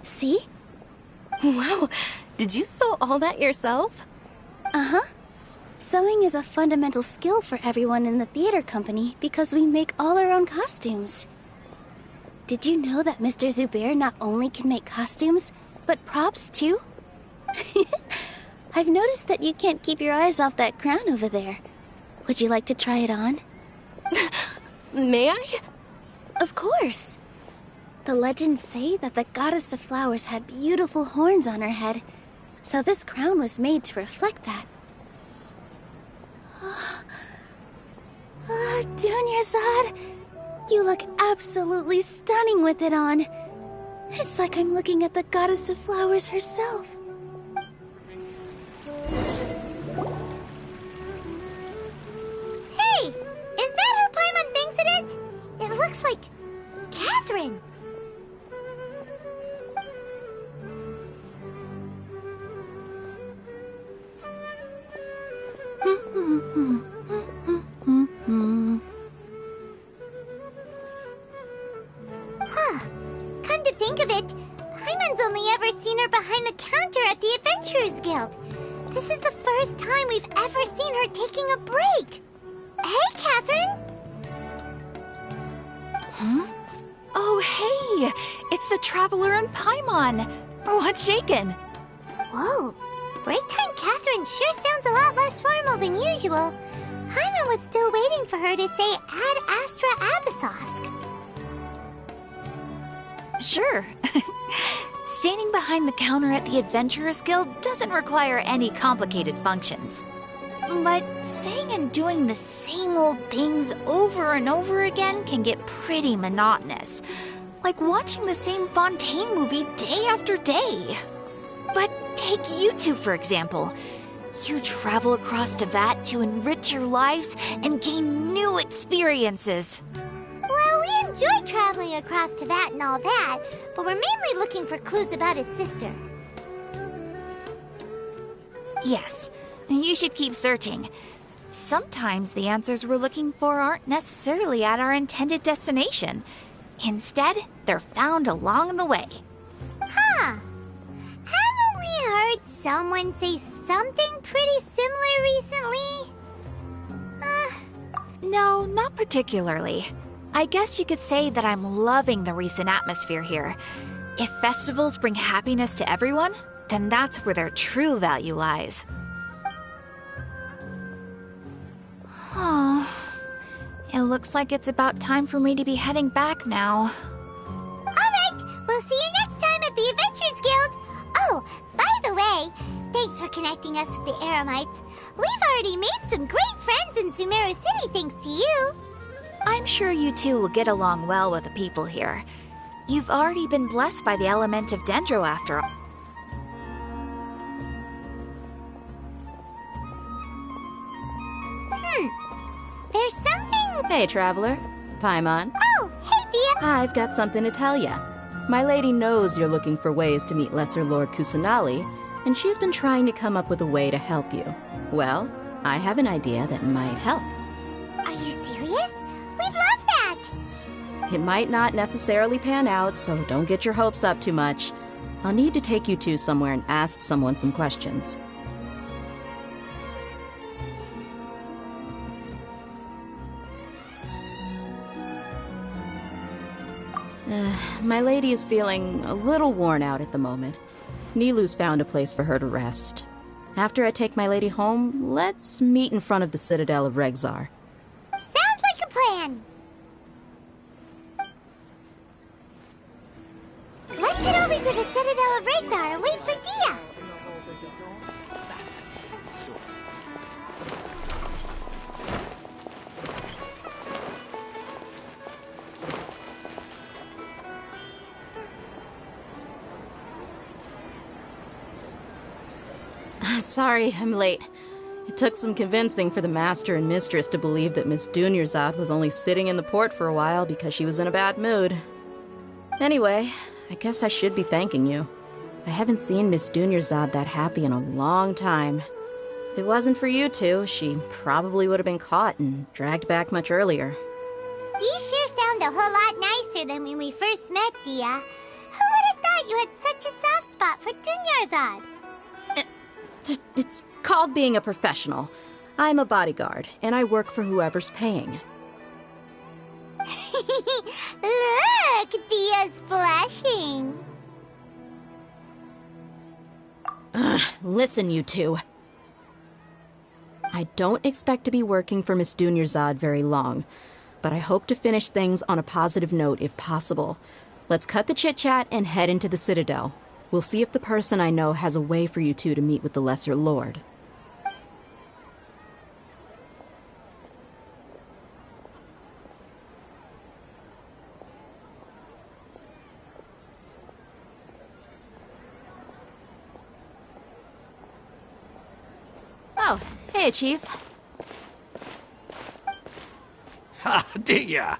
S3: See?
S14: Wow, did you sew all that yourself?
S3: Uh-huh. Sewing is a fundamental skill for everyone in the theater company because we make all our own costumes. Did you know that Mr. Zubair not only can make costumes, but props too? I've noticed that you can't keep your eyes off that crown over there. Would you like to try it on?
S14: May I?
S3: Of course. The legends say that the Goddess of Flowers had beautiful horns on her head, so this crown was made to reflect that. Dunyarzad, you look absolutely stunning with it on. It's like I'm looking at the Goddess of Flowers herself.
S5: Hey! Is that who Paimon thinks it is? It looks like... Catherine! Huh. Come to think of it, Paimon's only ever seen her behind the counter at the Adventurers Guild. This is the first time we've ever seen her taking a break. Hey, Catherine!
S11: Huh? Oh, hey! It's the Traveler and Paimon! What's shaken?
S5: Whoa! Break time Catherine sure sounds a lot less formal than usual. Paimon was still waiting for her to say Ad Astra Abyssosque.
S11: Sure. Standing behind the counter at the Adventurers Guild doesn't require any complicated functions. But saying and doing the same old things over and over again can get pretty monotonous. Like watching the same Fontaine movie day after day. But take you two, for example. You travel across Teyvat to enrich your lives and gain new experiences.
S5: Well,
S3: we enjoy traveling across Teyvat and all that, but we're mainly looking for clues about his sister.
S11: Yes, you should keep searching. Sometimes the answers we're looking for aren't necessarily at our intended destination. Instead, they're found along the way.
S3: Huh. Haven't we heard someone say something pretty similar recently?
S11: No, not particularly. I guess you could say that I'm loving the recent atmosphere here. If festivals bring happiness to everyone, then that's where their true value lies. Oh, it looks like it's about time for me to be heading back now.
S3: Alright, we'll see you next time at the Adventurers Guild. Oh, by the way, thanks for connecting us with the Eremites. We've already made some great friends in Sumeru City thanks to you.
S11: I'm sure you two will get along well with the people here. You've already been blessed by the element of Dendro after all.
S3: There's something...
S16: Hey, traveler. Paimon.
S3: Oh, hey, Dia.
S16: I've got something to tell ya. My lady knows you're looking for ways to meet Lesser Lord Kusanali, and she's been trying to come up with a way to help you. Well, I have an idea that might help.
S3: Are you serious? We'd love that!
S16: It might not necessarily pan out, so don't get your hopes up too much. I'll need to take you two somewhere and ask someone some questions. My lady is feeling a little worn out at the moment. Nilu's found a place for her to rest. After I take my lady home, let's meet in front of the Citadel of Regzar.
S3: Sounds like a plan! Let's head over to the Citadel of Regzar and wait for Dia!
S16: Sorry, I'm late. It took some convincing for the master and mistress to believe that Miss Dunyarzad was only sitting in the port for a while because she was in a bad mood. Anyway, I guess I should be thanking you. I haven't seen Miss Dunyarzad that happy in a long time. If it wasn't for you two, she probably would have been caught and dragged back much earlier.
S3: You sure sound a whole lot nicer than when we first met, Dia. Who would have thought you had such a soft spot for Dunyarzad?
S16: It's called being a professional. I'm a bodyguard, and I work for whoever's paying.
S3: Look, Dia's blushing.
S16: Listen, you two. I don't expect to be working for Miss Dunyarzad very long, but I hope to finish things on a positive note if possible. Let's cut the chit-chat and head into the Citadel. We'll see if the person I know has a way for you two to meet with the Lesser Lord. Oh, hey, Chief.
S13: Ha, Dia!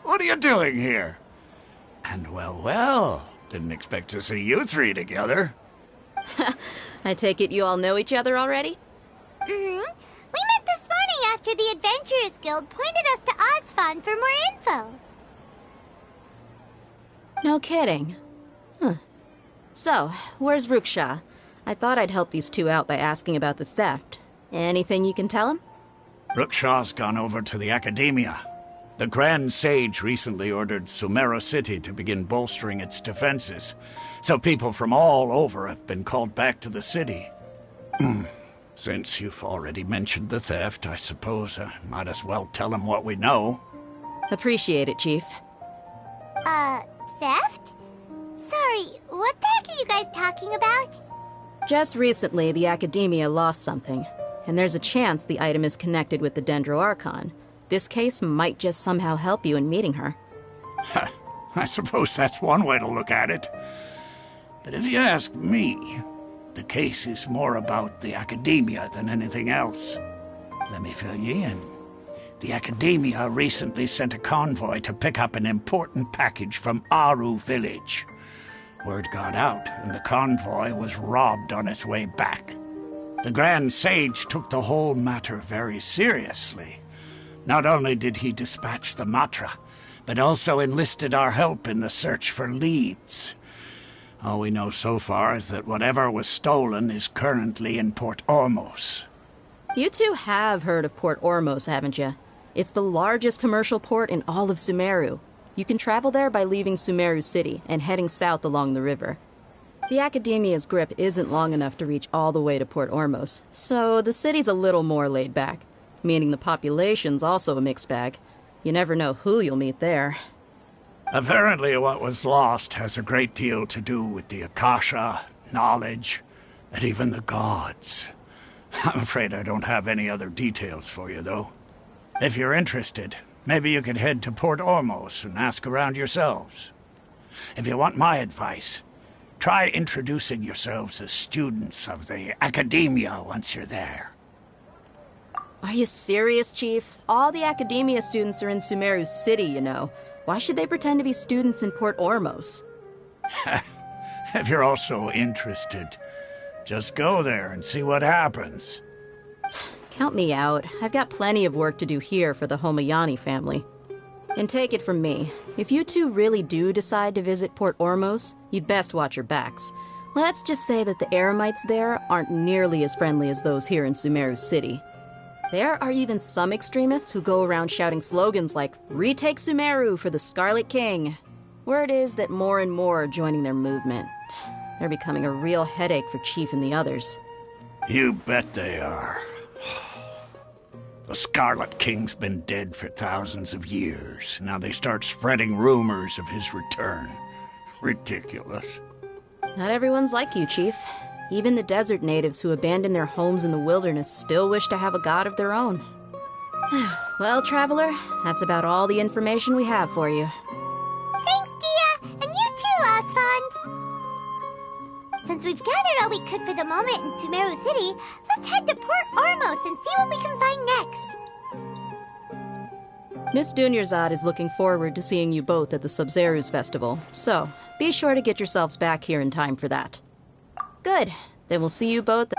S13: What are you doing here? And well, didn't expect to see you three together.
S16: I take it you all know each other already?
S3: Mm-hmm. We met this morning after the Adventurers Guild pointed us to Ozfon for more info.
S16: No kidding. Huh. So, where's Ruksha? I thought I'd help these two out by asking about the theft. Anything you can tell him?
S13: Ruksha's gone over to the Academia. The Grand Sage recently ordered Sumeru City to begin bolstering its defenses, so people from all over have been called back to the city. Since you've already mentioned the theft, I suppose I might as well tell him what we know.
S16: Appreciate it, Chief.
S3: Theft? Sorry, what the heck are you guys talking about?
S16: Just recently, the Academia lost something, and there's a chance the item is connected with the Dendro Archon. This case might just somehow help you in meeting her.
S13: I suppose that's one way to look at it. But if you ask me, the case is more about the Academia than anything else. Let me fill you in. The Academia recently sent a convoy to pick up an important package from Aru village. Word got out, and the convoy was robbed on its way back. The Grand Sage took the whole matter very seriously. Not only did he dispatch the Matra, but also enlisted our help in the search for leads. All we know so far is that whatever was stolen is currently in Port Ormos.
S16: You two have heard of Port Ormos, haven't you? It's the largest commercial port in all of Sumeru. You can travel there by leaving Sumeru City and heading south along the river. The Academia's grip isn't long enough to reach all the way to Port Ormos, so the city's a little more laid back, meaning the population's also a mixed bag. You never know who you'll meet there.
S13: Apparently what was lost has a great deal to do with the Akasha, knowledge, and even the gods. I'm afraid I don't have any other details for you, though. If you're interested, maybe you could head to Port Ormos and ask around yourselves. If you want my advice, try introducing yourselves as students of the Academia once you're there.
S16: Are you serious, Chief? All the Academia students are in Sumeru City, you know. Why should they pretend to be students in Port Ormos?
S13: If you're also interested, just go there and see what happens.
S16: Count me out. I've got plenty of work to do here for the Homayani family. And take it from me, if you two really do decide to visit Port Ormos, you'd best watch your backs. Let's just say that the Eremites there aren't nearly as friendly as those here in Sumeru City. There are even some extremists who go around shouting slogans like, "Retake Sumeru for the Scarlet King." Word is that more and more are joining their movement. They're becoming a real headache for Chief and the others.
S13: You bet they are. The Scarlet King's been dead for thousands of years. Now they start spreading rumors of his return. Ridiculous.
S16: Not everyone's like you, Chief. Even the desert natives who abandoned their homes in the wilderness still wish to have a god of their own. Well, Traveler, that's about all the information we have for you.
S5: Thanks, Dia! And you too, Osfond! Since we've gathered all we could for the moment in Sumeru City, let's head to Port Ormos and see what we can find next.
S16: Miss Dunyarzad is looking forward to seeing you both at the Subzeros Festival, so be sure to get yourselves back here in time for that. Good. Then we'll see you both.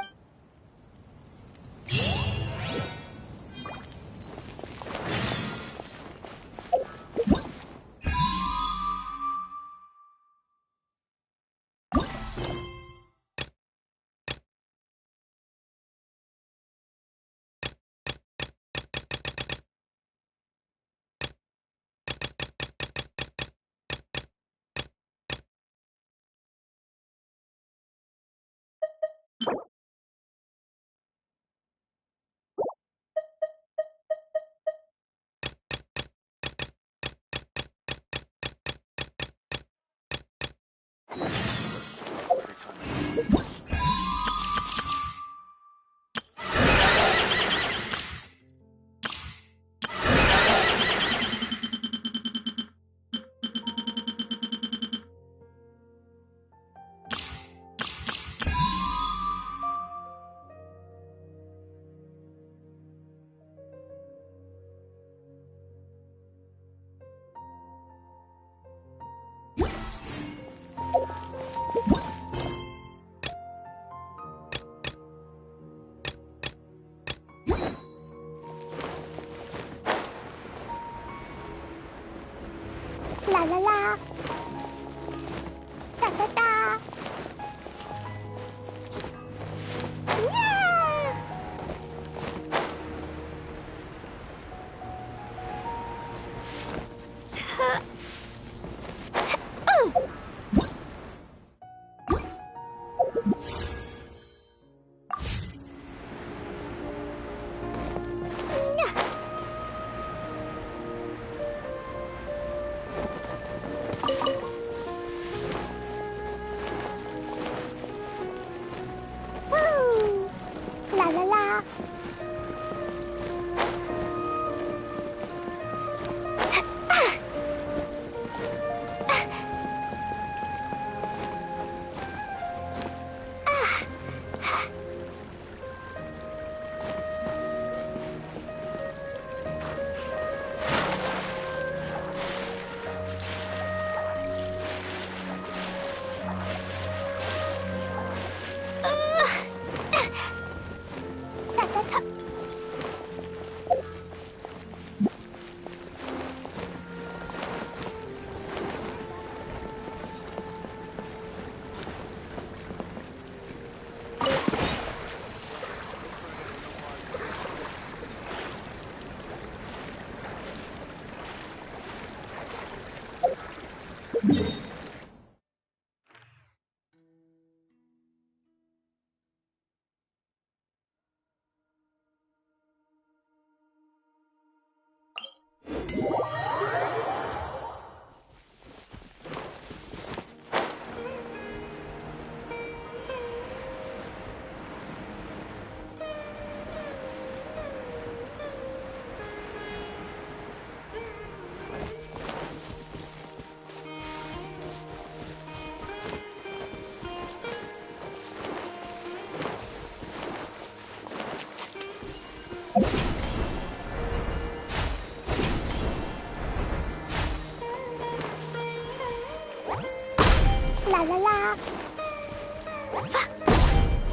S3: La la la.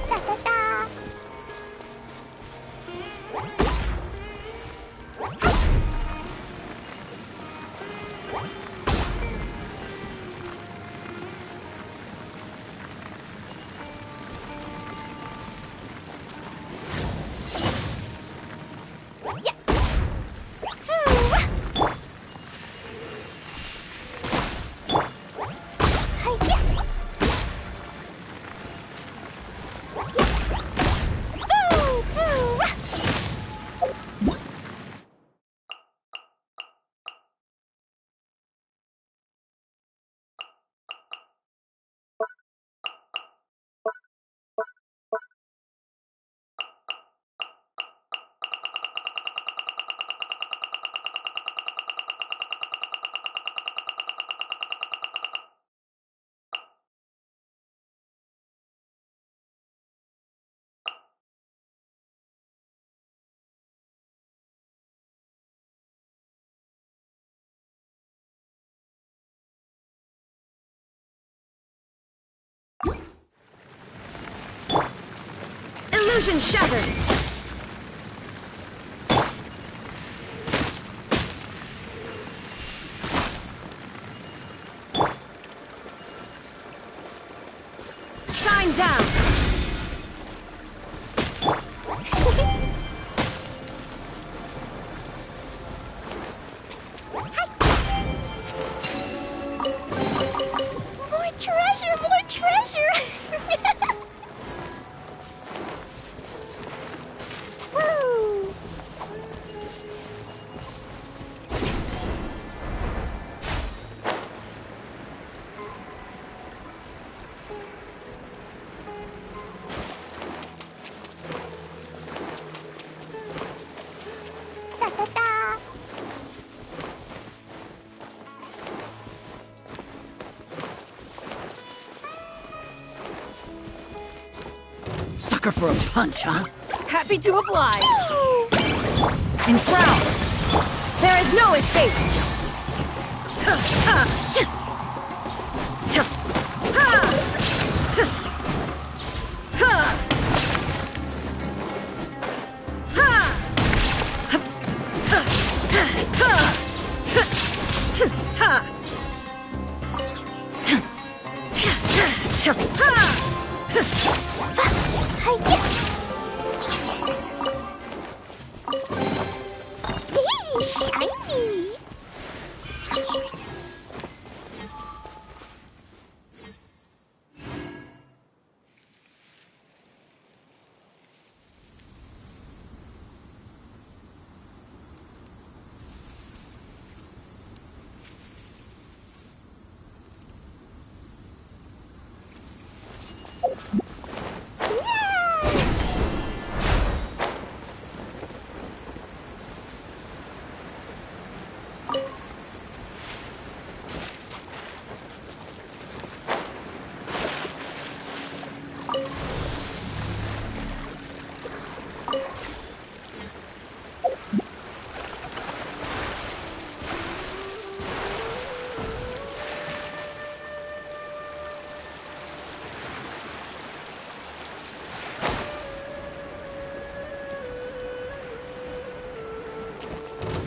S3: Da da da.
S14: Illusion shattered! Shine down!
S3: More treasure, more treasure! Woo! Da da da!
S9: Sucker for a punch, huh?
S14: Happy to oblige! Enshroud! There is no escape!
S3: Shiny!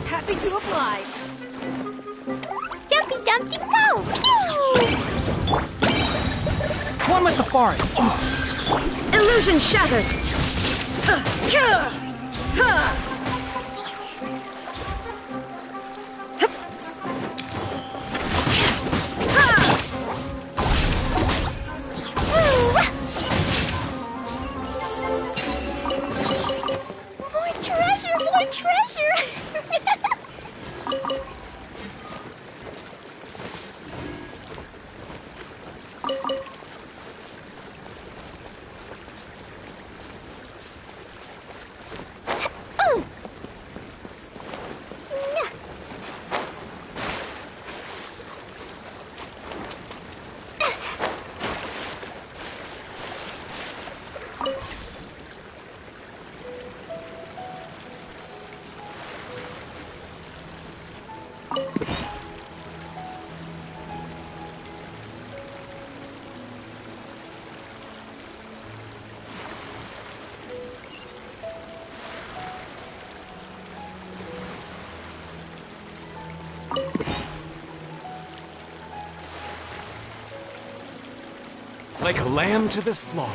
S14: Happy to oblige!
S3: Jumpy Dumpty go! Pew!
S6: One with the forest!
S14: Illusion shattered!
S3: More treasure, more treasure!
S1: like a lamb to the slaughter.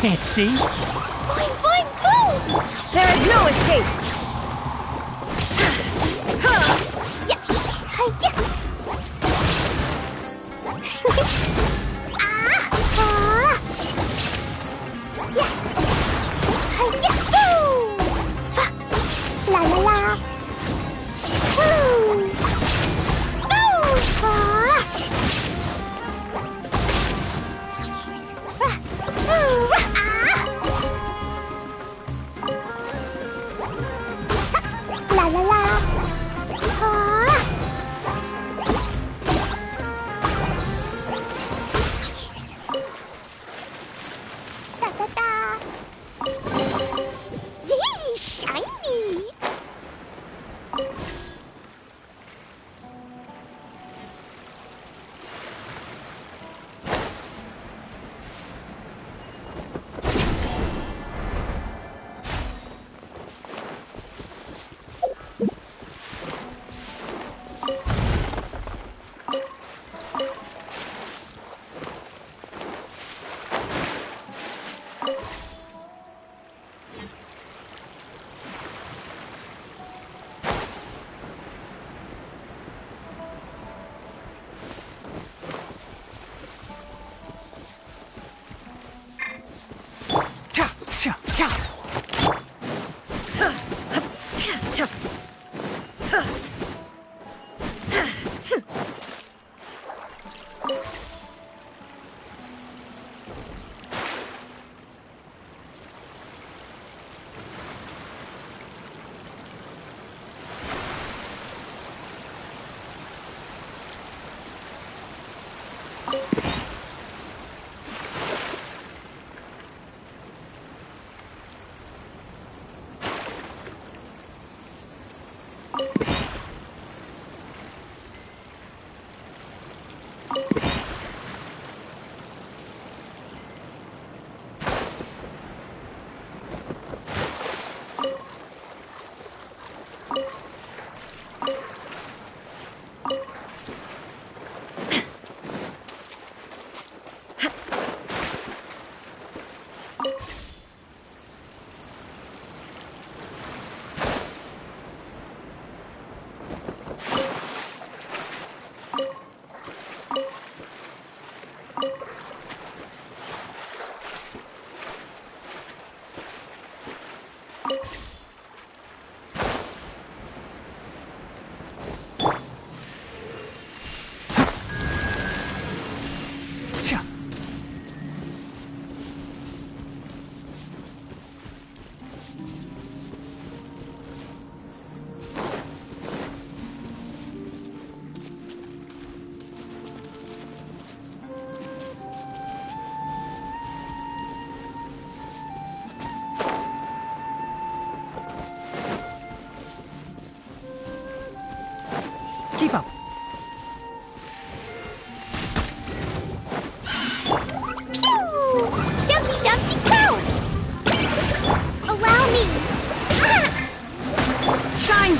S2: Can't see?
S3: Boing, boing, boom! There is no escape! La la la! Woo! La la la! Da da da! Yee, shiny!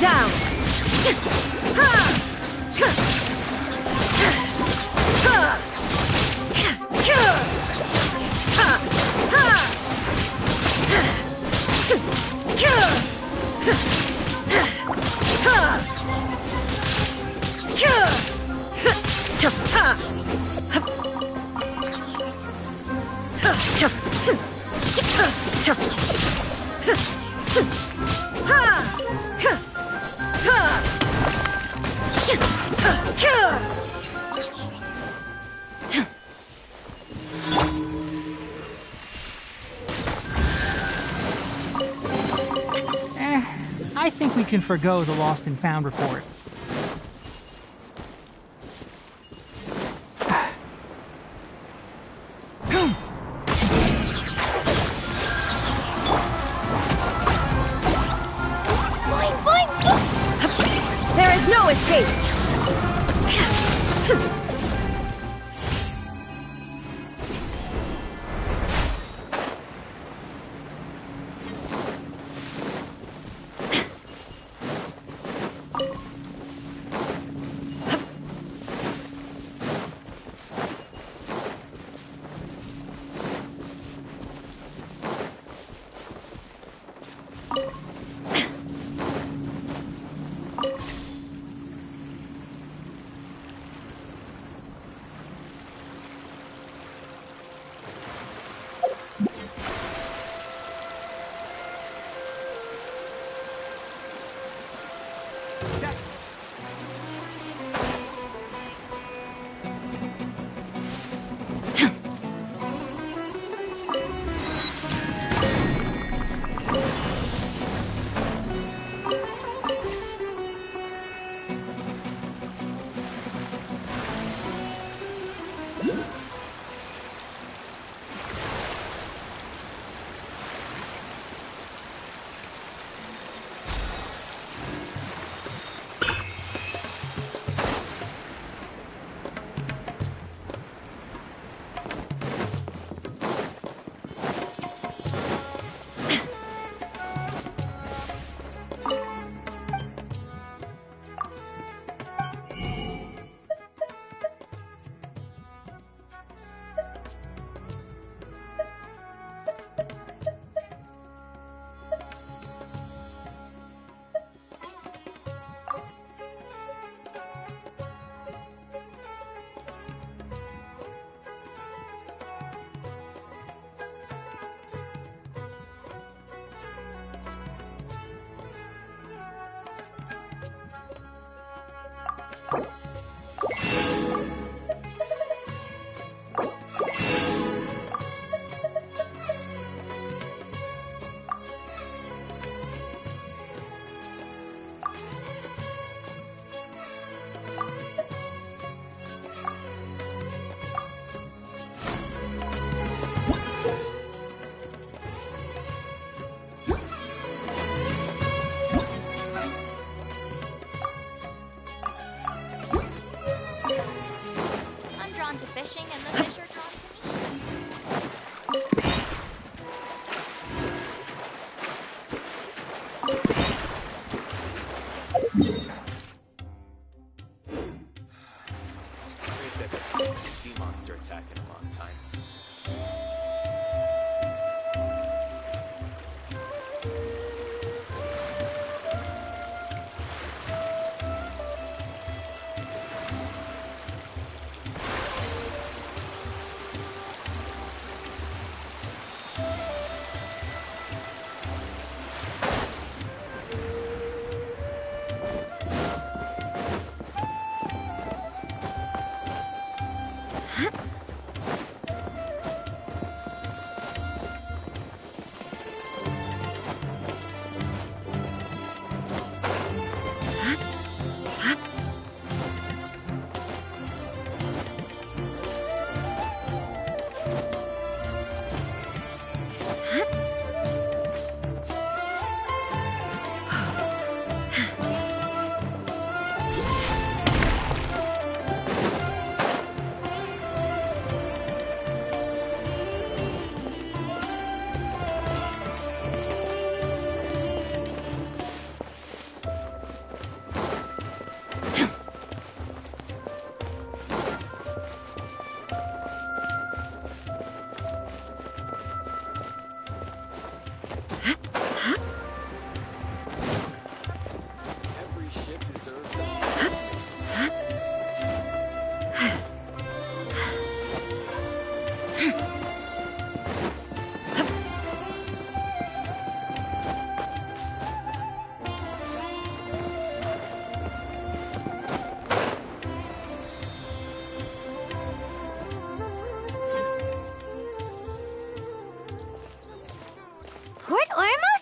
S14: down!
S2: I think we can forgo the lost and found report.
S14: There is no escape!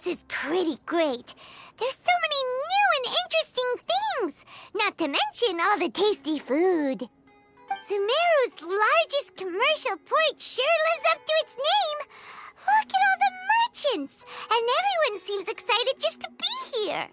S3: This is pretty great. There's so many new and interesting things, not to mention all the tasty food. Sumeru's largest commercial port sure lives up to its name. Look at all the merchants, and everyone seems excited just to be here.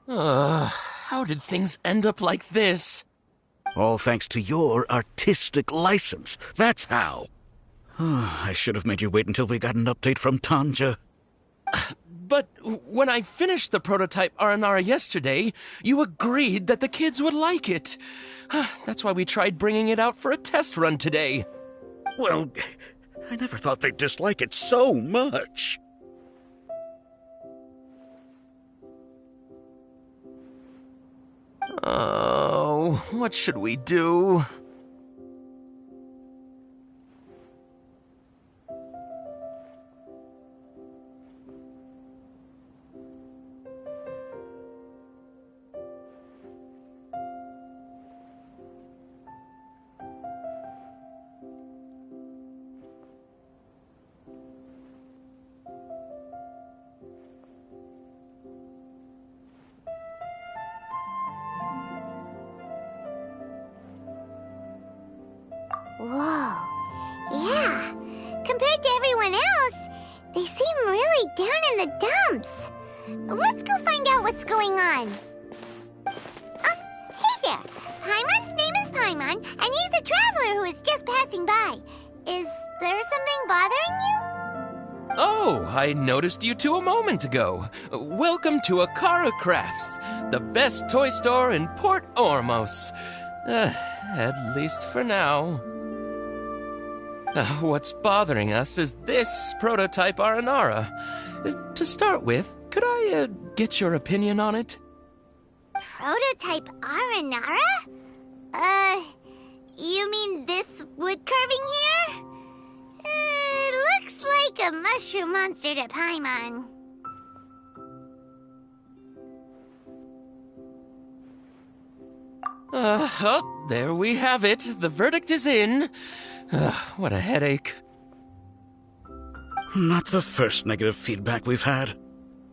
S21: How did things end up like this?
S13: All thanks to your artistic license. That's how. I should have made you wait until we got an update from Tanja.
S21: But when I finished the prototype Aranara yesterday, you agreed that the kids would like it. That's why we tried bringing it out for a test run today.
S13: Well, I never thought they'd dislike it so much.
S21: Oh, what should we do?
S3: Whoa. Yeah. Compared to everyone else, they seem really down in the dumps. Let's go find out what's going on. Hey there. Paimon's name is Paimon, and he's a traveler who is just passing by. Is there something bothering you?
S21: Oh, I noticed you two a moment ago. Welcome to Akara Crafts, the best toy store in Port Ormos. At least for now. What's bothering us is this prototype Aranara. To start with, could I get your opinion on it?
S3: Prototype Aranara? You mean this wood carving here? It looks like a mushroom monster to Paimon.
S21: Oh, there we have it. The verdict is in. What a headache.
S13: Not the first negative feedback we've had.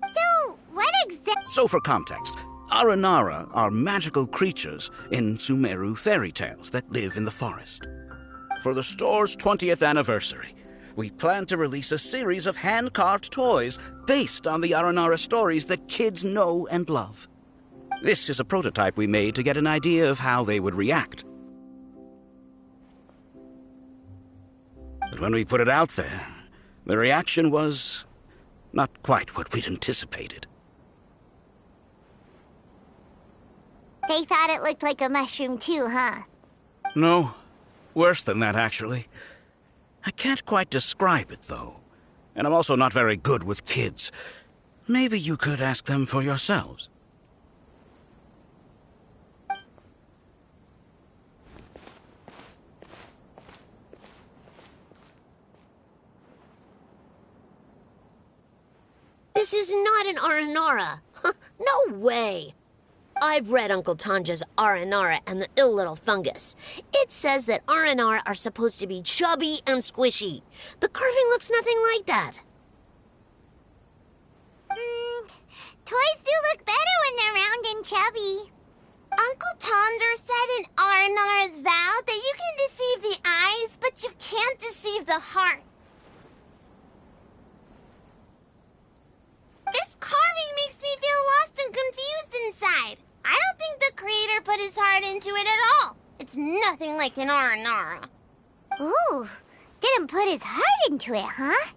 S3: So, what exactly?
S13: So for context, Aranara are magical creatures in Sumeru fairy tales that live in the forest. For the store's 20th anniversary, we plan to release a series of hand-carved toys based on the Aranara stories that kids know and love. This is a prototype we made to get an idea of how they would react. But when we put it out there, the reaction was not quite what we'd anticipated.
S3: They thought it looked like a mushroom too, huh?
S13: No, worse than that, actually. I can't quite describe it, though. And I'm also not very good with kids. Maybe you could ask them for yourselves.
S20: This is not an Aranara. No way. I've read Uncle Tanja's Aranara and the Ill Little Fungus. It says that Aranara are supposed to be chubby and squishy. The carving looks nothing like that.
S3: Toys do look better when they're round and chubby. Uncle Tonder said in Aranara's vow that you can deceive the eyes, but you can't deceive the heart. This carving makes me feel lost and confused inside. I don't think the creator put his heart into it at all. It's nothing like an Aranara. Ooh, didn't put his heart into it, huh?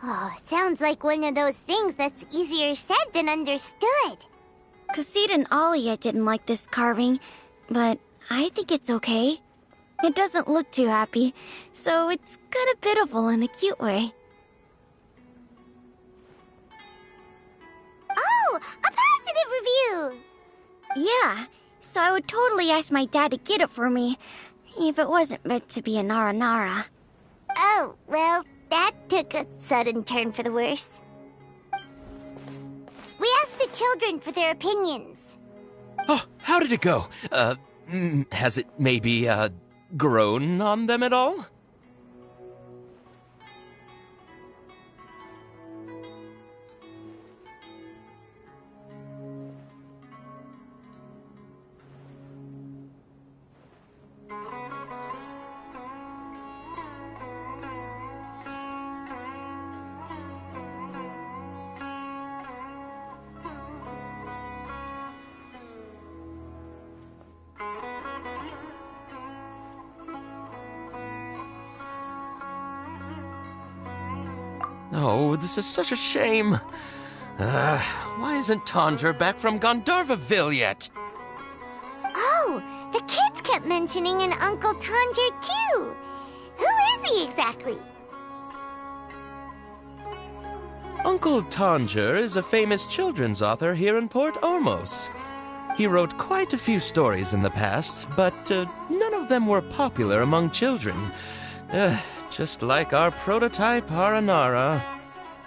S3: Oh, sounds like one of those things that's easier said than understood.
S5: Kassid and Alia didn't like this carving, but I think it's okay. It doesn't look too happy, so it's kind of pitiful in a cute way.
S3: Oh, a positive review!
S5: Yeah, so I would totally ask my dad to get it for me, if it wasn't meant to be an Aranara.
S3: Oh, well, that took a sudden turn for the worse. We asked the children for their opinions.
S21: Oh, how did it go? Has it maybe, grown on them at all? Oh, this is such a shame. Why isn't Tondra back from Gandharvaville yet?
S3: Oh, the kids kept mentioning an Uncle Tanger too. Who is he exactly?
S21: Uncle Tanger is a famous children's author here in Port Ormos. He wrote quite a few stories in the past, but none of them were popular among children. Just like our prototype Aranara.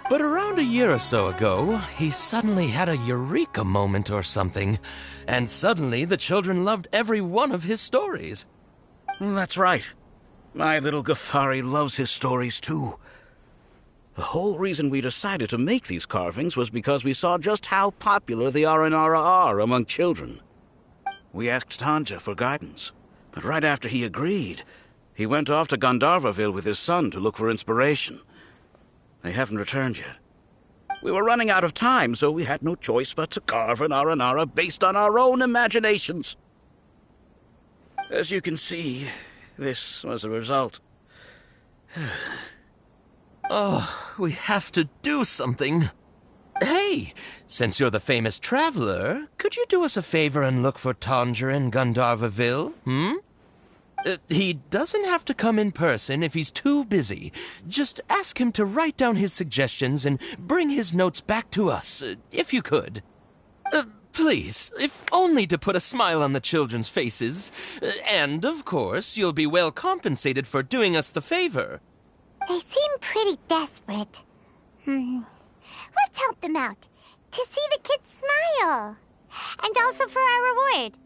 S21: But around a year or so ago, he suddenly had a eureka moment or something, and suddenly the children loved every one of his stories.
S13: That's right. My little Ghaffari loves his stories too. The whole reason we decided to make these carvings was because we saw just how popular the Aranara are among children. We asked Tanja for guidance, but right after he agreed, he went off to Gandharvaville with his son to look for inspiration. They haven't returned yet. We were running out of time, so we had no choice but to carve an Aranara based on our own imaginations. As you can see, this was the result.
S21: Oh, we have to do something. Hey, since you're the famous traveler, could you do us a favor and look for Tanger in Gandharvaville, he doesn't have to come in person if he's too busy. Just ask him to write down his suggestions and bring his notes back to us, if you could. Please, if only to put a smile on the children's faces. And, of course, you'll be well compensated for doing us the favor.
S3: They seem pretty desperate. Let's help them out. To see the kids smile. And also for our reward.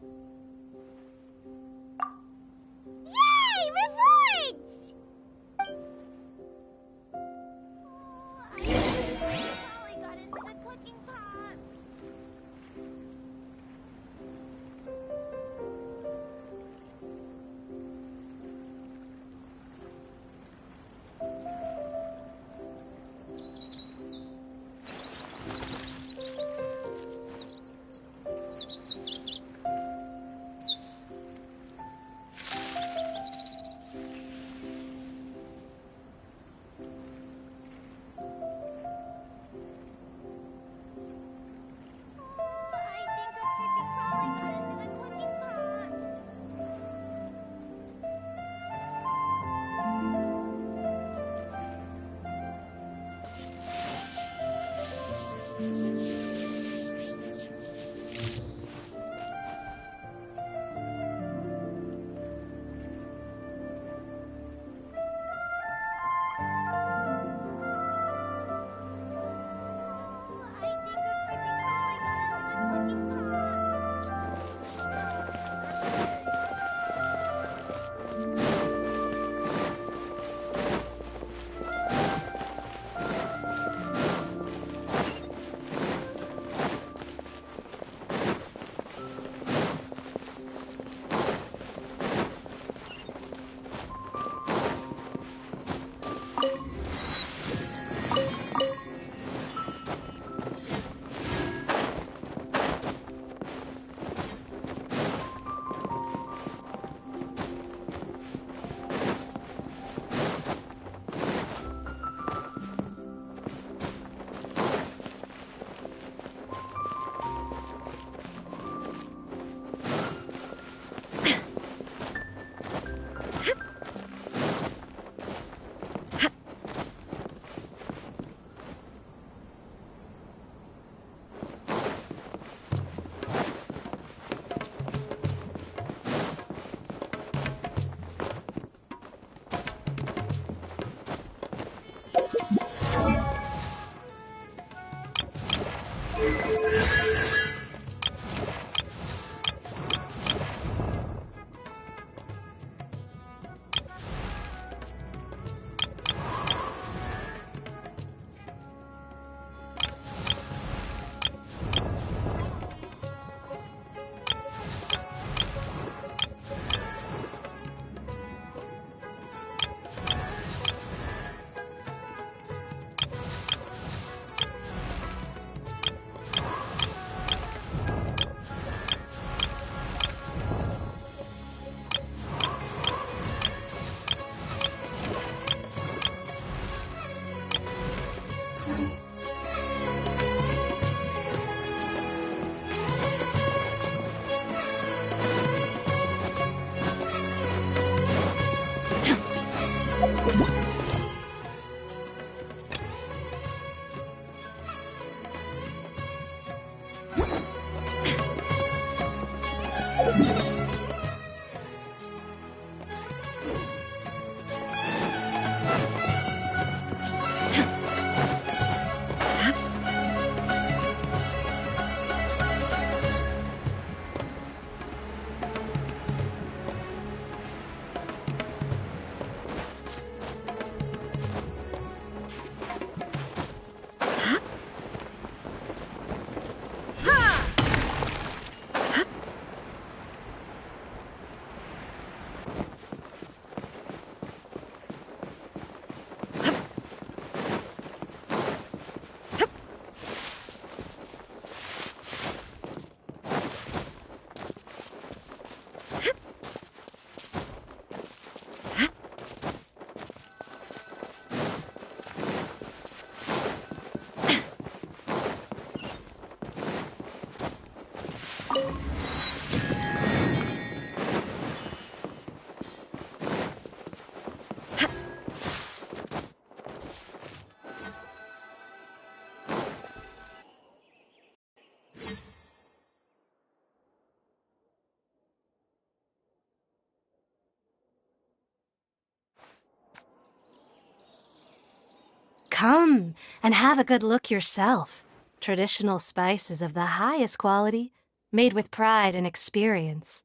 S8: Come and have a good look yourself. Traditional spices of the highest quality, made with pride and experience.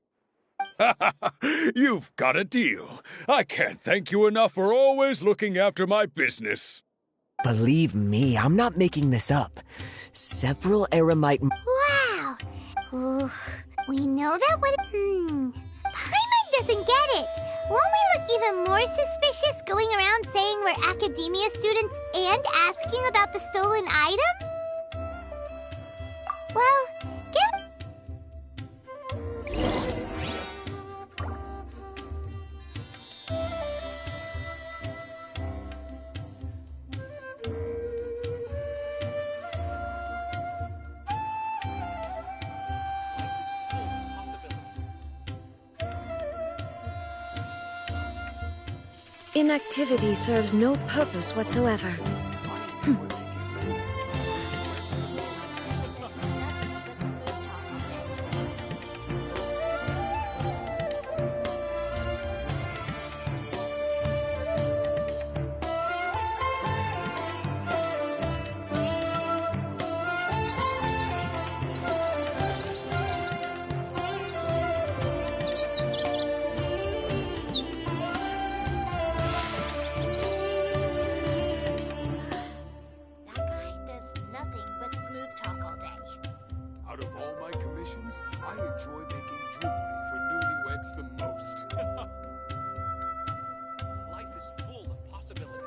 S22: You've got a deal. I can't thank you enough for always looking after my business.
S23: Believe me, I'm not making this up. Several Eremite...
S5: Wow! Ooh, we know that when... Paimon doesn't get it! Won't we look even more suspicious going around saying we're academia students and asking about the stolen item? Well, give...
S14: Inactivity serves no purpose whatsoever.
S22: Out of all my commissions, I enjoy making jewelry for newlyweds the most.
S21: Life is full of possibilities.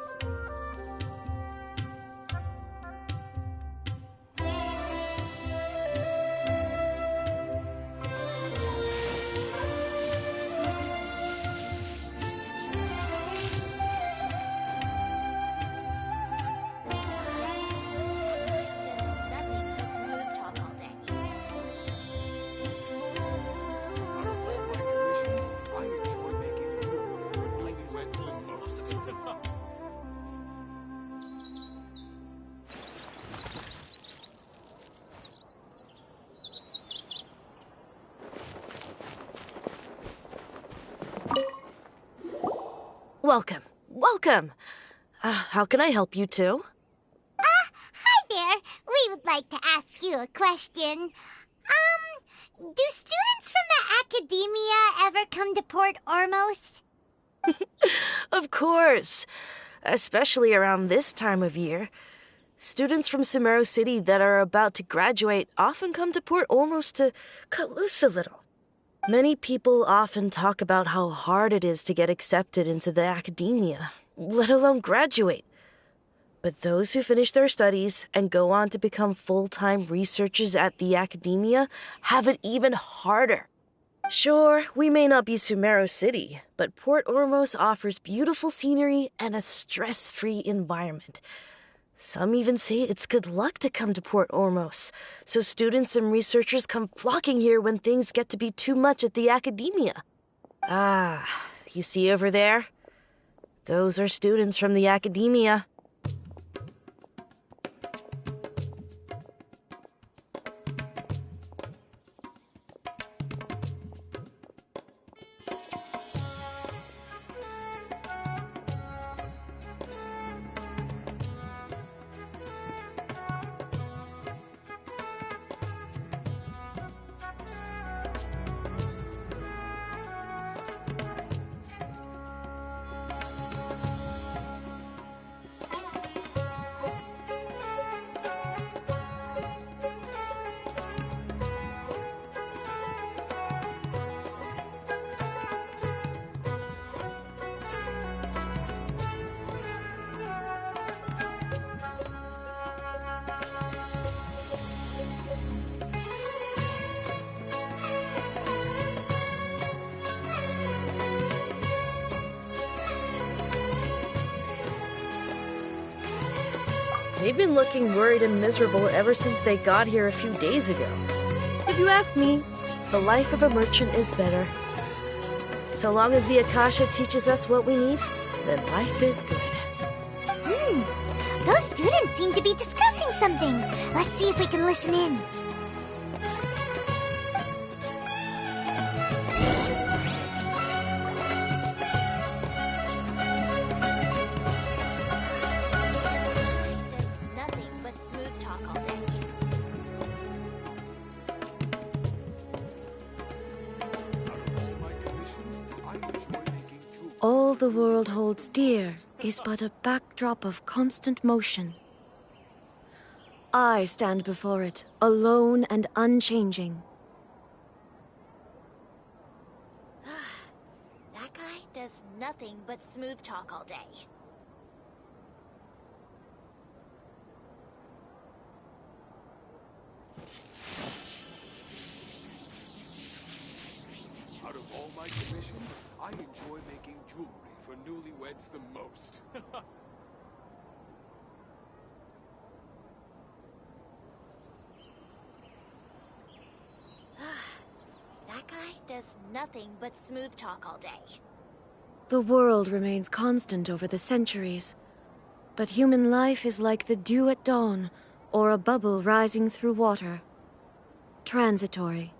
S14: Welcome. Welcome. How can I help you two?
S5: Hi there. We would like to ask you a question. Do students from the academia ever come to Port Ormos?
S14: Of course. Especially around this time of year. Students from Sumeru City that are about to graduate often come to Port Ormos to cut loose a little. Many people often talk about how hard it is to get accepted into the academia, let alone graduate. But those who finish their studies and go on to become full-time researchers at the academia have it even harder. Sure, we may not be Sumeru City, but Port Ormos offers beautiful scenery and a stress-free environment. Some even say it's good luck to come to Port Ormos, so students and researchers come flocking here when things get to be too much at the academia. Ah, you see over there? Those are students from the academia. They've been looking worried and miserable ever since they got here a few days ago. If you ask me, the life of a merchant is better. So long as the Akasha teaches us what we need, then life is good.
S5: Those students seem to be discussing something. Let's see if we can listen in.
S8: All the world holds dear is but a backdrop of constant motion. I stand before it, alone and unchanging.
S5: That guy does nothing but smooth talk all day.
S22: Out of all my commissions, I enjoy making jewelry for newlyweds the most.
S5: That guy does nothing but smooth talk all day.
S8: The world remains constant over the centuries, but human life is like the dew at dawn, or a bubble rising through water. Transitory.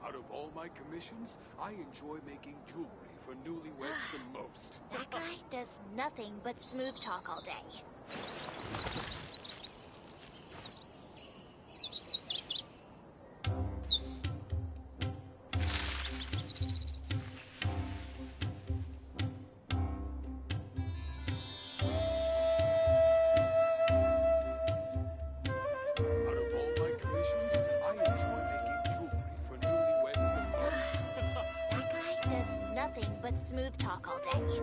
S22: Out of all my commissions, I enjoy making jewelry for newlyweds the most.
S5: That guy does nothing but smooth talk all day. But smooth talk all day.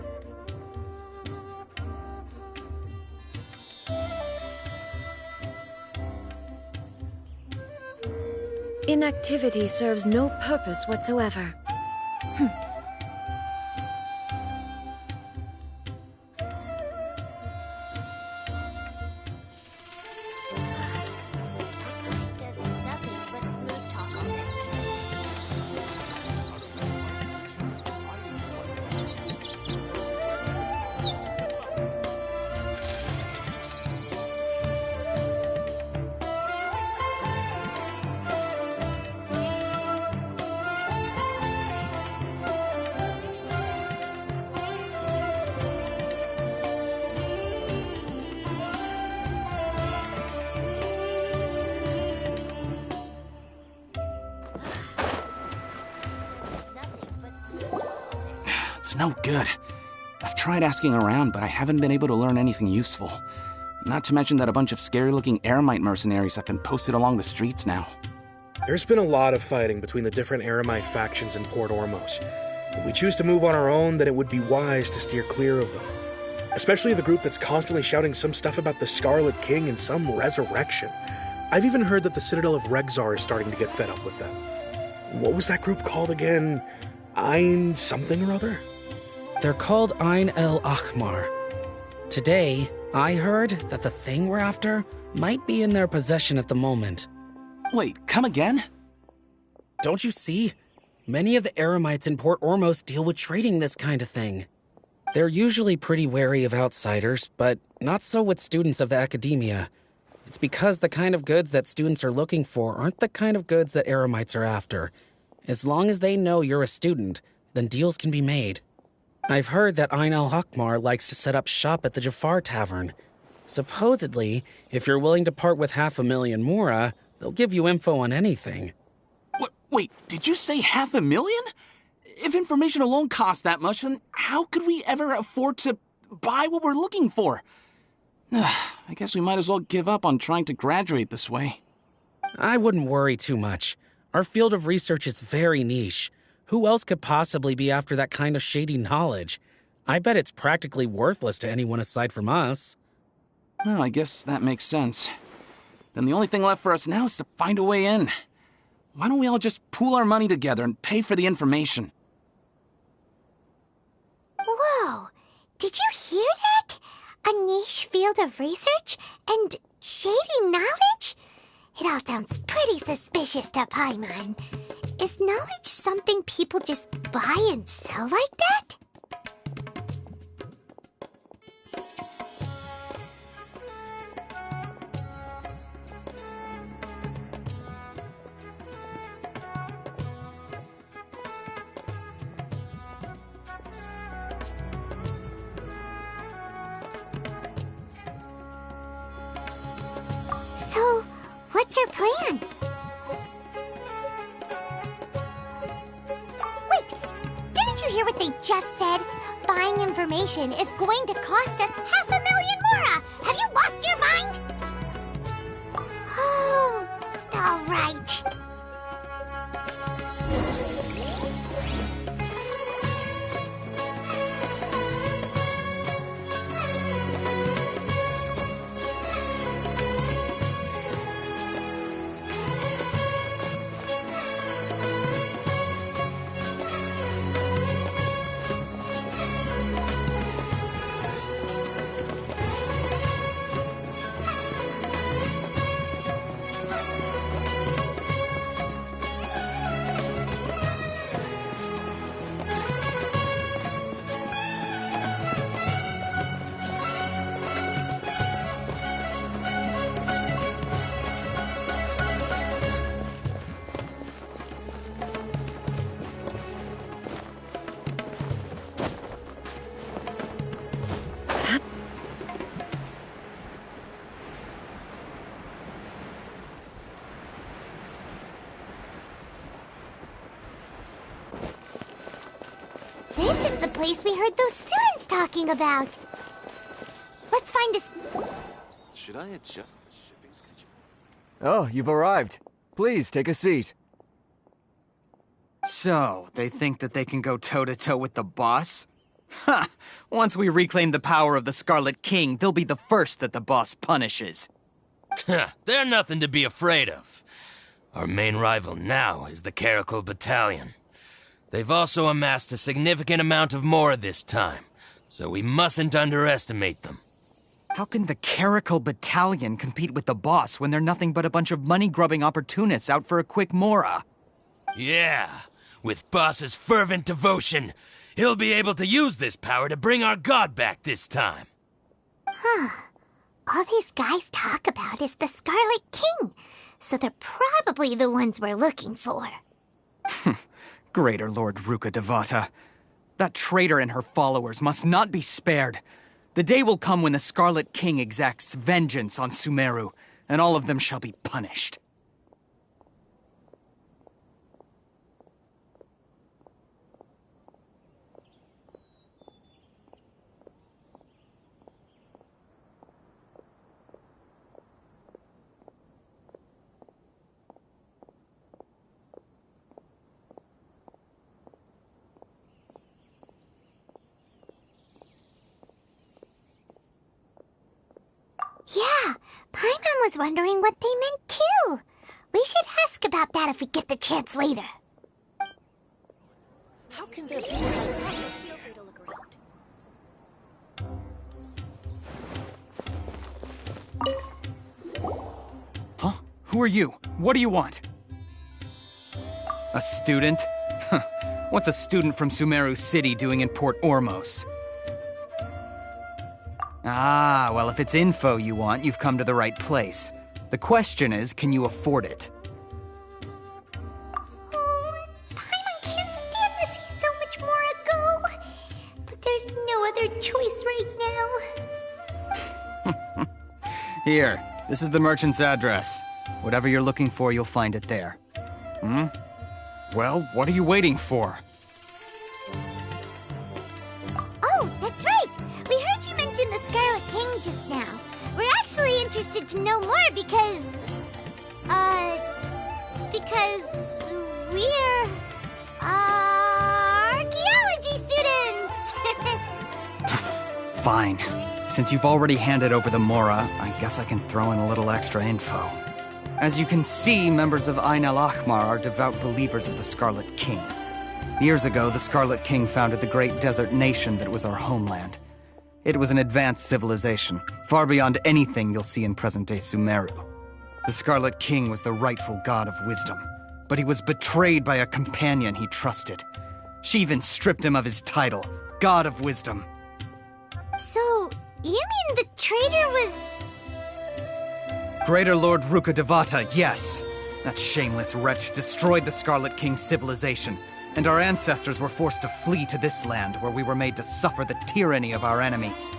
S8: Inactivity serves no purpose whatsoever.
S7: It's no good. I've tried asking around, but I haven't been able to learn anything useful. Not to mention that a bunch of scary-looking Eremite mercenaries have been posted along the streets now.
S12: There's been a lot of fighting between the different Eremite factions in Port Ormos. If we choose to move on our own, then it would be wise to steer clear of them. Especially the group that's constantly shouting some stuff about the Scarlet King and some resurrection. I've even heard that the Citadel of Regzar is starting to get fed up with them. What was that group called again? Ein something or other?
S6: They're called Ein El Ahmar. Today, I heard that the thing we're after might be in their possession at the moment.
S7: Wait, come again?
S6: Don't you see? Many of the Eremites in Port Ormos deal with trading this kind of thing. They're usually pretty wary of outsiders, but not so with students of the academia. It's because the kind of goods that students are looking for aren't the kind of goods that Eremites are after. As long as they know you're a student, then deals can be made. I've heard that Ein al-Hakmar likes to set up shop at the Jafar Tavern. Supposedly, if you're willing to part with 500,000 mora, they'll give you info on anything.
S7: Wait, did you say 500,000? If information alone costs that much, then how could we ever afford to buy what we're looking for? I guess we might as well give up on trying to graduate this way.
S6: I wouldn't worry too much. Our field of research is very niche. Who else could possibly be after that kind of shady knowledge? I bet it's practically worthless to anyone aside from us.
S7: Well, I guess that makes sense. Then the only thing left for us now is to find a way in. Why don't we all just pool our money together and pay for the information?
S3: Whoa! Did you hear that? A niche field of research and shady knowledge? It all sounds pretty suspicious to Paimon. Is knowledge something people just buy and sell like that? So, what's your plan? hear what they just said? Buying information is going to cost us 500,000 mora! Have you lost your mind? Oh, all right. This is the place we heard those students talking about. Let's find this.
S15: Should I adjust the shipping schedule?
S18: Oh, you've arrived. Please, take a seat.
S19: So, they think that they can go toe-to-toe with the boss? Ha! Once we reclaim the power of the Scarlet King, they'll be the first that the boss punishes.
S21: They're nothing to be afraid of. Our main rival now is the Caracal Battalion. They've also amassed a significant amount of Mora this time, so we mustn't underestimate them.
S19: How can the Caracal Battalion compete with the boss when they're nothing but a bunch of money-grubbing opportunists out for a quick Mora?
S21: Yeah, with Boss's fervent devotion, he'll be able to use this power to bring our god back this time.
S3: Huh. All these guys talk about is the Scarlet King, so they're probably the ones we're looking for.
S19: Greater Lord Ruka Devata. That traitor and her followers must not be spared. The day will come when the Scarlet King exacts vengeance on Sumeru, and all of them shall be punished.
S3: Yeah, Paimon was wondering what they meant too. We should ask about that if we get the chance later.
S14: How can there be feel free to look around?
S19: Huh? Who are you? What do you want? A student? What's a student from Sumeru City doing in Port Ormos? Ah, well, if it's info you want, you've come to the right place. The question is, can you afford it?
S3: Oh, Paimon can't stand to see so much more go. But there's no other choice right now.
S19: Here, this is the merchant's address. Whatever you're looking for, you'll find it there. Well, what are you waiting for?
S3: Oh, that's right! We heard you mention the Scarlet King just now. We're actually interested to know more because we're, archaeology students!
S19: Fine. Since you've already handed over the Mora, I guess I can throw in a little extra info. As you can see, members of Ain al-Ahmar are devout believers of the Scarlet King. Years ago, the Scarlet King founded the great desert nation that was our homeland. It was an advanced civilization, far beyond anything you'll see in present-day Sumeru. The Scarlet King was the rightful god of wisdom, but he was betrayed by a companion he trusted. She even stripped him of his title, God of Wisdom.
S3: So, you mean the traitor was...
S19: Greater Lord Ruka Devata, yes. That shameless wretch destroyed the Scarlet King's civilization, and our ancestors were forced to flee to this land where we were made to suffer the tyranny of our enemies.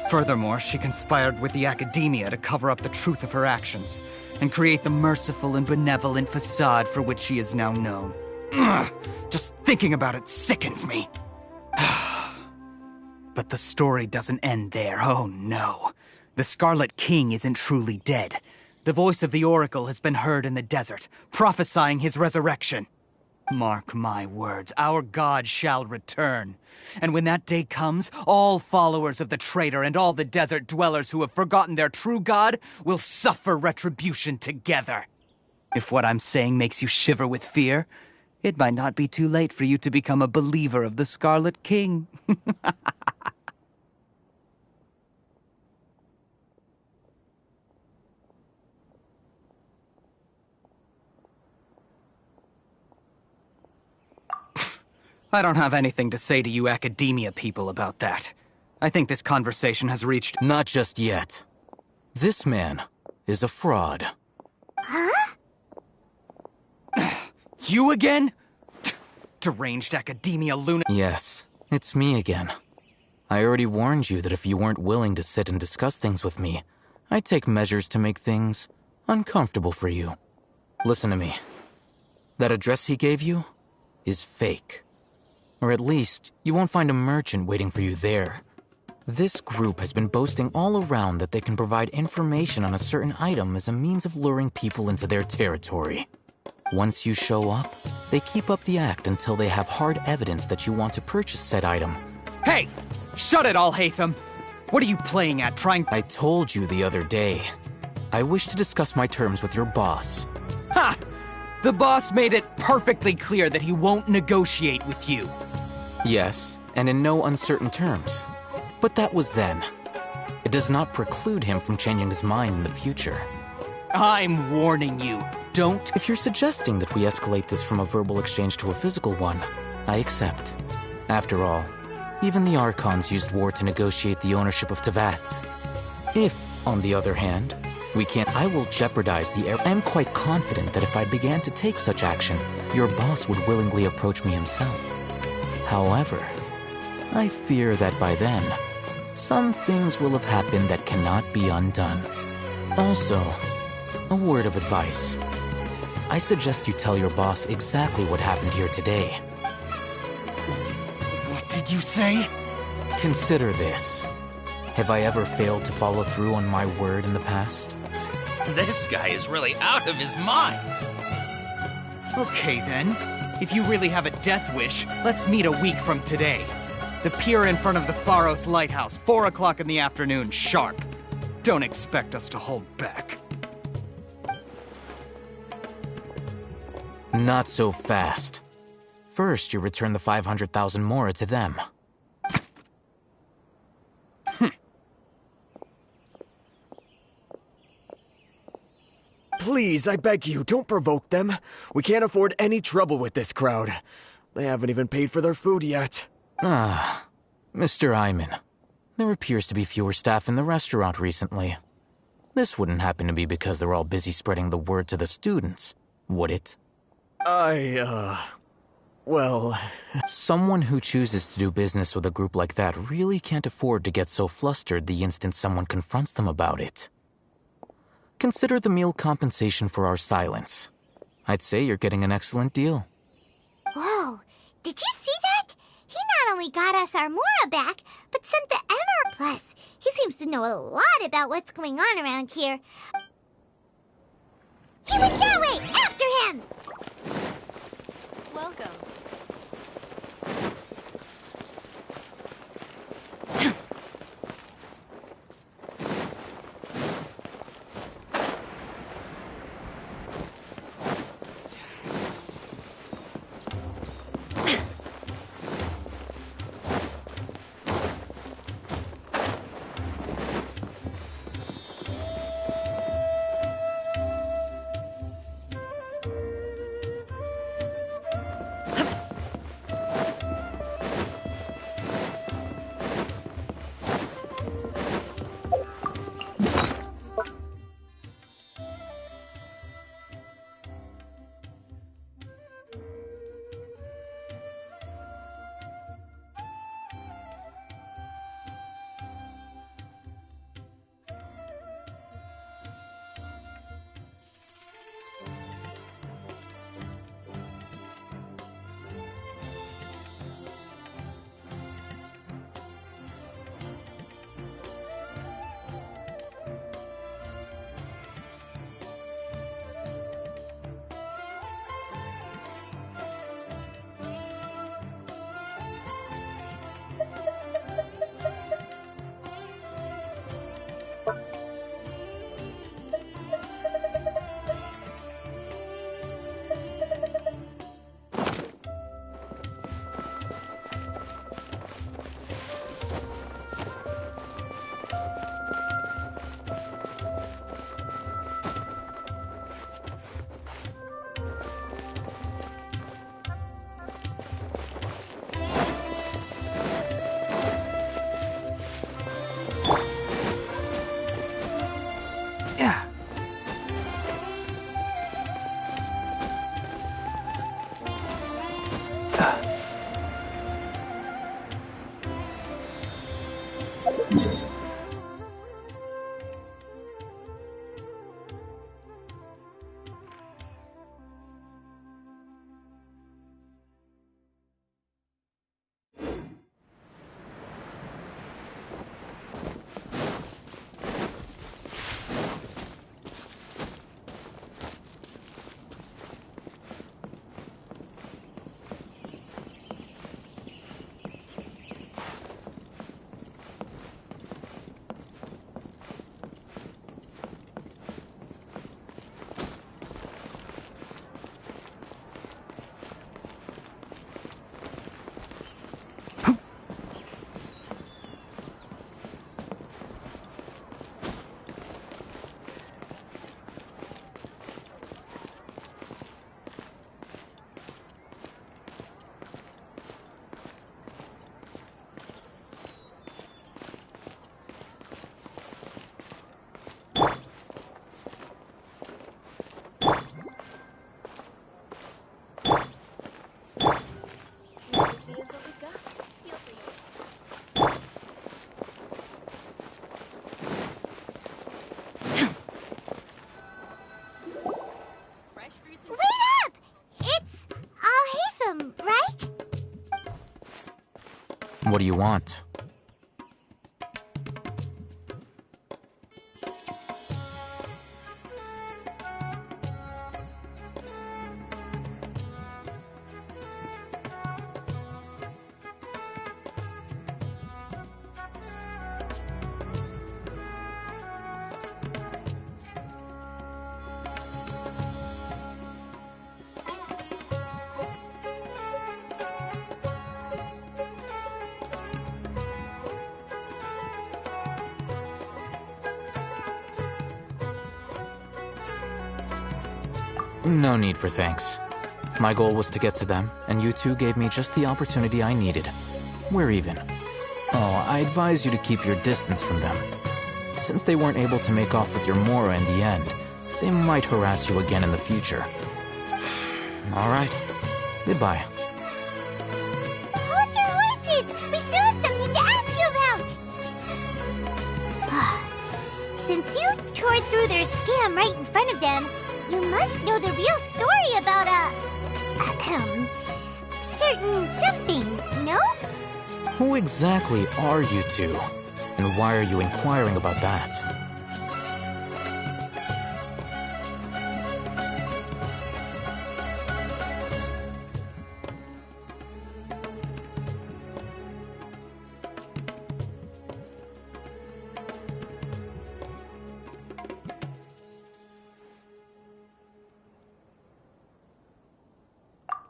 S19: Furthermore, she conspired with the Academia to cover up the truth of her actions, and create the merciful and benevolent facade for which she is now known. Ugh, just thinking about it sickens me. But the story doesn't end there, oh no. The Scarlet King isn't truly dead. The voice of the Oracle has been heard in the desert, prophesying his resurrection. Mark my words, our god shall return. And when that day comes, all followers of the traitor and all the desert dwellers who have forgotten their true god will suffer retribution together. If what I'm saying makes you shiver with fear, it might not be too late for you to become a believer of the Scarlet King. I don't have anything to say to you academia people about that. I think this conversation has reached—
S4: Not just yet. This man is a fraud.
S3: Huh?
S19: You again? Deranged academia lunatic.
S4: Yes, it's me again. I already warned you that if you weren't willing to sit and discuss things with me, I'd take measures to make things uncomfortable for you. Listen to me. That address he gave you is fake. Or at least, you won't find a merchant waiting for you there. This group has been boasting all around that they can provide information on a certain item as a means of luring people into their territory. Once you show up, they keep up the act until they have hard evidence that you want to purchase said item.
S19: Hey! Shut it all, Hatham! What are you playing at, trying—
S4: I told you the other day. I wish to discuss my terms with your boss.
S19: Ha! The boss made it perfectly clear that he won't negotiate with you.
S4: Yes, and in no uncertain terms. But that was then. It does not preclude him from changing his mind in the future.
S19: I'm warning you. Don't—
S4: If you're suggesting that we escalate this from a verbal exchange to a physical one, I accept. After all, even the Archons used war to negotiate the ownership of Teyvat. If, on the other hand, we can't— I will jeopardize the air. I am quite confident that if I began to take such action, your boss would willingly approach me himself. However, I fear that by then, some things will have happened that cannot be undone. Also, a word of advice. I suggest you tell your boss exactly what happened here today.
S19: What did you say?
S4: Consider this. Have I ever failed to follow through on my word in the past?
S21: This guy is really out of his mind.
S19: Okay then. If you really have a death wish, let's meet a week from today. The pier in front of the Pharos Lighthouse, 4 o'clock in the afternoon, sharp. Don't expect us to hold back.
S4: Not so fast. First, you return the 500,000 mora to them.
S23: Please, I beg you, don't provoke them. We can't afford any trouble with this crowd. They haven't even paid for their food yet.
S4: Ah, Mr. Iman. There appears to be fewer staff in the restaurant recently. This wouldn't happen to be because they're all busy spreading the word to the students, would it?
S23: Well...
S4: Someone who chooses to do business with a group like that really can't afford to get so flustered the instant someone confronts them about it. Consider the meal compensation for our silence. I'd say you're getting an excellent deal.
S3: Whoa, did you see that? He not only got us our Mora back, but sent the Emerald. Plus, he seems to know a lot about what's going on around here. He went that way! After him!
S8: Welcome.
S4: What do you want? No need for thanks. My goal was to get to them, and you two gave me just the opportunity I needed. We're even. Oh, I advise you to keep your distance from them. Since they weren't able to make off with your Mora in the end, they might harass you again in the future. All right. Goodbye.
S3: Hold your horses! We still have something to ask you about! Since you tore through their scam right in front of them, you must know the real story about certain something, no?
S4: Who exactly are you two? And why are you inquiring about that?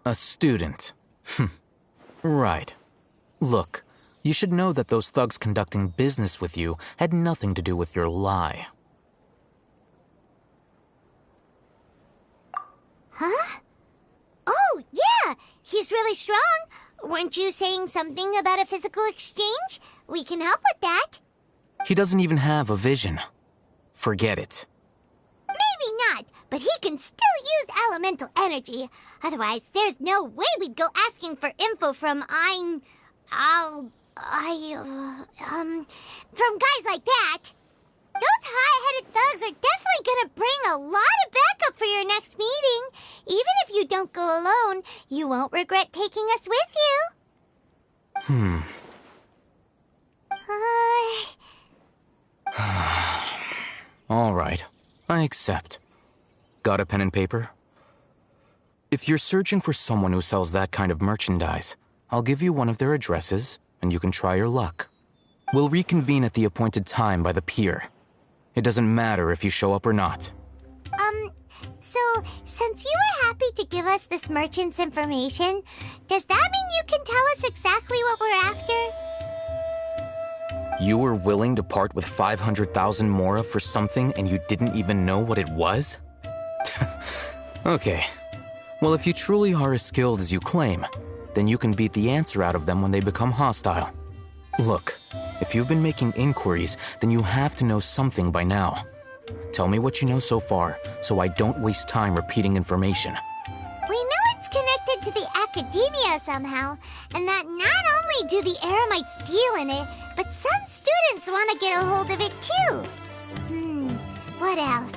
S4: A student. Right. Look, you should know that those thugs conducting business with you had nothing to do with your lie.
S3: Huh? Oh, yeah! He's really strong! Weren't you saying something about a physical exchange? We can help with that.
S4: He doesn't even have a vision. Forget it.
S3: Maybe not, but he can still use elemental energy. Otherwise, there's no way we'd go asking for info from from guys like that. Those high-headed thugs are definitely gonna bring a lot of backup for your next meeting. Even if you don't go alone, you won't regret taking us with you.
S4: All right. I accept. Got a pen and paper? If you're searching for someone who sells that kind of merchandise, I'll give you one of their addresses, and you can try your luck. We'll reconvene at the appointed time by the pier. It doesn't matter if you show up or not.
S3: So, since you were happy to give us this merchant's information, does that mean you can tell us exactly what we're after?
S4: You were willing to part with 500,000 Mora for something and you didn't even know what it was? Okay. Well, if you truly are as skilled as you claim, then you can beat the answer out of them when they become hostile. Look, if you've been making inquiries, then you have to know something by now. Tell me what you know so far, so I don't waste time repeating information.
S3: We know it's connected to the academia somehow, and that not only do the Eremites deal in it, but some students want to get a hold of it too. What else?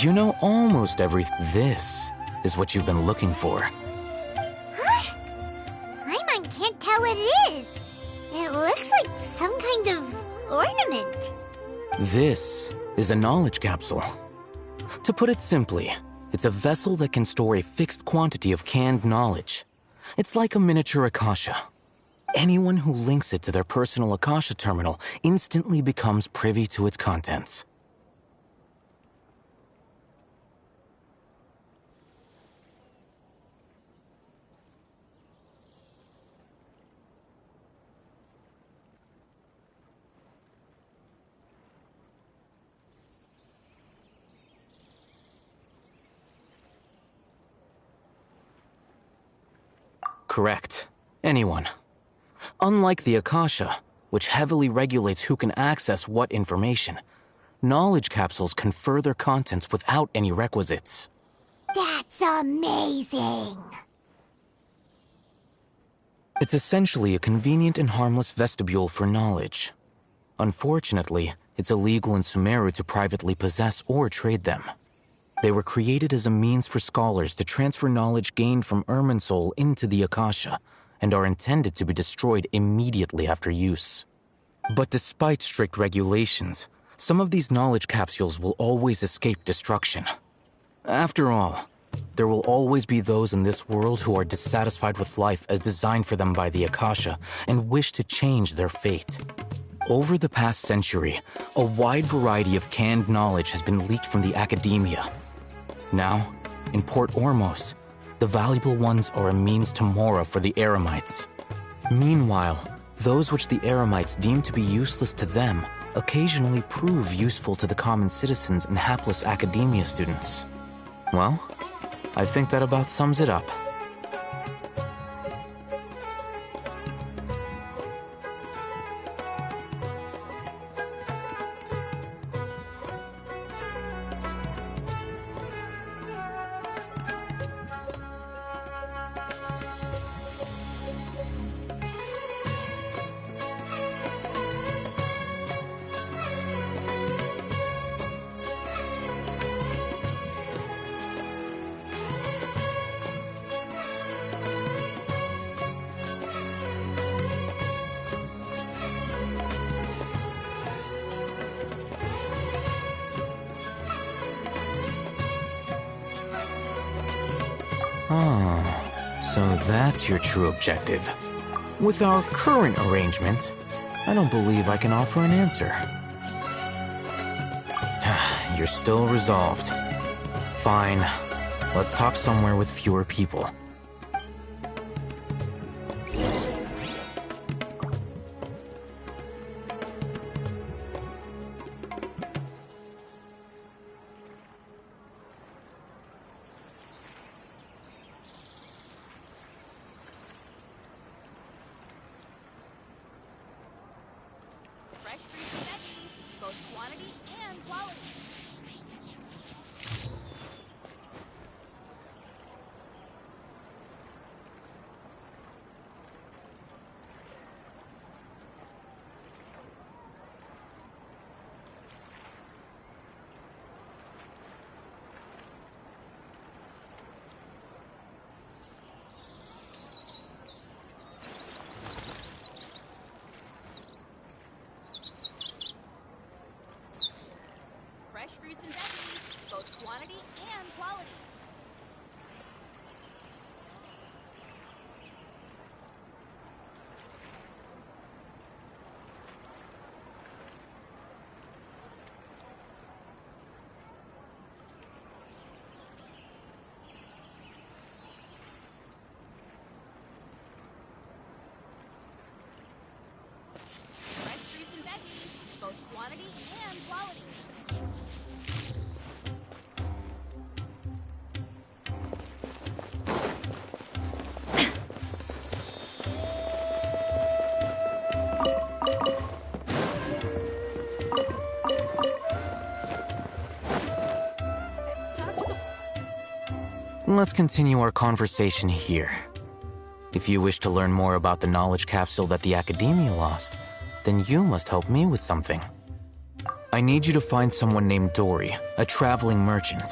S4: You know almost everything. This is what you've been looking for.
S3: Huh? Paimon can't tell what it is. It looks like some kind of ornament.
S4: This is a knowledge capsule. To put it simply, it's a vessel that can store a fixed quantity of canned knowledge. It's like a miniature Akasha. Anyone who links it to their personal Akasha Terminal instantly becomes privy to its contents. Correct. Anyone. Unlike the Akasha, which heavily regulates who can access what information, knowledge capsules confer their contents without any requisites.
S3: That's amazing!
S4: It's essentially a convenient and harmless vestibule for knowledge. Unfortunately, it's illegal in Sumeru to privately possess or trade them. They were created as a means for scholars to transfer knowledge gained from Irminsul into the Akasha, and are intended to be destroyed immediately after use. But despite strict regulations, some of these knowledge capsules will always escape destruction. After all, there will always be those in this world who are dissatisfied with life as designed for them by the Akasha and wish to change their fate. Over the past century, a wide variety of canned knowledge has been leaked from the academia. Now, in Port Ormos, the valuable ones are a means to Mora for the Eremites. Meanwhile, those which the Eremites deem to be useless to them occasionally prove useful to the common citizens and hapless academia students. Well, I think that about sums it up. Oh, so that's your true objective. With our current arrangement, I don't believe I can offer an answer. You're still resolved. Fine. Let's talk somewhere with fewer people. Let's continue our conversation here. If you wish to learn more about the knowledge capsule that the Academia lost, then you must help me with something. I need you to find someone named Dory, a traveling merchant.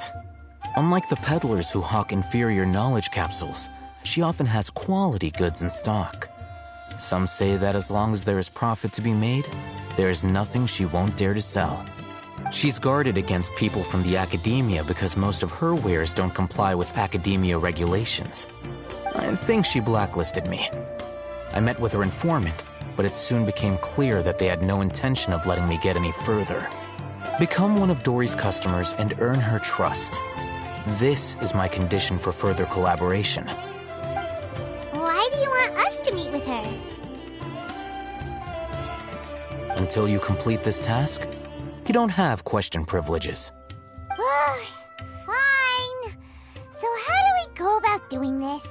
S4: Unlike the peddlers who hawk inferior knowledge capsules, she often has quality goods in stock. Some say that as long as there is profit to be made, there is nothing she won't dare to sell. She's guarded against people from the Academia because most of her wares don't comply with Academia regulations. I think she blacklisted me. I met with her informant, but it soon became clear that they had no intention of letting me get any further. Become one of Dory's customers and earn her trust. This is my condition for further collaboration.
S3: Why do you want us to meet with her?
S4: Until you complete this task, you don't have question privileges.
S3: Fine. So how do we go about doing this?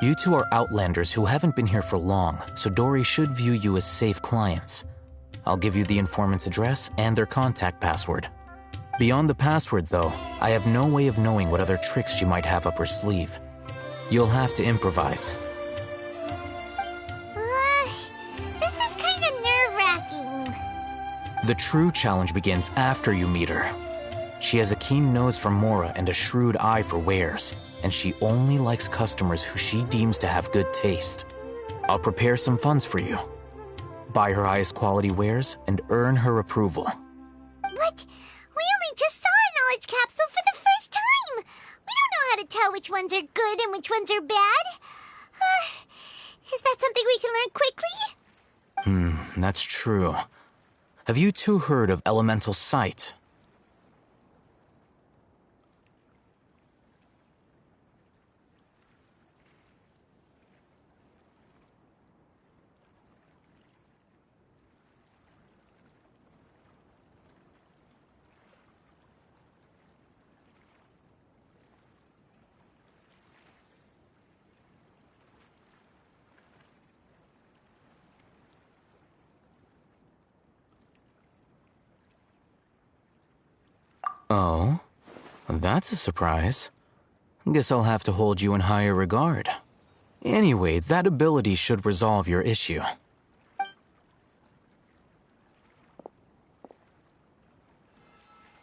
S4: You two are outlanders who haven't been here for long, so Dory should view you as safe clients. I'll give you the informant's address and their contact password. Beyond the password, though, I have no way of knowing what other tricks she might have up her sleeve. You'll have to improvise.
S3: This is kind of nerve-wracking.
S4: The true challenge begins after you meet her. She has a keen nose for Mora and a shrewd eye for wares, and she only likes customers who she deems to have good taste. I'll prepare some funds for you. Buy her highest quality wares and earn her approval.
S3: But we only just saw a knowledge capsule for the first time. We don't know how to tell which ones are good and which ones are bad. Is that something we can learn quickly?
S4: That's true. Have you two heard of elemental sight? Oh, that's a surprise. Guess I'll have to hold you in higher regard. Anyway, that ability should resolve your issue.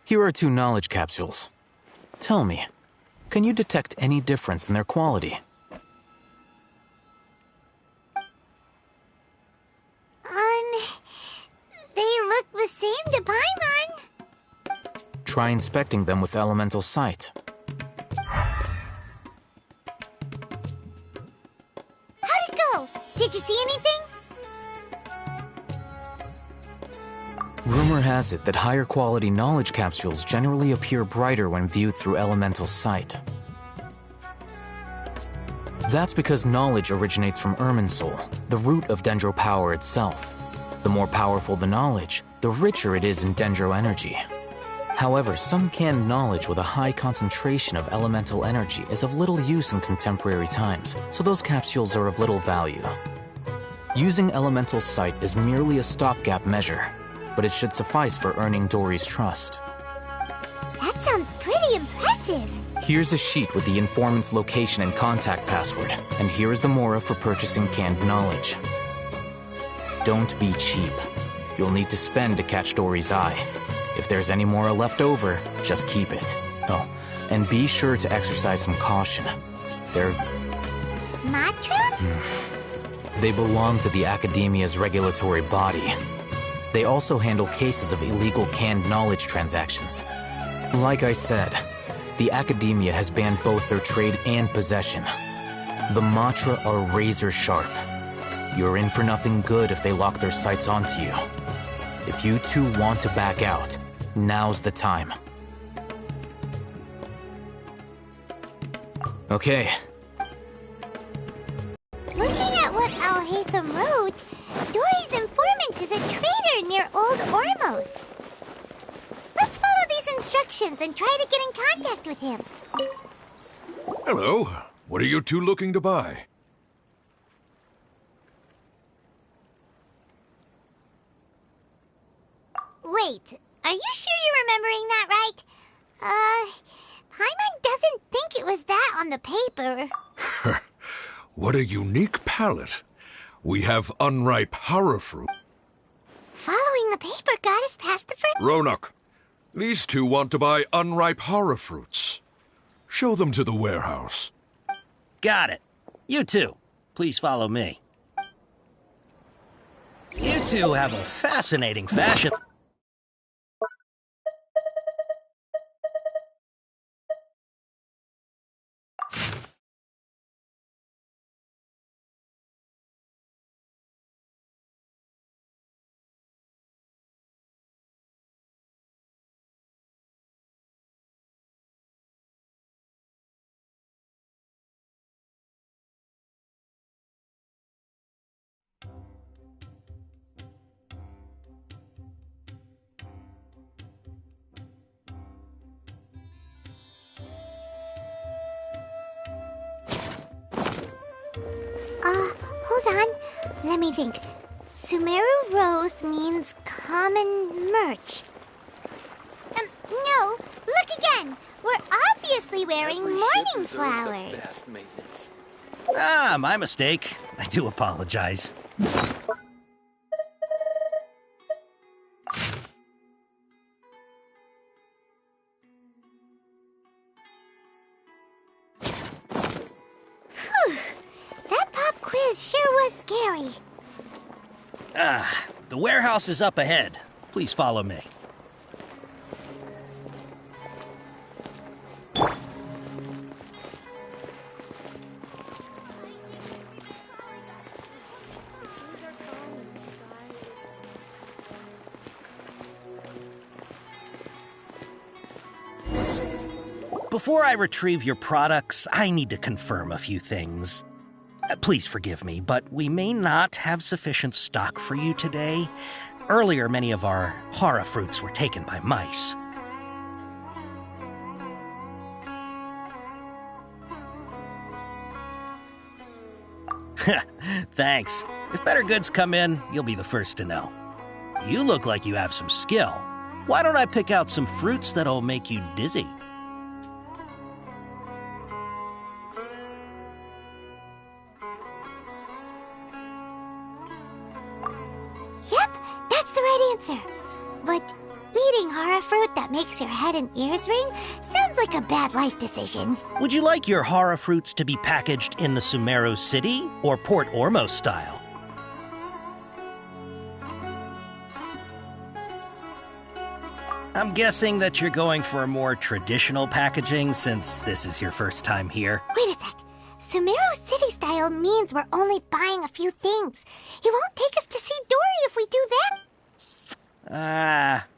S4: Here are 2 knowledge capsules. Tell me, can you detect any difference in their quality?
S3: They look the same to Paimon.
S4: Try inspecting them with elemental sight.
S3: How'd it go? Did you see anything?
S4: Rumor has it that higher quality knowledge capsules generally appear brighter when viewed through elemental sight. That's because knowledge originates from Irminsul, the root of Dendro power itself. The more powerful the knowledge, the richer it is in Dendro energy. However, some canned knowledge with a high concentration of elemental energy is of little use in contemporary times, so those capsules are of little value. Using elemental sight is merely a stopgap measure, but it should suffice for earning Dory's trust.
S3: That sounds pretty impressive.
S4: Here's a sheet with the informant's location and contact password, and here is the Mora for purchasing canned knowledge. Don't be cheap. You'll need to spend to catch Dory's eye. If there's any Mora left over, just keep it. Oh, and be sure to exercise some caution.
S3: Matra?
S4: They belong to the Academia's regulatory body. They also handle cases of illegal canned knowledge transactions. Like I said, the Academia has banned both their trade and possession. The Matra are razor sharp. You're in for nothing good if they lock their sights onto you. If you two want to back out, now's the time. Okay.
S3: Looking at what Al-Haytham wrote, Dory's informant is a trader near Old Ormos. Let's follow these instructions and try to get in contact with him.
S22: Hello. What are you two looking to buy?
S3: Wait, are you sure you're remembering that right? Paimon doesn't think it was that on the paper.
S22: What a unique palette. We have unripe horror fruit.
S3: Following the paper got us past the first...
S22: Ronak, these two want to buy unripe horror fruits. Show them to the warehouse.
S10: Got it. You two, please follow me. You two have a fascinating fashion...
S3: Hold on. Let me think. Sumeru Rose means common merch. No. Look again. We're obviously wearing morning flowers.
S15: Fast maintenance.
S10: Ah, my mistake. I do apologize.
S3: Whew. That pop quiz sure was scary.
S10: Ah, the warehouse is up ahead. Please follow me. Before I retrieve your products, I need to confirm a few things. Please forgive me, but we may not have sufficient stock for you today. Earlier, many of our hara fruits were taken by mice. Thanks. If better goods come in, you'll be the first to know. You look like you have some skill. Why don't I pick out some fruits that'll make you dizzy?
S3: Yep, that's the right answer. But eating hara fruit that makes your head and ears ring sounds like a bad life decision.
S10: Would you like your hara fruits to be packaged in the Sumeru City or Port Ormos style? I'm guessing that you're going for a more traditional packaging since this is your first time here.
S3: Wait a sec. Sumeru City style means we're only buying a few things. It won't take us to see Dory if we do that.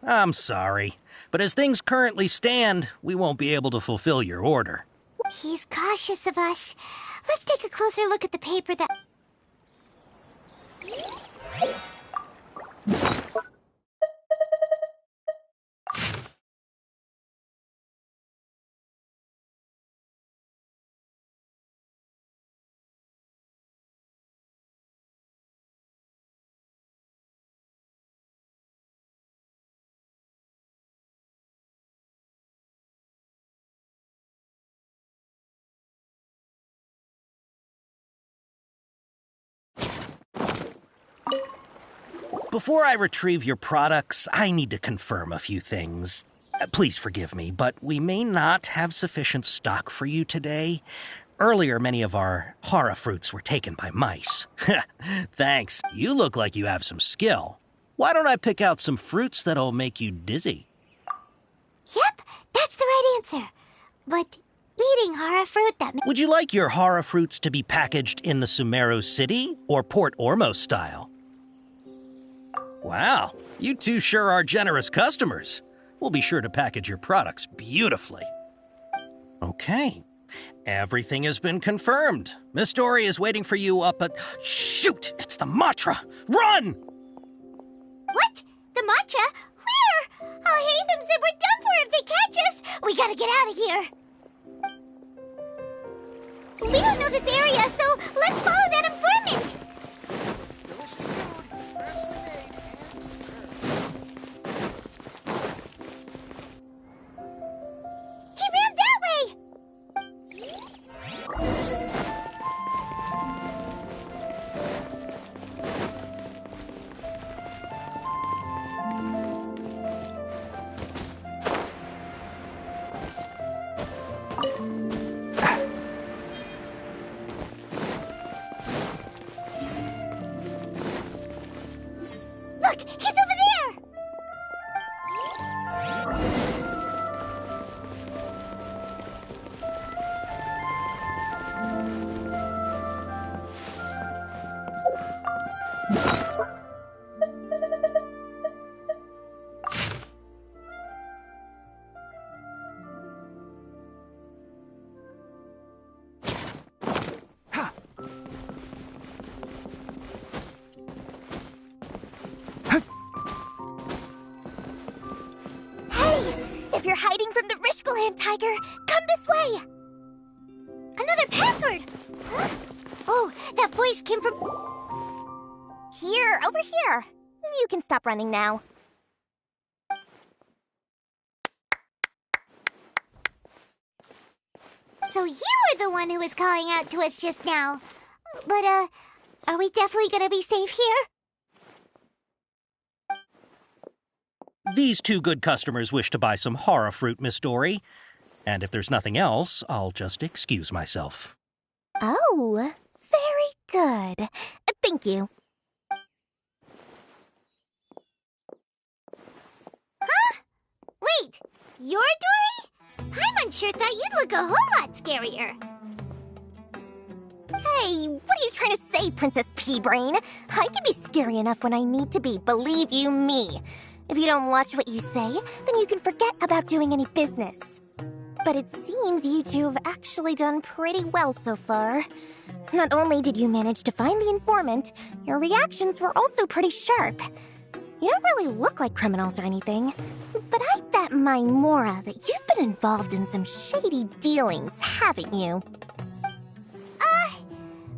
S10: I'm sorry. But as things currently stand, we won't be able to fulfill your order.
S3: He's cautious of us. Let's take a closer look at the paper that...
S10: Before I retrieve your products, I need to confirm a few things. Please forgive me, but we may not have sufficient stock for you today. Earlier, many of our hara fruits were taken by mice. Thanks. You look like you have some skill. Why don't I pick out some fruits that'll make you dizzy?
S3: Yep, that's the right answer. But eating hara fruit that...
S10: Would you like your hara fruits to be packaged in the Sumeru City or Port Ormos style? Wow, you two sure are generous customers. We'll be sure to package your products beautifully. Okay, everything has been confirmed. Miss Dory is waiting for you up at... Shoot, it's the Matra! Run!
S3: What? The Matra? Where? Oh, Hatham said we're done for if they catch us. We gotta get out of here. We don't know this area, so let's follow that informant. He ran that way! Look, he's over there! If you're hiding from the Rishbaland tiger, come this way! Another password! Huh? Oh, That voice came from...
S5: Here, over here. You can stop running now.
S3: So you were the one who was calling out to us just now. But, are we definitely gonna be safe here?
S10: These two good customers wish to buy some horror fruit, Miss Dory. And if there's nothing else, I'll just excuse myself.
S5: Oh, very good. Thank you.
S3: Huh? Wait, you're Dory? Paimon sure thought you'd look a whole lot scarier.
S5: Hey, what are you trying to say, Princess Pea-Brain? I can be scary enough when I need to be, believe you me. If you don't watch what you say, then you can forget about doing any business. But it seems you two have actually done pretty well so far. Not only did you manage to find the informant, your reactions were also pretty sharp. You don't really look like criminals or anything, but I bet my Mora that you've been involved in some shady dealings, haven't you?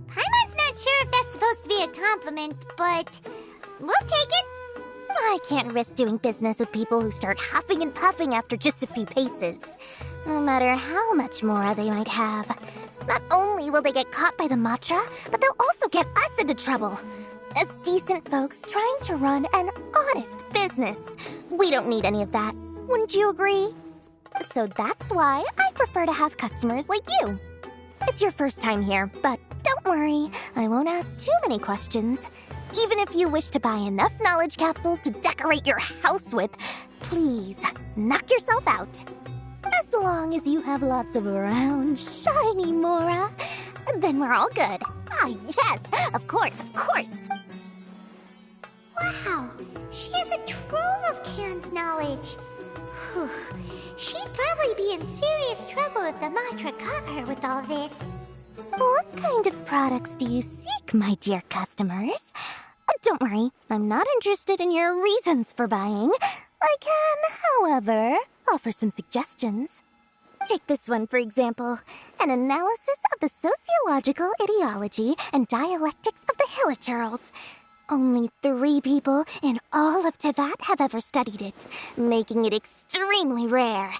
S3: Paimon's not sure if that's supposed to be a compliment, but we'll take it.
S5: I can't risk doing business with people who start huffing and puffing after just a few paces. No matter how much Mora they might have. Not only will they get caught by the Matra, but they'll also get us into trouble. As decent folks trying to run an honest business, we don't need any of that. Wouldn't you agree? So that's why I prefer to have customers like you. It's your first time here, but don't worry, I won't ask too many questions. Even if you wish to buy enough knowledge capsules to decorate your house with, please, knock yourself out. As long as you have lots of round, shiny Mora, then we're all good. Ah, yes, of course, of course.
S3: Wow, she has a trove of canned knowledge. Whew. She'd probably be in serious trouble if the Matra caught her with all this.
S5: What kind of products do you seek, my dear customers? Don't worry, I'm not interested in your reasons for buying. I can, however, offer some suggestions. Take this one, for example. An analysis of the sociological ideology and dialectics of the Hilichurls. Only 3 people in all of Teyvat have ever studied it, making it extremely rare.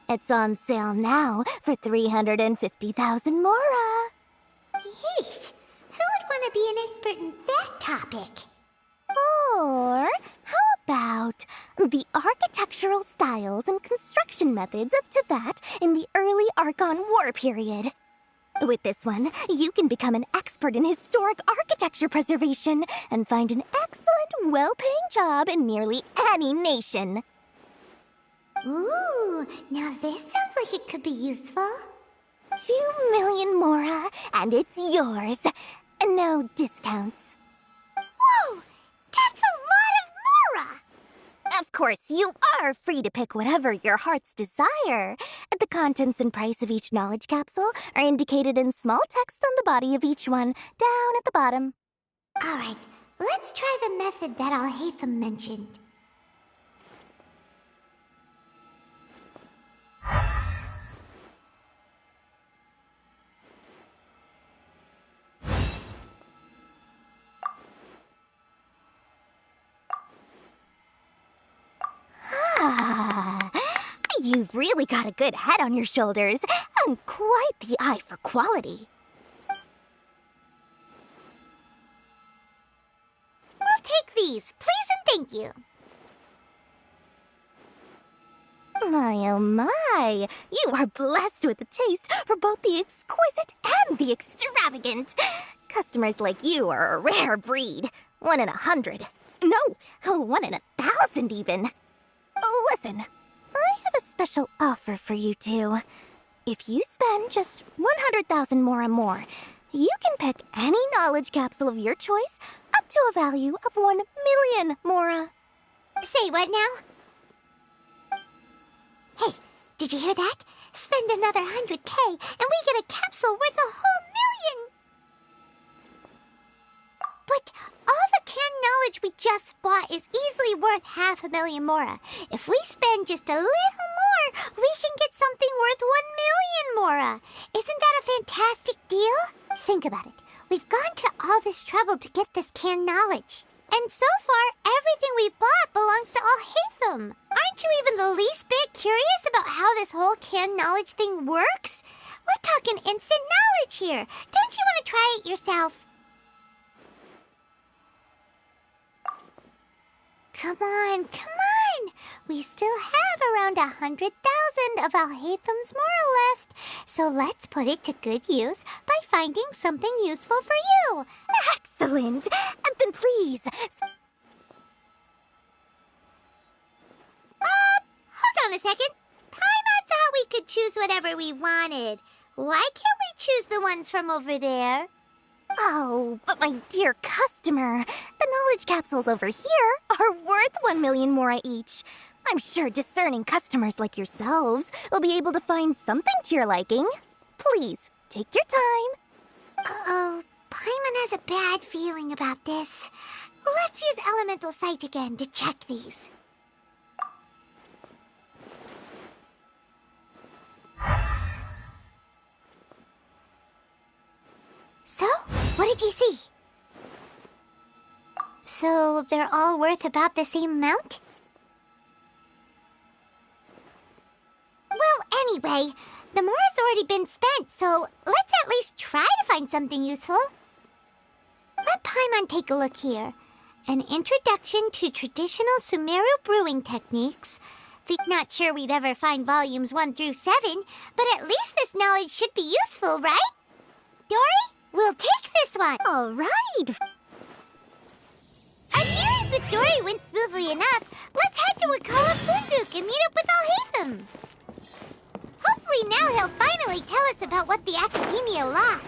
S5: It's on sale now for 350,000 Mora.
S3: Yeesh, who would want to be an expert in that topic?
S5: Or how about the architectural styles and construction methods of Teyvat in the early Archon War period? With this one, you can become an expert in historic architecture preservation and find an excellent, well-paying job in nearly any nation.
S3: Ooh, now this sounds like it could be useful.
S5: 2 million Mora, and it's yours. No discounts.
S3: Whoa, that's a lot of Mora!
S5: Of course, you are free to pick whatever your heart's desire. The contents and price of each knowledge capsule are indicated in small text on the body of each one, down at the bottom.
S3: All right, let's try the method that Al-Haytham mentioned.
S5: You've really got a good head on your shoulders, and quite the eye for quality.
S3: We'll take these, please and thank you.
S5: My oh my, you are blessed with a taste for both the exquisite and the extravagant. Customers like you are a rare breed. 1 in 100. No, 1 in 1,000 even. Listen, I have a special offer for you two. If you spend just 100,000 more, you can pick any knowledge capsule of your choice up to a value of 1 million Mora.
S3: Say what now? Hey, did you hear that? Spend another 100K and we get a capsule worth a whole million! But all the canned knowledge we just bought is easily worth 500,000 Mora. If we spend just a little more, we can get something worth 1 million Mora. Isn't that a fantastic deal? Think about it. We've gone to all this trouble to get this canned knowledge. And so far, everything we bought belongs to Alhaitham. Aren't you even the least bit curious about how this whole canned knowledge thing works? We're talking instant knowledge here. Don't you want to try it yourself? Come on, come on! We still have around 100,000 of Alhaitham's Mora left, so let's put it to good use by finding something useful for you.
S5: Excellent! Then please...
S3: Hold on a second. Paimon thought we could choose whatever we wanted. Why can't we choose the ones from over there?
S5: Oh, but my dear customer, the knowledge capsules over here are worth 1 million mora each. I'm sure discerning customers like yourselves will be able to find something to your liking. Please, take your time.
S3: Uh-oh, Paimon has a bad feeling about this. Let's use Elemental Sight again to check these. So, what did you see? So, they're all worth about the same amount? Well, anyway, the Mora's already been spent, so let's at least try to find something useful. Let Paimon take a look here. An introduction to traditional Sumeru brewing techniques. Not sure we'd ever find volumes 1 through 7, but at least this knowledge should be useful, right? Dory? We'll take this one!
S5: All right!
S3: Our dealings with Dory went smoothly enough. Let's head to Akala Funduk and meet up with Alhaitham. Hopefully now he'll finally tell us about what the Academia lost.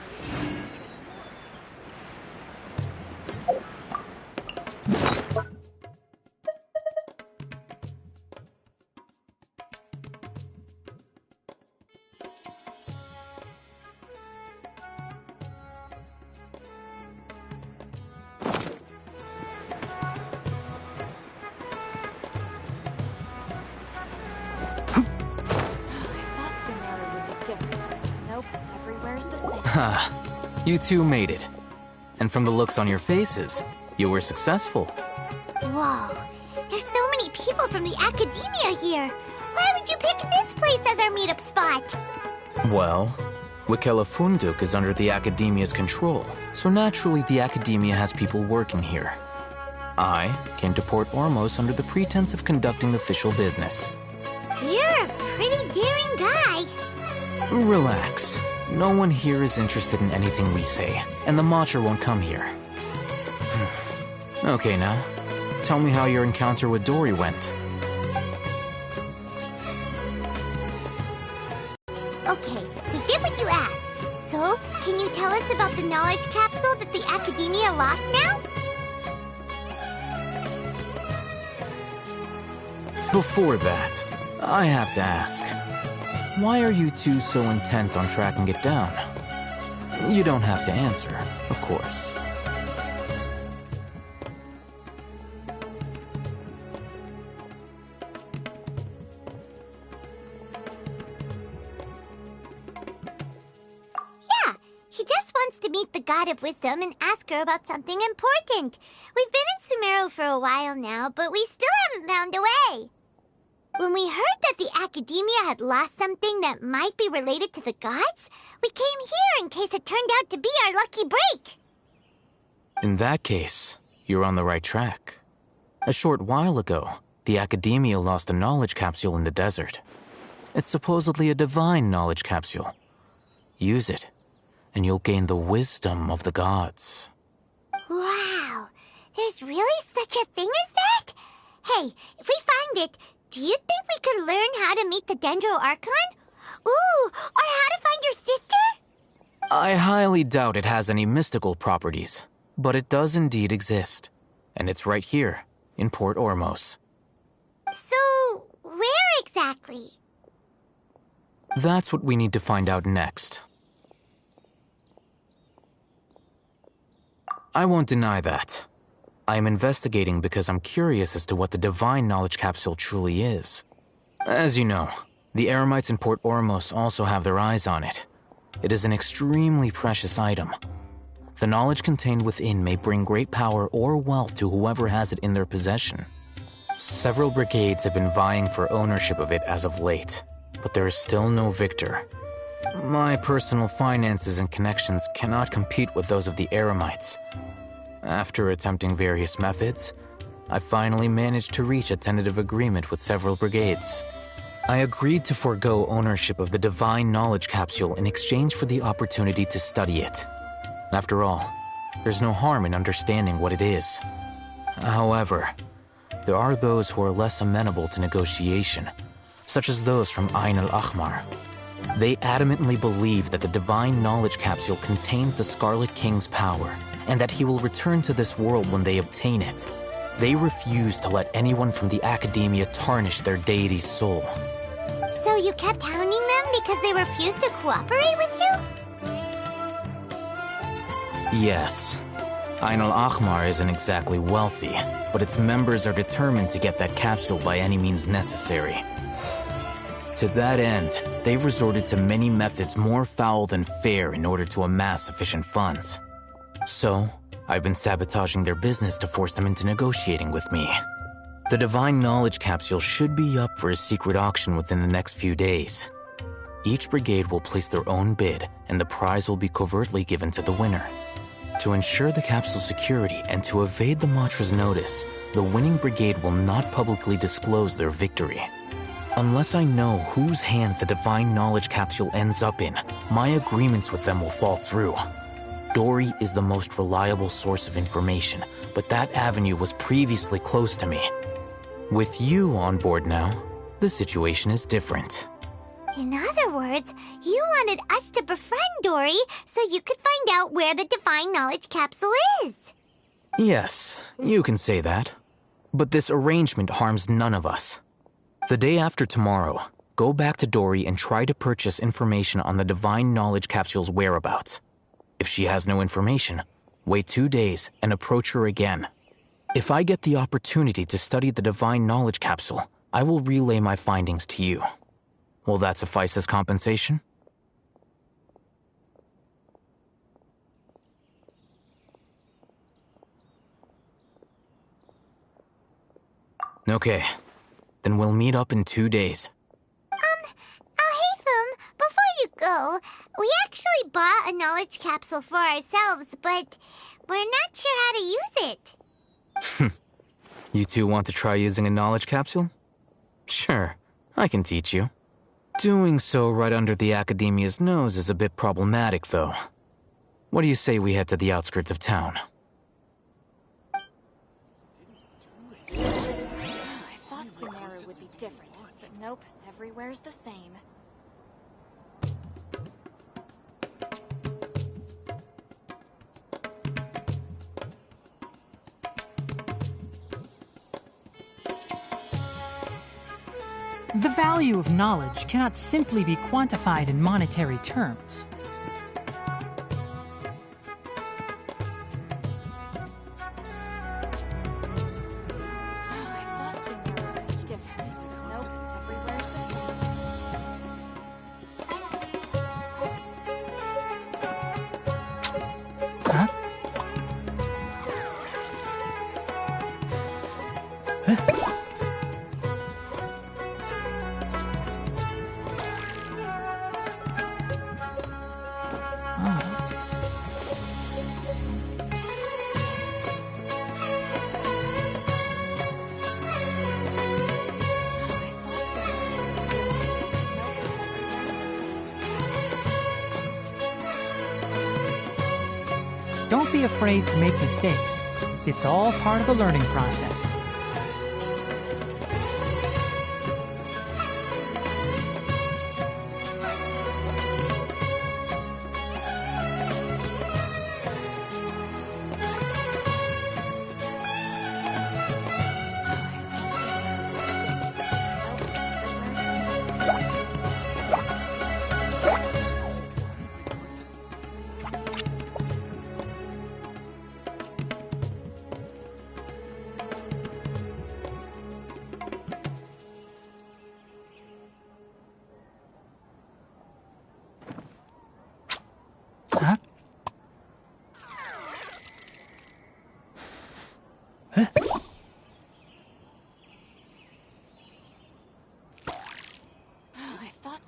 S4: You two made it. And from the looks on your faces, you were successful.
S3: Whoa, there's so many people from the Academia here. Why would you pick this place as our meetup spot?
S4: Well, Wakela Funduk is under the Academia's control, so naturally the Academia has people working here. I came to Port Ormos under the pretense of conducting official business.
S3: You're a pretty daring guy.
S4: Relax. No one here is interested in anything we say, and the Matcher won't come here. Okay now, tell me how your encounter with Dory went.
S3: Okay, we did what you asked. So, can you tell us about the knowledge capsule that the Academia lost now?
S4: Before that, I have to ask. Why are you two so intent on tracking it down? You don't have to answer, of course.
S3: Yeah, he just wants to meet the God of Wisdom and ask her about something important. We've been in Sumeru for a while now, but we still haven't found a way. When we heard that the Academia had lost something that might be related to the gods, we came here in case it turned out to be our lucky break.
S4: In that case, you're on the right track. A short while ago, the Academia lost a knowledge capsule in the desert. It's supposedly a divine knowledge capsule. Use it, and you'll gain the wisdom of the gods.
S3: Wow, there's really such a thing as that? Hey, if we find it, do you think we could learn how to meet the Dendro Archon? Ooh, or how to find your sister?
S4: I highly doubt it has any mystical properties, but it does indeed exist. And it's right here, in Port Ormos.
S3: So, where exactly?
S4: That's what we need to find out next. I won't deny that. I am investigating because I'm curious as to what the divine knowledge capsule truly is. As you know, the Eremites in Port Ormos also have their eyes on it. It is an extremely precious item. The knowledge contained within may bring great power or wealth to whoever has it in their possession. Several brigades have been vying for ownership of it as of late, but there is still no victor. My personal finances and connections cannot compete with those of the Eremites. After attempting various methods, I finally managed to reach a tentative agreement with several brigades. I agreed to forego ownership of the Divine Knowledge Capsule in exchange for the opportunity to study it. After all, there's no harm in understanding what it is. However, there are those who are less amenable to negotiation, such as those from Ain al-Ahmar. They adamantly believe that the Divine Knowledge Capsule contains the Scarlet King's power, and that he will return to this world when they obtain it. They refuse to let anyone from the Academia tarnish their deity's soul.
S3: So you kept hounding them because they refused to cooperate with you?
S4: Yes. Ain al-Ahmar isn't exactly wealthy, but its members are determined to get that capsule by any means necessary. To that end, they've resorted to many methods more foul than fair in order to amass sufficient funds. So, I've been sabotaging their business to force them into negotiating with me. The Divine Knowledge Capsule should be up for a secret auction within the next few days. Each brigade will place their own bid, and the prize will be covertly given to the winner. To ensure the capsule's security and to evade the Matra's notice, the winning brigade will not publicly disclose their victory. Unless I know whose hands the Divine Knowledge Capsule ends up in, my agreements with them will fall through. Dory is the most reliable source of information, but that avenue was previously closed to me. With you on board now, the situation is different.
S3: In other words, you wanted us to befriend Dory so you could find out where the Divine Knowledge Capsule is.
S4: Yes, you can say that. But this arrangement harms none of us. The day after tomorrow, go back to Dory and try to purchase information on the Divine Knowledge Capsule's whereabouts. If she has no information, wait 2 days and approach her again. If I get the opportunity to study the Divine Knowledge Capsule, I will relay my findings to you. Will that suffice as compensation? Okay, then we'll meet up in 2 days.
S3: Alhaitham, before you go, we actually bought a knowledge capsule for ourselves, but we're not sure how to use it.
S4: You two want to try using a knowledge capsule? Sure, I can teach you. Doing so right under the Academia's nose is a bit problematic, though. What do you say we head to the outskirts of town?
S11: I thought Sumeru would be different, but nope, everywhere's the same.
S2: The value of knowledge cannot simply be quantified in monetary terms. Don't be afraid to make mistakes. It's all part of the learning process.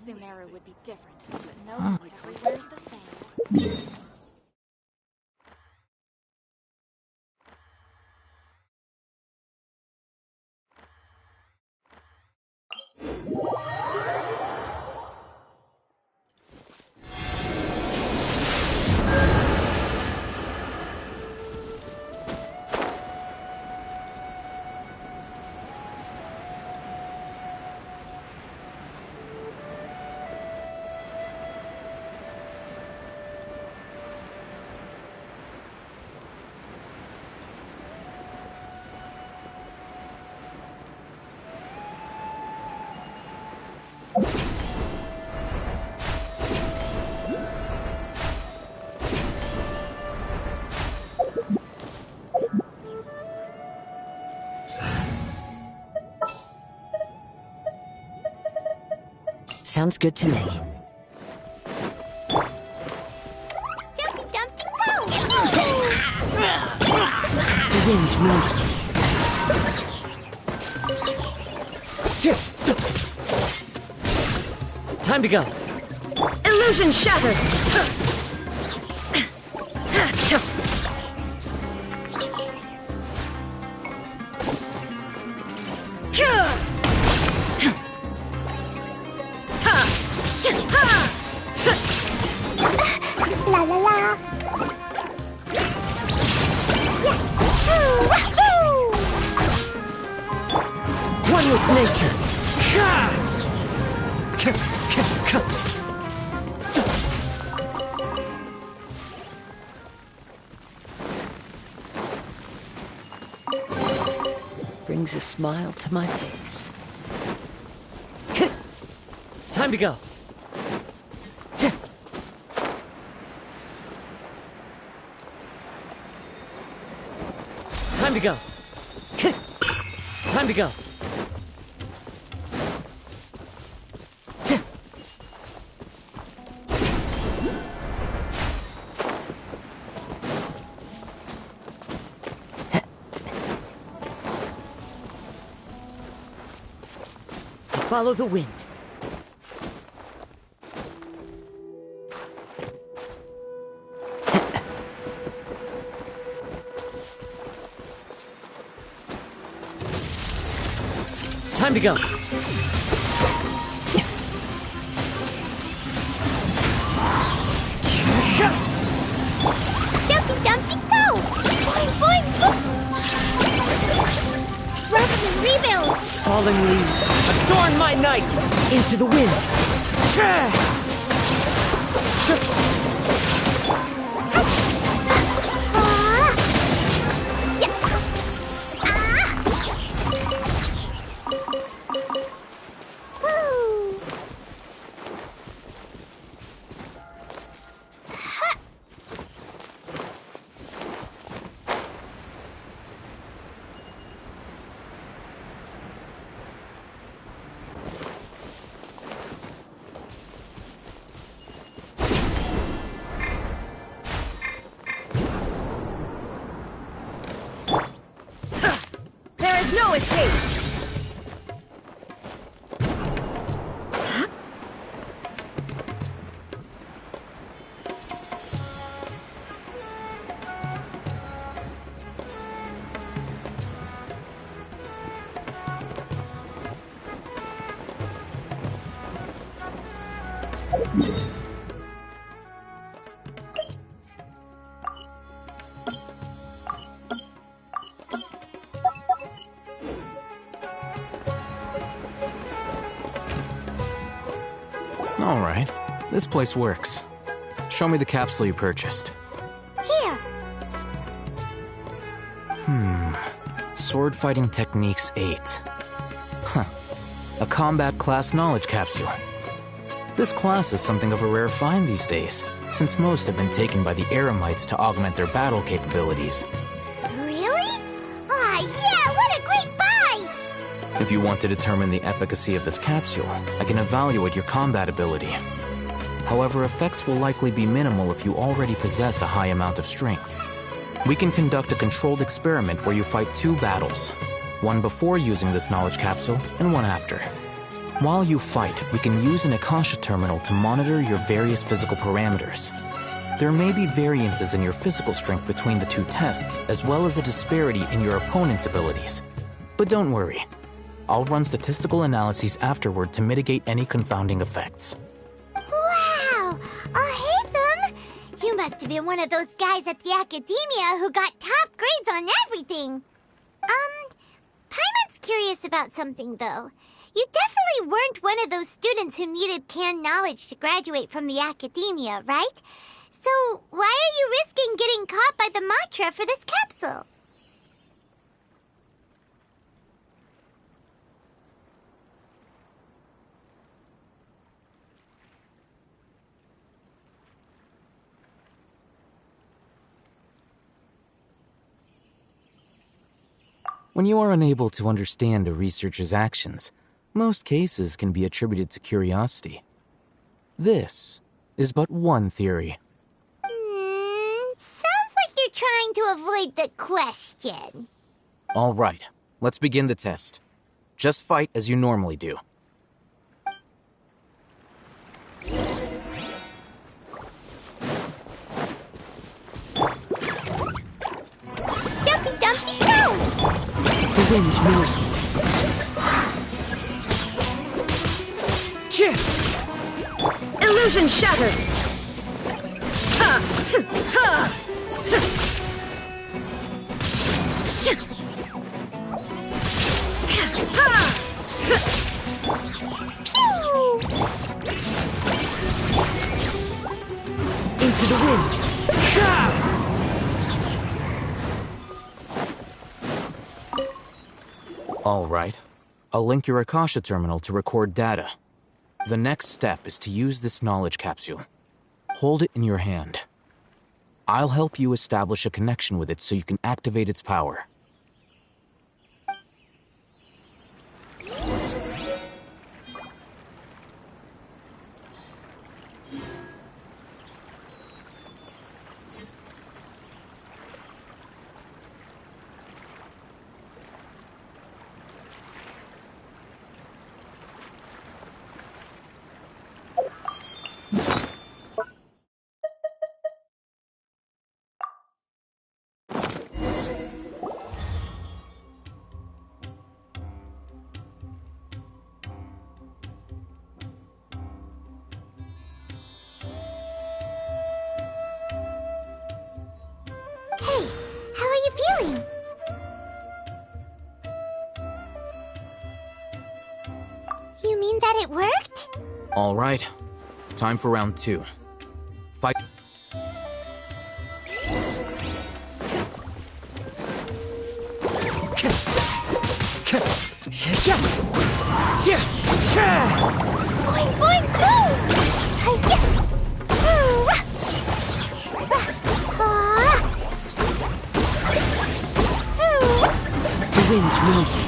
S11: Sumeru would be different, but nope, everywhere's the same.
S20: Sounds good to me.
S5: Dumpty Dumpty go!
S20: The wind knows me. Time to go. Illusion shattered!
S5: La la la!
S20: One with nature. Brings a smile to my face. Time to go. Time to go. Time to go. Follow the wind. Time to go.
S5: Dumpty Dumpty go! Boing boing boing! Rest and rebuild!
S20: Falling leaves, adorn my night! Into the wind! There is no escape!
S4: All right, this place works. Show me the capsule you purchased.
S5: Here!
S4: Sword Fighting Techniques 8. Huh. A combat class knowledge capsule. This class is something of a rare find these days, since most have been taken by the Eremites to augment their battle capabilities.
S5: Really? Ah, yeah, what a great buy!
S4: If you want to determine the efficacy of this capsule, I can evaluate your combat ability. However, effects will likely be minimal if you already possess a high amount of strength. We can conduct a controlled experiment where you fight 2 battles, one before using this knowledge capsule and one after. While you fight, we can use an Akasha Terminal to monitor your various physical parameters. There may be variances in your physical strength between the two tests, as well as a disparity in your opponent's abilities. But don't worry. I'll run statistical analyses afterward to mitigate any confounding effects.
S3: Wow! Haytham! You must have been one of those guys at the Academia who got top grades on everything. Paimon's curious about something, though. You definitely weren't one of those students who needed canned knowledge to graduate from the Academia, right? So why are you risking getting caught by the Matra for this capsule?
S4: When you are unable to understand a researcher's actions, most cases can be attributed to curiosity. This is but one theory.
S3: Sounds like you're trying to avoid the question.
S4: All right, let's begin the test. Just fight as you normally do.
S3: Dumpty Dumpty go!
S19: The wind knows me.
S14: Illusion shattered! Ha! Ha!
S19: Into the wind!
S4: All right. I'll link your Akasha Terminal to record data. The next step is to use this knowledge capsule. Hold it in your hand. I'll help you establish a connection with it so you can activate its power.
S3: Hey, how are you feeling? You mean that it worked?
S4: All right. Time for round 2. Fight.
S3: Boing, boing, boom!
S19: The wind knows me.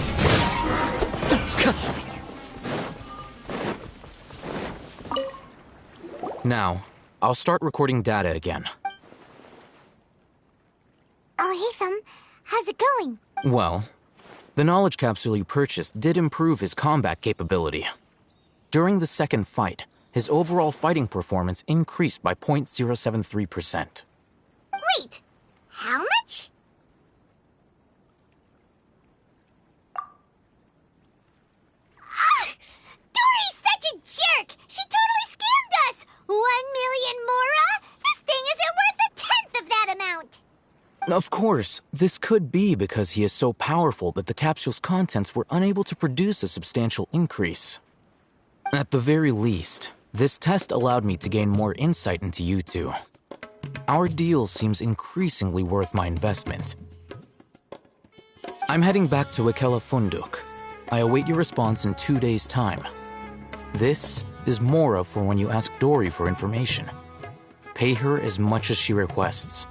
S4: Now, I'll start recording data again.
S3: Haytham, how's it going?
S4: Well, the knowledge capsule you purchased did improve his combat capability. During the second fight, his overall fighting performance increased by 0.073%.
S3: Wait, how much? Dory's such a jerk! She totally scammed us! 1 million Mora? This thing isn't worth a tenth of that amount!
S4: Of course, this could be because he is so powerful that the capsule's contents were unable to produce a substantial increase. At the very least, this test allowed me to gain more insight into you two. Our deal seems increasingly worth my investment. I'm heading back to Ikela Funduk. I await your response in 2 days' time. This is Mora for when you ask Dory for information. Pay her as much as she requests.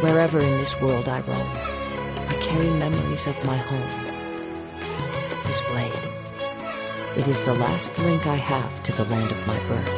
S20: Wherever in this world I roam, I carry memories of my home. This blade, it is the last link I have to the land of my birth.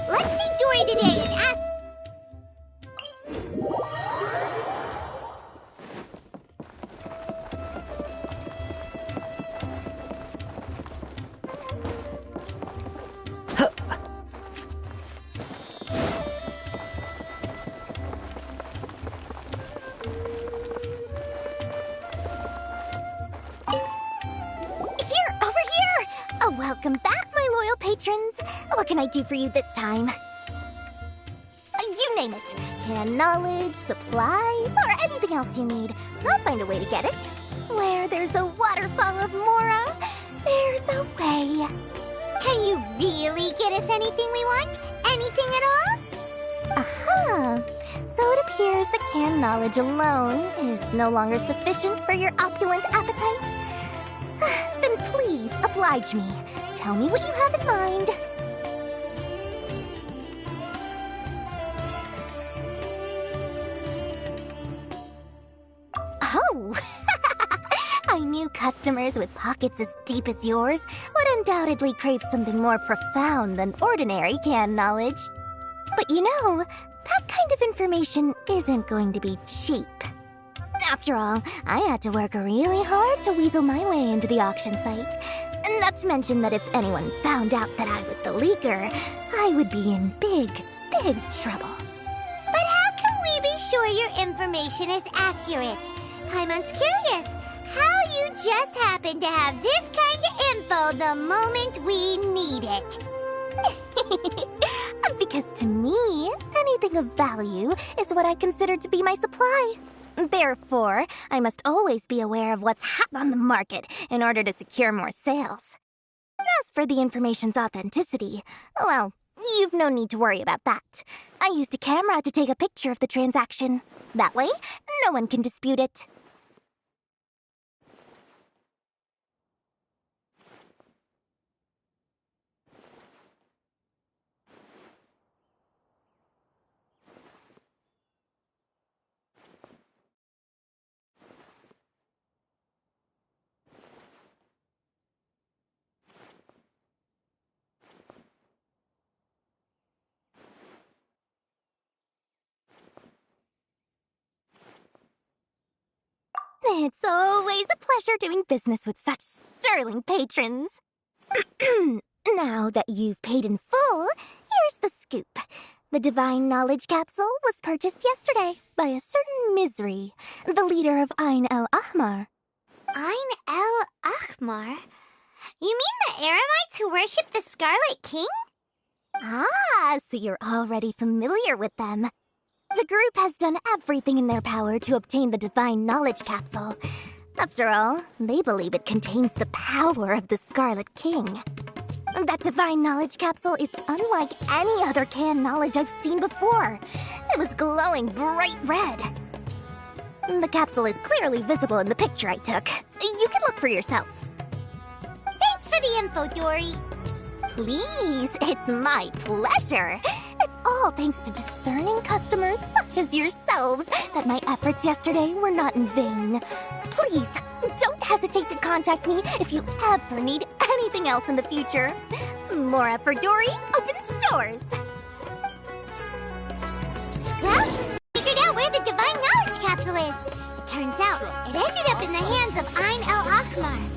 S5: Let's see Dory today and ask... Welcome back, my loyal patrons. What can I do for you this time? You name it. Canned knowledge, supplies, or anything else you need. I'll find a way to get it. Where there's a waterfall of Mora, there's a way. Can you really get us anything we want? Anything at all? Aha! So it appears that canned knowledge alone is no longer sufficient for your opulent appetite. Then please, oblige me. Tell me what you have in mind. Oh! I knew customers with pockets as deep as yours would undoubtedly crave something more profound than ordinary canned knowledge. But you know, that kind of information isn't going to be cheap. After all, I had to work really hard to weasel my way into the auction site. Not to mention that if anyone found out that I was the leaker, I would be in big, big trouble.
S3: But how can we be sure your information is accurate? Paimon's curious how you just happen to have this kind of info the moment we need it.
S5: Because to me, anything of value is what I consider to be my supply. Therefore, I must always be aware of what's hot on the market in order to secure more sales. As for the information's authenticity, well, you've no need to worry about that. I used a camera to take a picture of the transaction. That way, no one can dispute it. It's always a pleasure doing business with such sterling patrons. Now that you've paid in full, here's the scoop.
S3: The Divine Knowledge Capsule was purchased yesterday by a certain Misery, the leader of Ain el Ahmar.
S5: Ain el Ahmar? You mean the Eremites who worship the Scarlet King?
S3: Ah, so you're already familiar with them. The group has done everything in their power to obtain the Divine Knowledge Capsule. After all, they believe it contains the power of the Scarlet King. That Divine Knowledge Capsule is unlike any other canned knowledge I've seen before. It was glowing bright red. The capsule is clearly visible in the picture I took. You can look for yourself.
S5: Thanks for the info, Dory.
S3: Please, it's my pleasure. It's all thanks to discerning customers such as yourselves that my efforts yesterday were not in vain. Please, don't hesitate to contact me if you ever need anything else in the future. Mora for Dory opens doors.
S5: Well, figured out where the Divine Knowledge Capsule is. It turns out it ended up in the hands of Ain el Ahmar.